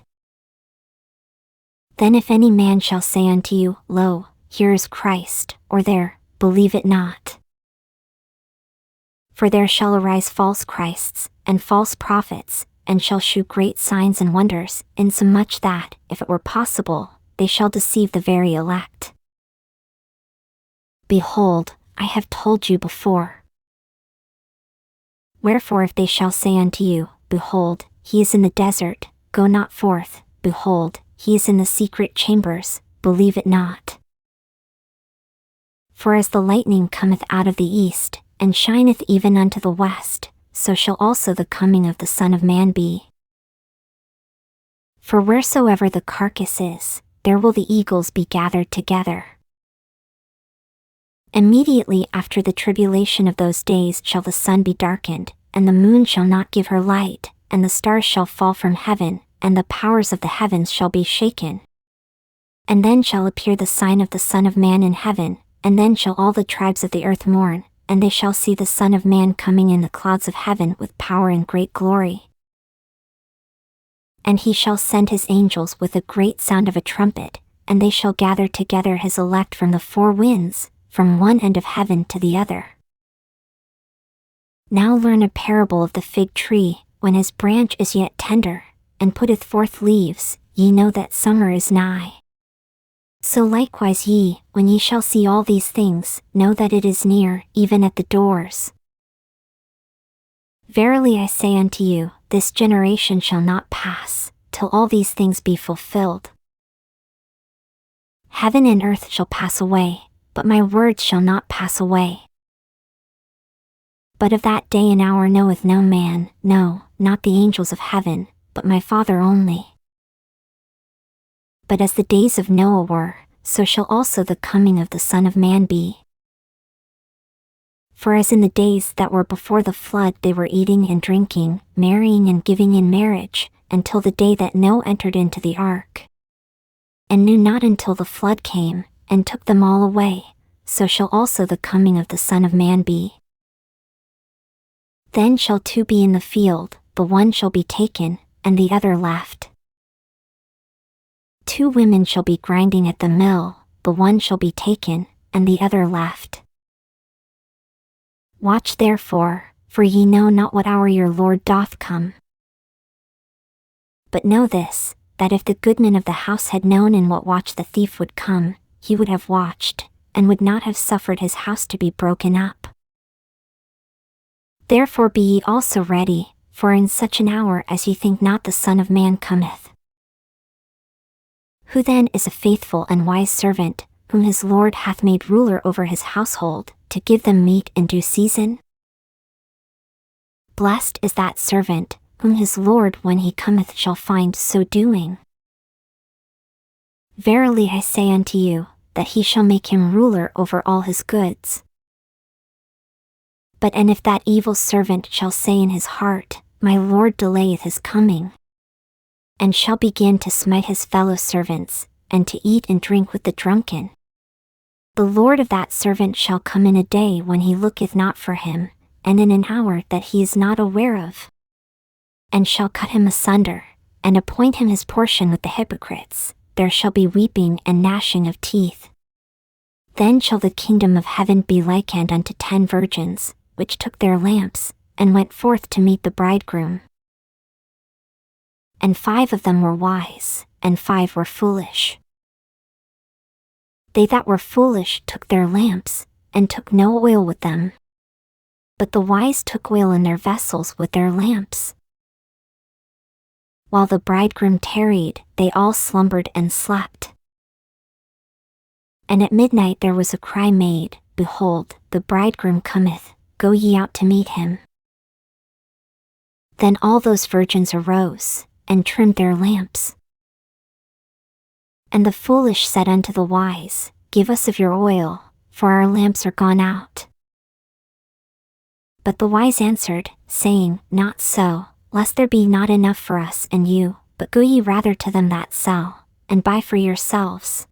Then if any man shall say unto you, Lo, here is Christ, or there, believe it not. For there shall arise false Christs, and false prophets, and shall shew great signs and wonders, insomuch that, if it were possible, they shall deceive the very elect. Behold, I have told you before. Wherefore if they shall say unto you, Behold, he is in the desert, go not forth, behold, he is in the secret chambers, believe it not. For as the lightning cometh out of the east, and shineth even unto the west, so shall also the coming of the Son of Man be. For wheresoever the carcass is, there will the eagles be gathered together. Immediately after the tribulation of those days shall the sun be darkened, and the moon shall not give her light, and the stars shall fall from heaven, and the powers of the heavens shall be shaken. And then shall appear the sign of the Son of Man in heaven, and then shall all the tribes of the earth mourn, and they shall see the Son of Man coming in the clouds of heaven with power and great glory. And he shall send his angels with a great sound of a trumpet, and they shall gather together his elect from the four winds, from one end of heaven to the other. Now learn a parable of the fig tree, when his branch is yet tender, and putteth forth leaves, ye know that summer is nigh. So likewise ye, when ye shall see all these things, know that it is near, even at the doors. Verily I say unto you, this generation shall not pass, till all these things be fulfilled. Heaven and earth shall pass away, but my words shall not pass away. But of that day and hour knoweth no man, no, not the angels of heaven, but my Father only. But as the days of Noah were, so shall also the coming of the Son of Man be. For as in the days that were before the flood they were eating and drinking, marrying and giving in marriage, until the day that Noah entered into the ark, and knew not until the flood came, and took them all away, so shall also the coming of the Son of Man be. Then shall two be in the field, the one shall be taken, and the other left. Two women shall be grinding at the mill, the one shall be taken, and the other left. Watch therefore, for ye know not what hour your Lord doth come. But know this, that if the goodman of the house had known in what watch the thief would come, he would have watched, and would not have suffered his house to be broken up. Therefore be ye also ready, for in such an hour as ye think not the Son of Man cometh. Who then is a faithful and wise servant, whom his Lord hath made ruler over his household, to give them meat in due season? Blessed is that servant, whom his Lord when he cometh shall find so doing. Verily I say unto you, that he shall make him ruler over all his goods. But and if that evil servant shall say in his heart, My Lord delayeth his coming, and shall begin to smite his fellow servants, and to eat and drink with the drunken, the Lord of that servant shall come in a day when he looketh not for him, and in an hour that he is not aware of, and shall cut him asunder, and appoint him his portion with the hypocrites. There shall be weeping and gnashing of teeth. Then shall the kingdom of heaven be likened unto 10 virgins, which took their lamps, and went forth to meet the bridegroom. And 5 of them were wise, and 5 were foolish. They that were foolish took their lamps, and took no oil with them. But the wise took oil in their vessels with their lamps. While the bridegroom tarried, they all slumbered and slept. And at midnight there was a cry made, Behold, the bridegroom cometh, go ye out to meet him. Then all those virgins arose, and trimmed their lamps. And the foolish said unto the wise, Give us of your oil, for our lamps are gone out. But the wise answered, saying, Not so, lest there be not enough for us and you, but go ye rather to them that sell, and buy for yourselves.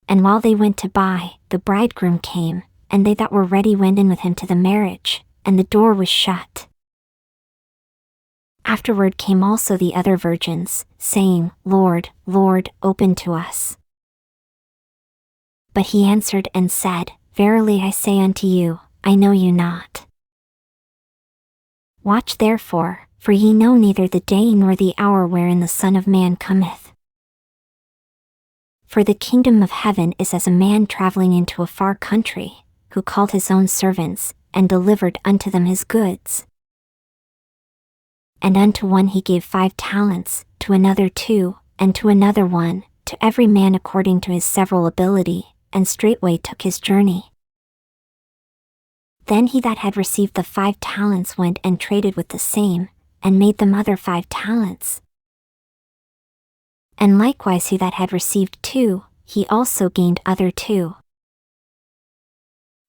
And while they went to buy, the bridegroom came, and they that were ready went in with him to the marriage, and the door was shut. Afterward came also the other virgins, saying, Lord, Lord, open to us. But he answered and said, Verily I say unto you, I know you not. Watch therefore, for ye know neither the day nor the hour wherein the Son of Man cometh. For the kingdom of heaven is as a man traveling into a far country, who called his own servants, and delivered unto them his goods. And unto one he gave 5 talents, to another 2, and to another 1, to every man according to his several ability, and straightway took his journey. Then he that had received the 5 talents went and traded with the same, and made them other 5 talents. And likewise he that had received 2, he also gained other 2.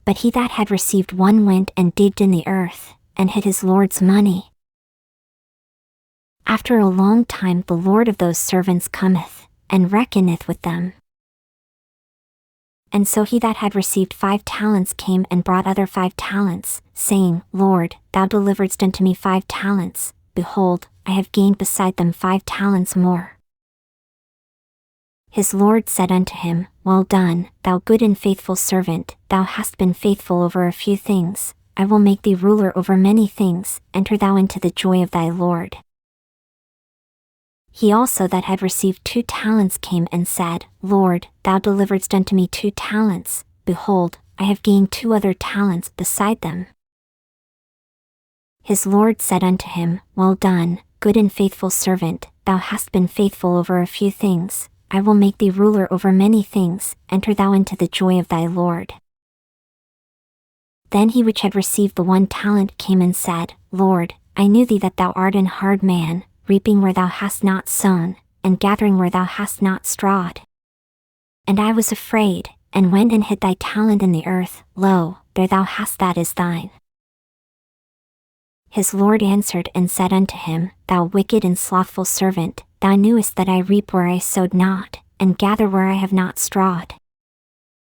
But he that had received 1 went and digged in the earth, and hid his Lord's money. After a long time the Lord of those servants cometh, and reckoneth with them. And so he that had received 5 talents came and brought other 5 talents, saying, Lord, thou deliveredst unto me 5 talents, behold, I have gained beside them 5 talents more. His Lord said unto him, Well done, thou good and faithful servant, thou hast been faithful over a few things, I will make thee ruler over many things, enter thou into the joy of thy Lord. He also that had received 2 talents came and said, Lord, thou deliveredst unto me 2 talents, behold, I have gained 2 other talents beside them. His Lord said unto him, Well done, good and faithful servant, thou hast been faithful over a few things, I will make thee ruler over many things, enter thou into the joy of thy Lord. Then he which had received the 1 talent came and said, Lord, I knew thee that thou art an hard man, reaping where thou hast not sown, and gathering where thou hast not strawed. And I was afraid, and went and hid thy talent in the earth, lo, there thou hast that is thine. His Lord answered and said unto him, Thou wicked and slothful servant, thou knewest that I reap where I sowed not, and gather where I have not strawed.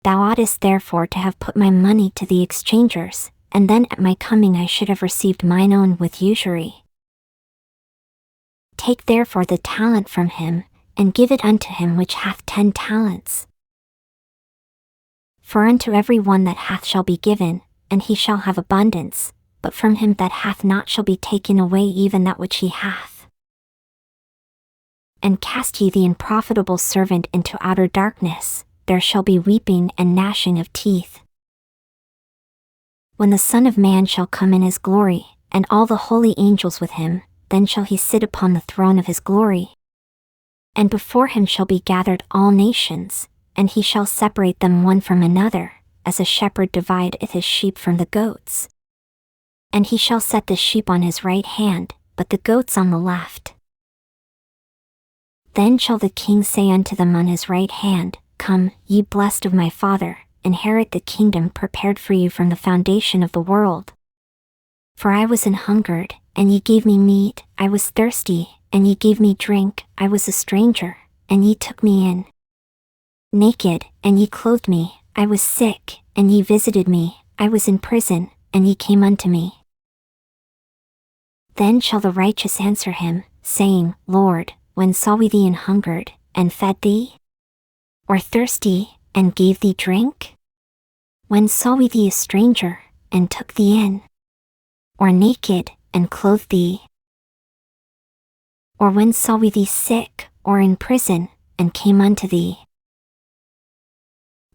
Thou oughtest therefore to have put my money to the exchangers, and then at my coming I should have received mine own with usury. Take therefore the talent from him, and give it unto him which hath 10 talents. For unto every one that hath shall be given, and he shall have abundance, but from him that hath not shall be taken away even that which he hath. And cast ye the unprofitable servant into outer darkness, there shall be weeping and gnashing of teeth. When the Son of Man shall come in his glory, and all the holy angels with him, then shall he sit upon the throne of his glory. And before him shall be gathered all nations, and he shall separate them one from another, as a shepherd divideth his sheep from the goats. And he shall set the sheep on his right hand, but the goats on the left. Then shall the King say unto them on his right hand, Come, ye blessed of my Father, inherit the kingdom prepared for you from the foundation of the world. For I was an hungered, and ye gave me meat, I was thirsty, and ye gave me drink, I was a stranger, and ye took me in. Naked, and ye clothed me, I was sick, and ye visited me, I was in prison, and ye came unto me. Then shall the righteous answer him, saying, Lord, when saw we thee an hungered, and fed thee? Or thirsty, and gave thee drink? When saw we thee a stranger, and took thee in? Or naked, and clothed thee? Or when saw we thee sick, or in prison, and came unto thee?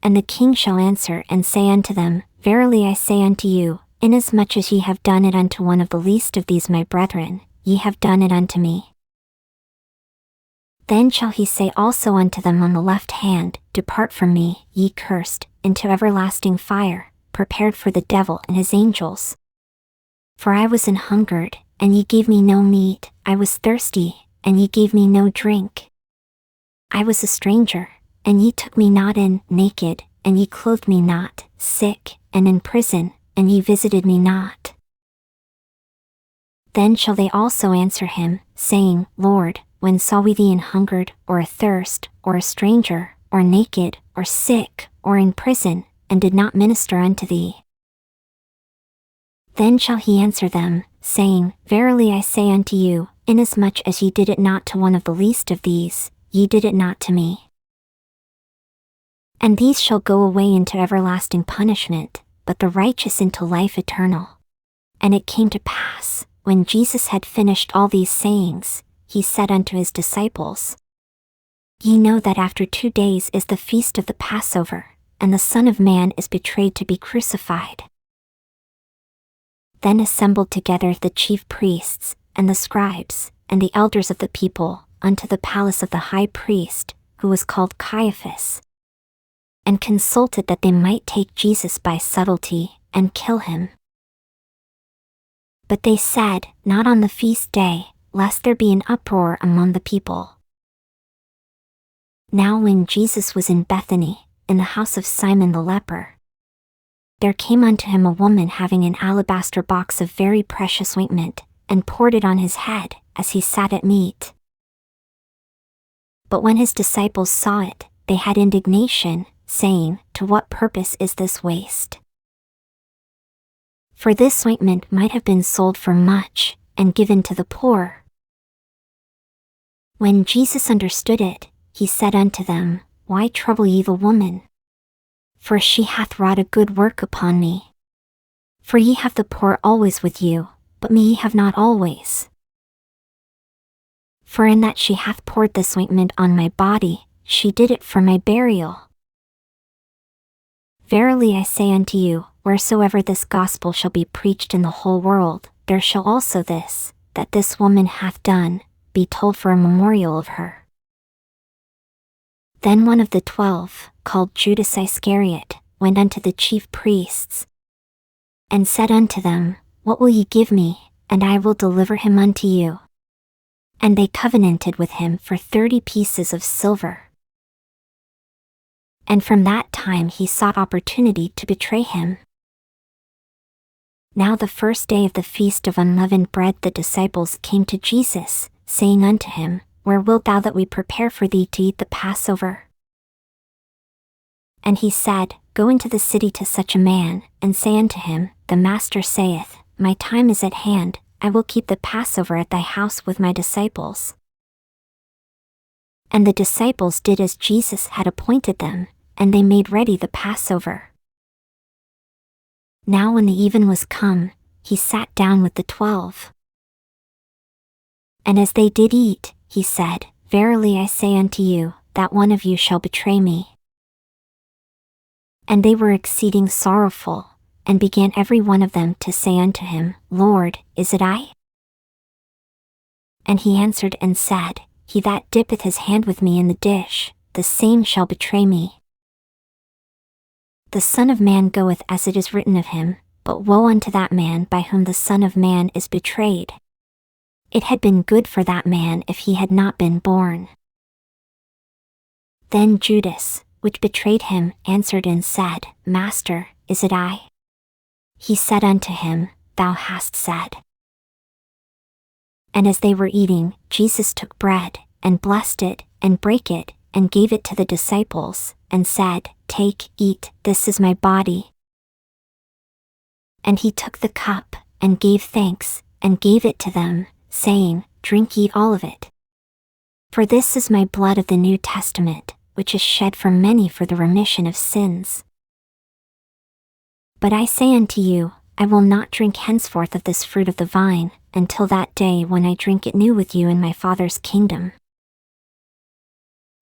And the King shall answer and say unto them, Verily I say unto you, inasmuch as ye have done it unto one of the least of these my brethren, ye have done it unto me. Then shall he say also unto them on the left hand, Depart from me, ye cursed, into everlasting fire, prepared for the devil and his angels. For I was an hungered, and ye gave me no meat, I was thirsty, and ye gave me no drink. I was a stranger, and ye took me not in, naked, and ye clothed me not, sick, and in prison, and ye visited me not. Then shall they also answer him, saying, Lord, when saw we thee an hungered, or athirst, or a stranger, or naked, or sick, or in prison, and did not minister unto thee? Then shall he answer them, saying, Verily I say unto you, inasmuch as ye did it not to one of the least of these, ye did it not to me. And these shall go away into everlasting punishment, but the righteous into life eternal. And it came to pass, when Jesus had finished all these sayings, he said unto his disciples, Ye know that after 2 days is the feast of the Passover, and the Son of Man is betrayed to be crucified. Then assembled together the chief priests, and the scribes, and the elders of the people, unto the palace of the high priest, who was called Caiaphas, and consulted that they might take Jesus by subtlety, and kill him. But they said, Not on the feast day, lest there be an uproar among the people. Now when Jesus was in Bethany, in the house of Simon the leper, there came unto him a woman having an alabaster box of very precious ointment, and poured it on his head, as he sat at meat. But when his disciples saw it, they had indignation, saying, To what purpose is this waste? For this ointment might have been sold for much, and given to the poor. When Jesus understood it, he said unto them, Why trouble ye the woman? For she hath wrought a good work upon me. For ye have the poor always with you, but me ye have not always. For in that she hath poured this ointment on my body, she did it for my burial. Verily I say unto you, wheresoever this gospel shall be preached in the whole world, there shall also this, that this woman hath done, be told for a memorial of her. Then one of the 12, called Judas Iscariot, went unto the chief priests, and said unto them, What will ye give me, and I will deliver him unto you? And they covenanted with him for 30 pieces of silver. And from that time he sought opportunity to betray him. Now the first day of the feast of unleavened bread the disciples came to Jesus, saying unto him, Where wilt thou that we prepare for thee to eat the Passover? And he said, Go into the city to such a man, and say unto him, The Master saith, My time is at hand, I will keep the Passover at thy house with my disciples. And the disciples did as Jesus had appointed them, and they made ready the Passover. Now when the even was come, he sat down with the 12. And as they did eat, he said, Verily I say unto you, that one of you shall betray me. And they were exceeding sorrowful, and began every one of them to say unto him, Lord, is it I? And he answered and said, He that dippeth his hand with me in the dish, the same shall betray me. The Son of Man goeth as it is written of him, but woe unto that man by whom the Son of Man is betrayed. It had been good for that man if he had not been born. Then Judas, which betrayed him, answered and said, Master, is it I? He said unto him, Thou hast said. And as they were eating, Jesus took bread, and blessed it, and brake it, and gave it to the disciples, and said, Take, eat, this is my body. And he took the cup, and gave thanks, and gave it to them, saying, Drink ye all of it. For this is my blood of the New Testament, which is shed for many for the remission of sins. But I say unto you, I will not drink henceforth of this fruit of the vine, until that day when I drink it new with you in my Father's kingdom.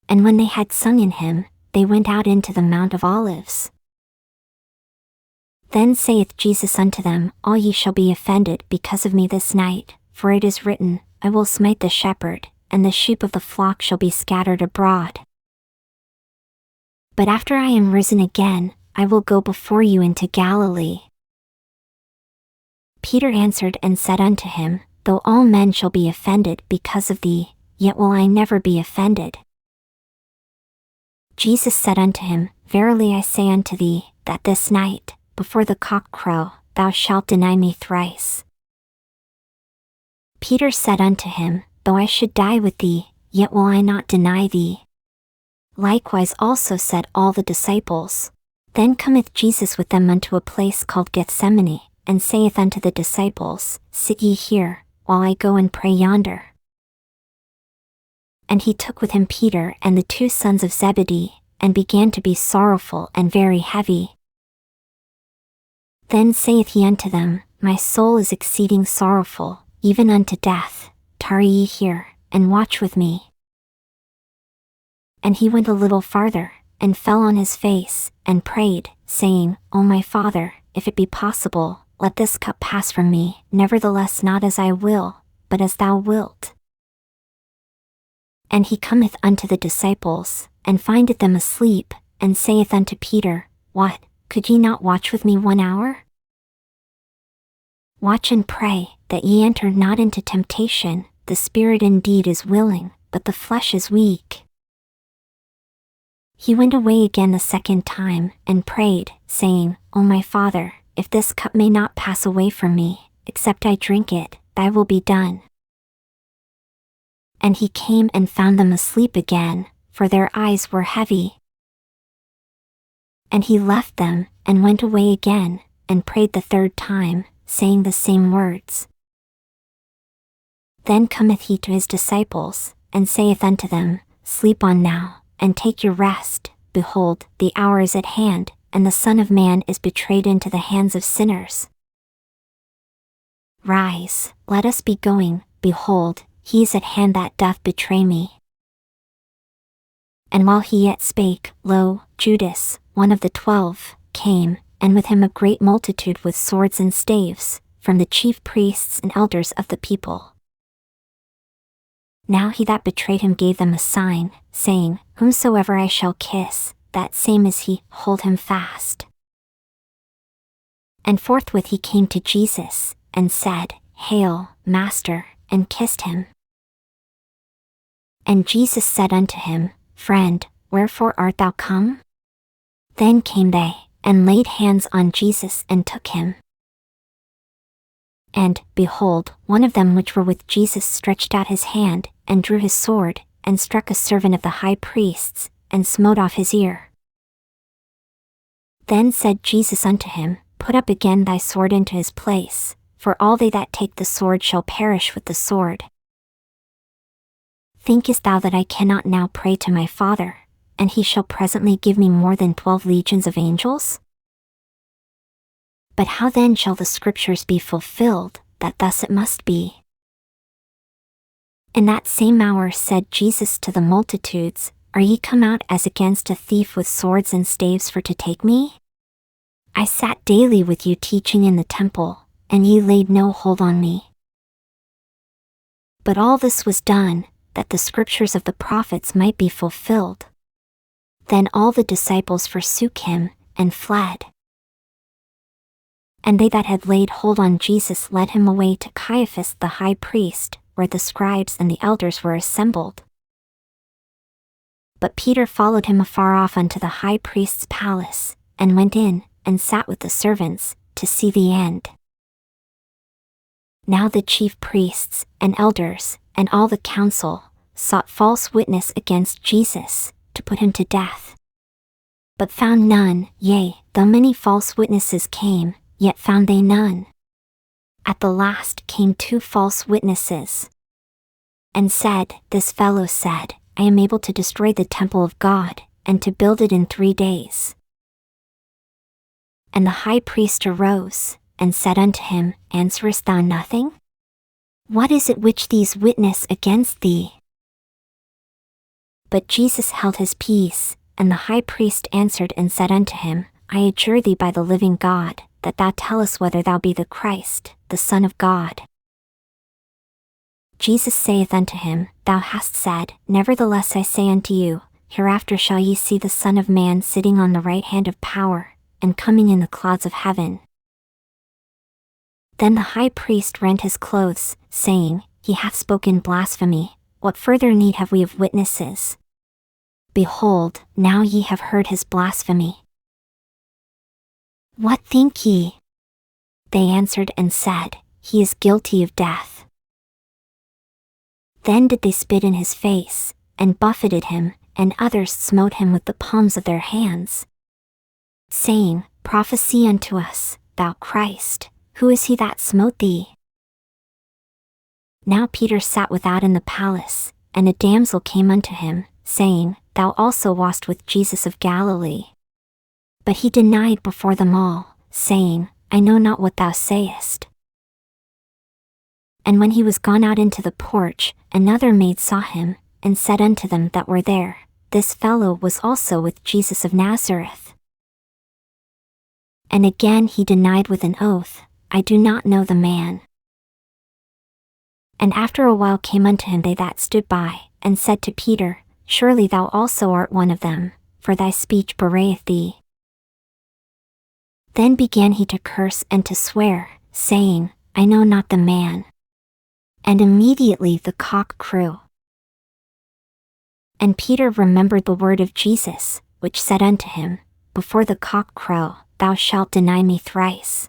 And when they had sung in hymn, they went out into the Mount of Olives. Then saith Jesus unto them, All ye shall be offended because of me this night, for it is written, I will smite the shepherd, and the sheep of the flock shall be scattered abroad. But after I am risen again, I will go before you into Galilee. Peter answered and said unto him, Though all men shall be offended because of thee, yet will I never be offended. Jesus said unto him, Verily I say unto thee, that this night, before the cock crow, thou shalt deny me thrice. Peter said unto him, Though I should die with thee, yet will I not deny thee. Likewise also said all the disciples. Then cometh Jesus with them unto a place called Gethsemane, and saith unto the disciples, Sit ye here, while I go and pray yonder. And he took with him Peter and the 2 sons of Zebedee, and began to be sorrowful and very heavy. Then saith he unto them, My soul is exceeding sorrowful, even unto death. Tarry ye here, and watch with me. And he went a little farther, and fell on his face, and prayed, saying, O my Father, if it be possible, let this cup pass from me, nevertheless not as I will, but as thou wilt. And he cometh unto the disciples, and findeth them asleep, and saith unto Peter, What, could ye not watch with me 1 hour? Watch and pray, that ye enter not into temptation. The spirit indeed is willing, but the flesh is weak. He went away again the 2nd time, and prayed, saying, O my Father, if this cup may not pass away from me, except I drink it, thy will be done. And he came and found them asleep again, for their eyes were heavy. And he left them, and went away again, and prayed the 3rd time, saying the same words. Then cometh he to his disciples, and saith unto them, Sleep on now, and take your rest. Behold, the hour is at hand, and the Son of Man is betrayed into the hands of sinners. Rise, let us be going, behold, he is at hand that doth betray me. And while he yet spake, lo, Judas, one of the 12, came, and with him a great multitude with swords and staves, from the chief priests and elders of the people. Now he that betrayed him gave them a sign, saying, Whomsoever I shall kiss, that same is he, hold him fast. And forthwith he came to Jesus, and said, Hail, Master, and kissed him. And Jesus said unto him, Friend, wherefore art thou come? Then came they, and laid hands on Jesus and took him. And, behold, one of them which were with Jesus stretched out his hand, and drew his sword, and struck a servant of the high priest's, and smote off his ear. Then said Jesus unto him, Put up again thy sword into his place, for all they that take the sword shall perish with the sword. Thinkest thou that I cannot now pray to my Father, and he shall presently give me more than 12 legions of angels? But how then shall the Scriptures be fulfilled, that thus it must be? In that same hour said Jesus to the multitudes, Are ye come out as against a thief with swords and staves for to take me? I sat daily with you teaching in the temple, and ye laid no hold on me. But all this was done, that the scriptures of the prophets might be fulfilled. Then all the disciples forsook him, and fled. And they that had laid hold on Jesus led him away to Caiaphas the high priest, where the scribes and the elders were assembled. But Peter followed him afar off unto the high priest's palace, and went in, and sat with the servants, to see the end. Now the chief priests, and elders, and all the council, sought false witness against Jesus, to put him to death. But found none, yea, though many false witnesses came, yet found they none. At the last came 2 false witnesses, and said, This fellow said, I am able to destroy the temple of God, and to build it in 3 days. And the high priest arose, and said unto him, Answerest thou nothing? What is it which these witness against thee? But Jesus held his peace, and the high priest answered and said unto him, I adjure thee by the living God, that thou tell us whether thou be the Christ, the Son of God. Jesus saith unto him, Thou hast said, Nevertheless I say unto you, hereafter shall ye see the Son of Man sitting on the right hand of power, and coming in the clouds of heaven. Then the high priest rent his clothes, saying, He hath spoken blasphemy, what further need have we of witnesses? Behold, now ye have heard his blasphemy. What think ye? They answered and said, He is guilty of death. Then did they spit in his face, and buffeted him, and others smote him with the palms of their hands, saying, Prophesy unto us, thou Christ, who is he that smote thee? Now Peter sat without in the palace, and a damsel came unto him, saying, Thou also wast with Jesus of Galilee. But he denied before them all, saying, I know not what thou sayest. And when he was gone out into the porch, another maid saw him, and said unto them that were there, This fellow was also with Jesus of Nazareth. And again he denied with an oath, I do not know the man. And after a while came unto him they that stood by, and said to Peter, Surely thou also art one of them, for thy speech bewrayeth thee. Then began he to curse and to swear, saying, I know not the man. And immediately the cock crew. And Peter remembered the word of Jesus, which said unto him, Before the cock crow, thou shalt deny me thrice.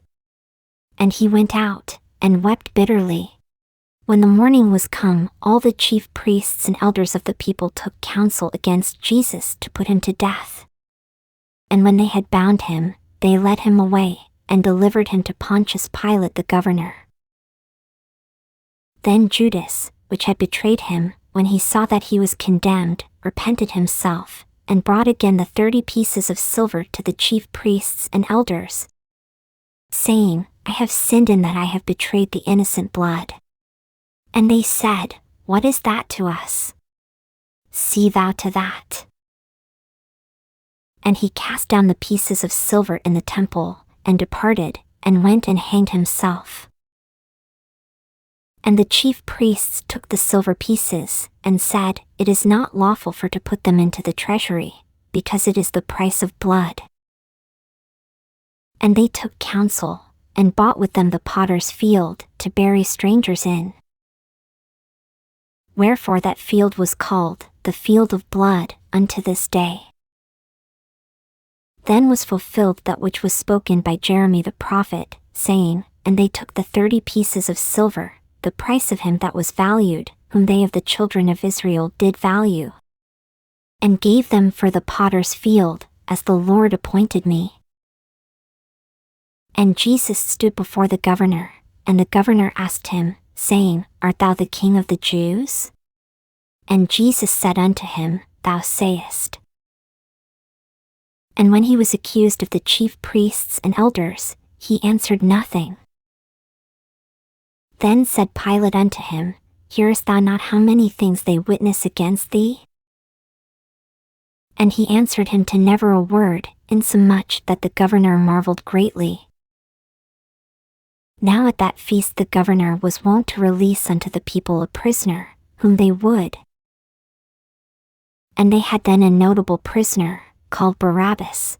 And he went out, and wept bitterly. When the morning was come, all the chief priests and elders of the people took counsel against Jesus to put him to death. And when they had bound him, they led him away, and delivered him to Pontius Pilate the governor. Then Judas, which had betrayed him, when he saw that he was condemned, repented himself, and brought again the 30 pieces of silver to the chief priests and elders, saying, I have sinned in that I have betrayed the innocent blood. And they said, What is that to us? See thou to that. And he cast down the pieces of silver in the temple, and departed, and went and hanged himself. And the chief priests took the silver pieces, and said, It is not lawful for to put them into the treasury, because it is the price of blood. And they took counsel, and bought with them the potter's field, to bury strangers in. Wherefore that field was called, the field of blood, unto this day. Then was fulfilled that which was spoken by Jeremy the prophet, saying, And they took the 30 pieces of silver, the price of him that was valued, whom they of the children of Israel did value, and gave them for the potter's field, as the Lord appointed me. And Jesus stood before the governor, and the governor asked him, saying, Art thou the King of the Jews? And Jesus said unto him, Thou sayest. And when he was accused of the chief priests and elders, he answered nothing. Then said Pilate unto him, Hearest thou not how many things they witness against thee? And he answered him to never a word, insomuch that the governor marveled greatly. Now at that feast the governor was wont to release unto the people a prisoner, whom they would. And they had then a notable prisoner, called Barabbas.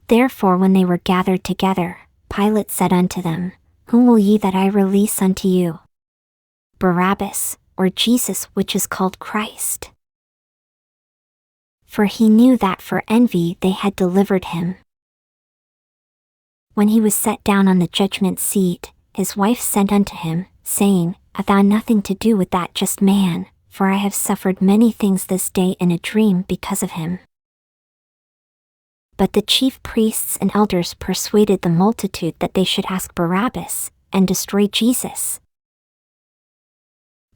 Therefore when they were gathered together, Pilate said unto them, Whom will ye that I release unto you? Barabbas, or Jesus which is called Christ? For he knew that for envy they had delivered him. When he was set down on the judgment seat, his wife sent unto him, saying, Have thou nothing to do with that just man, for I have suffered many things this day in a dream because of him. But the chief priests and elders persuaded the multitude that they should ask Barabbas, and destroy Jesus.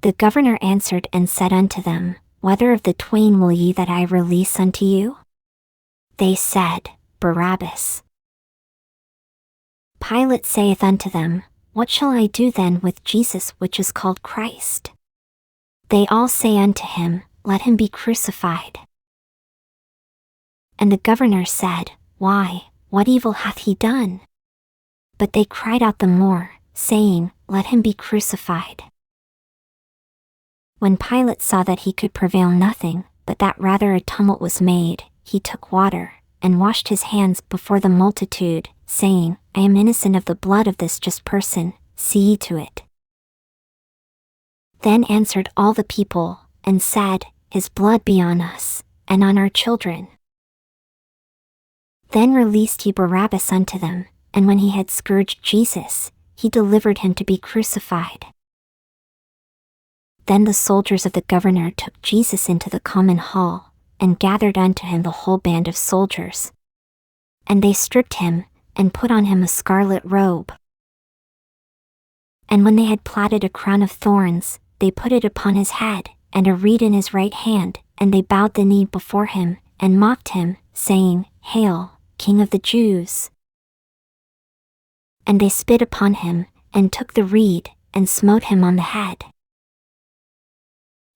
The governor answered and said unto them, Whether of the twain will ye that I release unto you? They said, Barabbas. Pilate saith unto them, What shall I do then with Jesus which is called Christ? They all say unto him, Let him be crucified. And the governor said, Why, what evil hath he done? But they cried out the more, saying, Let him be crucified. When Pilate saw that he could prevail nothing, but that rather a tumult was made, he took water, and washed his hands before the multitude, saying, I am innocent of the blood of this just person, see ye to it. Then answered all the people, and said, His blood be on us, and on our children. Then released he Barabbas unto them, and when he had scourged Jesus, he delivered him to be crucified. Then the soldiers of the governor took Jesus into the common hall, and gathered unto him the whole band of soldiers. And they stripped him, and put on him a scarlet robe. And when they had platted a crown of thorns, they put it upon his head, and a reed in his right hand, and they bowed the knee before him, and mocked him, saying, Hail, King of the Jews! And they spit upon him, and took the reed, and smote him on the head.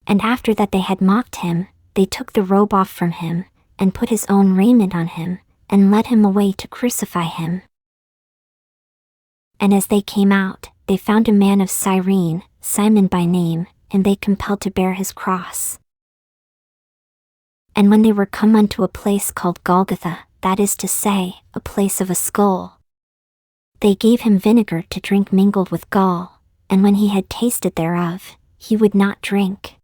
And after that they had mocked him, they took the robe off from him, and put his own raiment on him, and led him away to crucify him. And as they came out, they found a man of Cyrene, Simon by name, and they compelled to bear his cross. And when they were come unto a place called Golgotha, that is to say, a place of a skull, they gave him vinegar to drink mingled with gall, and when he had tasted thereof, he would not drink.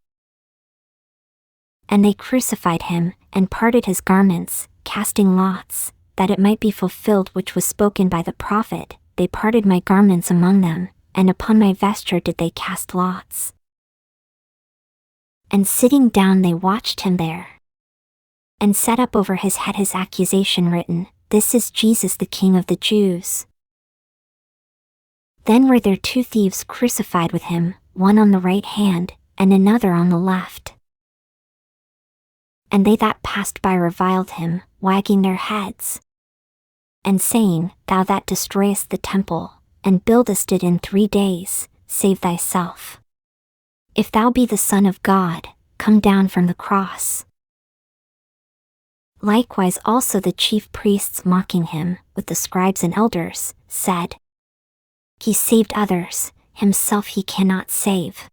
And they crucified him, and parted his garments, casting lots, that it might be fulfilled which was spoken by the prophet, They parted my garments among them, and upon my vesture did they cast lots. And sitting down they watched him there. And set up over his head his accusation written, This is Jesus the King of the Jews. Then were there 2 thieves crucified with him, one on the right hand, and another on the left. And they that passed by reviled him, wagging their heads, and saying, Thou that destroyest the temple, and buildest it in 3 days, save thyself. If thou be the Son of God, come down from the cross. Likewise also the chief priests mocking him, with the scribes and elders, said, He saved others, himself he cannot save.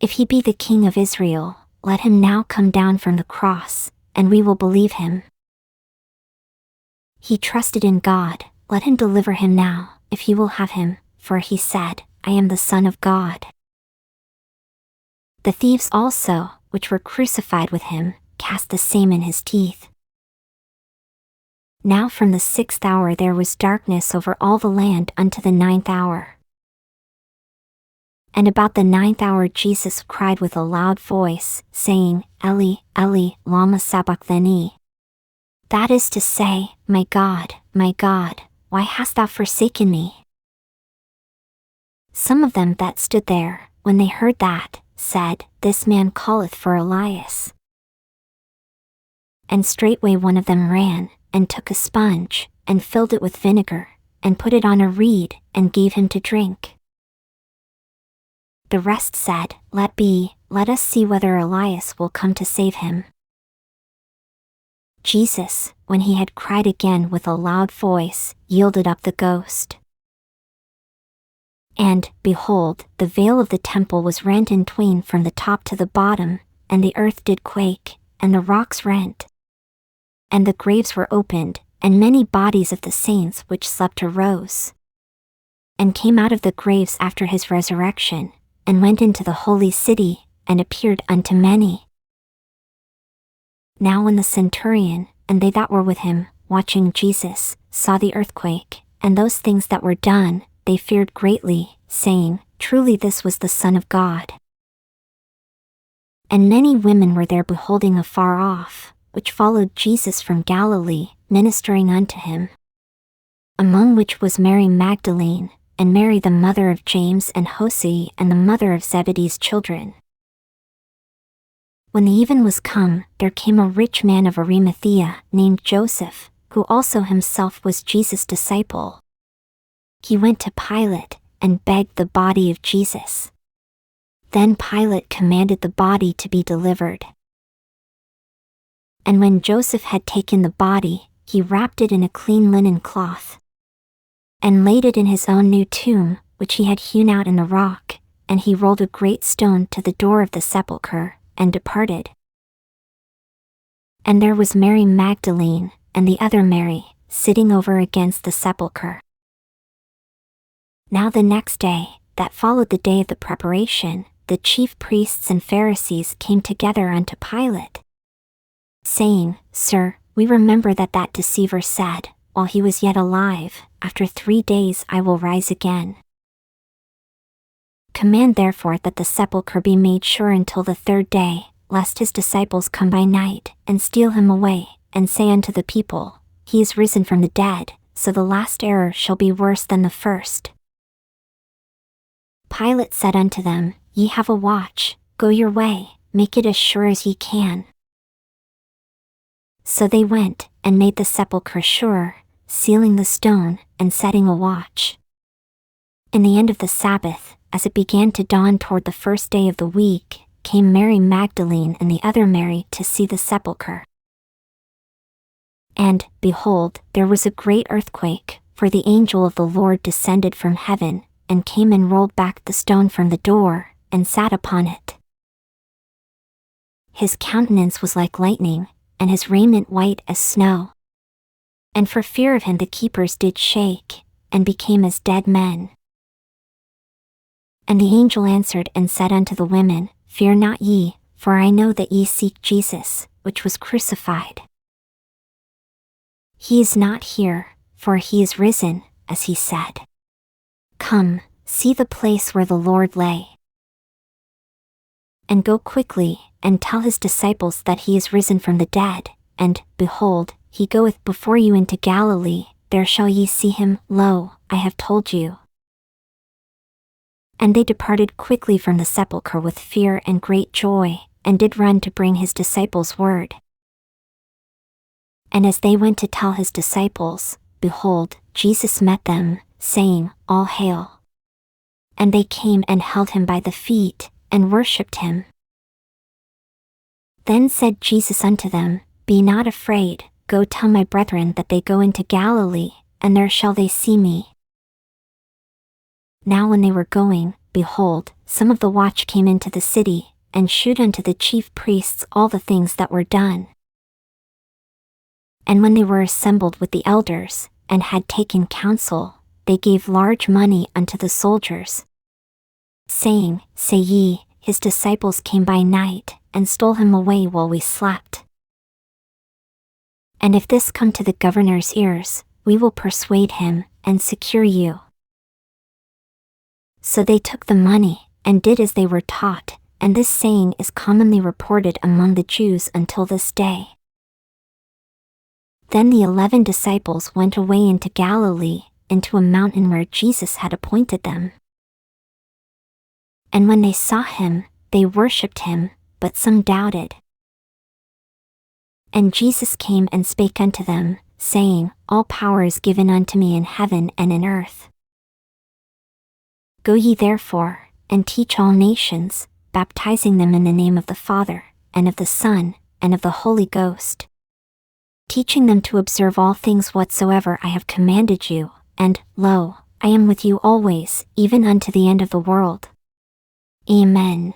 If he be the King of Israel, let him now come down from the cross, and we will believe him. He trusted in God, let him deliver him now, if he will have him, for he said, I am the Son of God. The thieves also, which were crucified with him, cast the same in his teeth. Now from the 6th hour there was darkness over all the land unto the 9th hour. And about the 9th hour Jesus cried with a loud voice, saying, Eli, Eli, lama sabachthani. That is to say, my God, why hast thou forsaken me? Some of them that stood there, when they heard that, said, This man calleth for Elias. And straightway one of them ran, and took a sponge, and filled it with vinegar, and put it on a reed, and gave him to drink. The rest said, Let be, let us see whether Elias will come to save him. Jesus, when he had cried again with a loud voice, yielded up the ghost. And, behold, the veil of the temple was rent in twain from the top to the bottom, and the earth did quake, and the rocks rent. And the graves were opened, and many bodies of the saints which slept arose, and came out of the graves after his resurrection, and went into the holy city, and appeared unto many. Now when the centurion, and they that were with him, watching Jesus, saw the earthquake, and those things that were done, they feared greatly, saying, Truly this was the Son of God. And many women were there beholding afar off, which followed Jesus from Galilee, ministering unto him. Among which was Mary Magdalene, and Mary the mother of James and Jose, and the mother of Zebedee's children. When the even was come, there came a rich man of Arimathea, named Joseph, who also himself was Jesus' disciple. He went to Pilate, and begged the body of Jesus. Then Pilate commanded the body to be delivered. And when Joseph had taken the body, he wrapped it in a clean linen cloth, and laid it in his own new tomb, which he had hewn out in the rock, and he rolled a great stone to the door of the sepulchre, and departed. And there was Mary Magdalene, and the other Mary, sitting over against the sepulchre. Now the next day, that followed the day of the preparation, the chief priests and Pharisees came together unto Pilate, saying, Sir, we remember that deceiver said, while he was yet alive, After 3 days I will rise again. Command therefore that the sepulchre be made sure until the 3rd day, lest his disciples come by night, and steal him away, and say unto the people, He is risen from the dead, so the last error shall be worse than the first. Pilate said unto them, Ye have a watch, go your way, make it as sure as ye can. So they went, and made the sepulchre sure, sealing the stone, and setting a watch. In the end of the Sabbath, as it began to dawn toward the 1st day of the week, came Mary Magdalene and the other Mary to see the sepulchre. And, behold, there was a great earthquake, for the angel of the Lord descended from heaven, and came and rolled back the stone from the door, and sat upon it. His countenance was like lightning, and his raiment white as snow. And for fear of him the keepers did shake, and became as dead men. And the angel answered and said unto the women, Fear not ye, for I know that ye seek Jesus, which was crucified. He is not here, for he is risen, as he said. Come, see the place where the Lord lay. And go quickly, and tell his disciples that he is risen from the dead, and, behold, he goeth before you into Galilee, there shall ye see him. Lo, I have told you. And they departed quickly from the sepulchre with fear and great joy, and did run to bring his disciples word. And as they went to tell his disciples, behold, Jesus met them, saying, All hail. And they came and held him by the feet, and worshipped him. Then said Jesus unto them, Be not afraid, go tell my brethren that they go into Galilee, and there shall they see me. Now when they were going, behold, some of the watch came into the city, and shewed unto the chief priests all the things that were done. And when they were assembled with the elders, and had taken counsel, they gave large money unto the soldiers, saying, Say ye, his disciples came by night, and stole him away while we slept. And if this come to the governor's ears, we will persuade him, and secure you. So they took the money, and did as they were taught, and this saying is commonly reported among the Jews until this day. Then the 11 disciples went away into Galilee, into a mountain where Jesus had appointed them. And when they saw him, they worshipped him, but some doubted. And Jesus came and spake unto them, saying, All power is given unto me in heaven and in earth. Go ye therefore, and teach all nations, baptizing them in the name of the Father, and of the Son, and of the Holy Ghost, teaching them to observe all things whatsoever I have commanded you, and, lo, I am with you always, even unto the end of the world. Amen.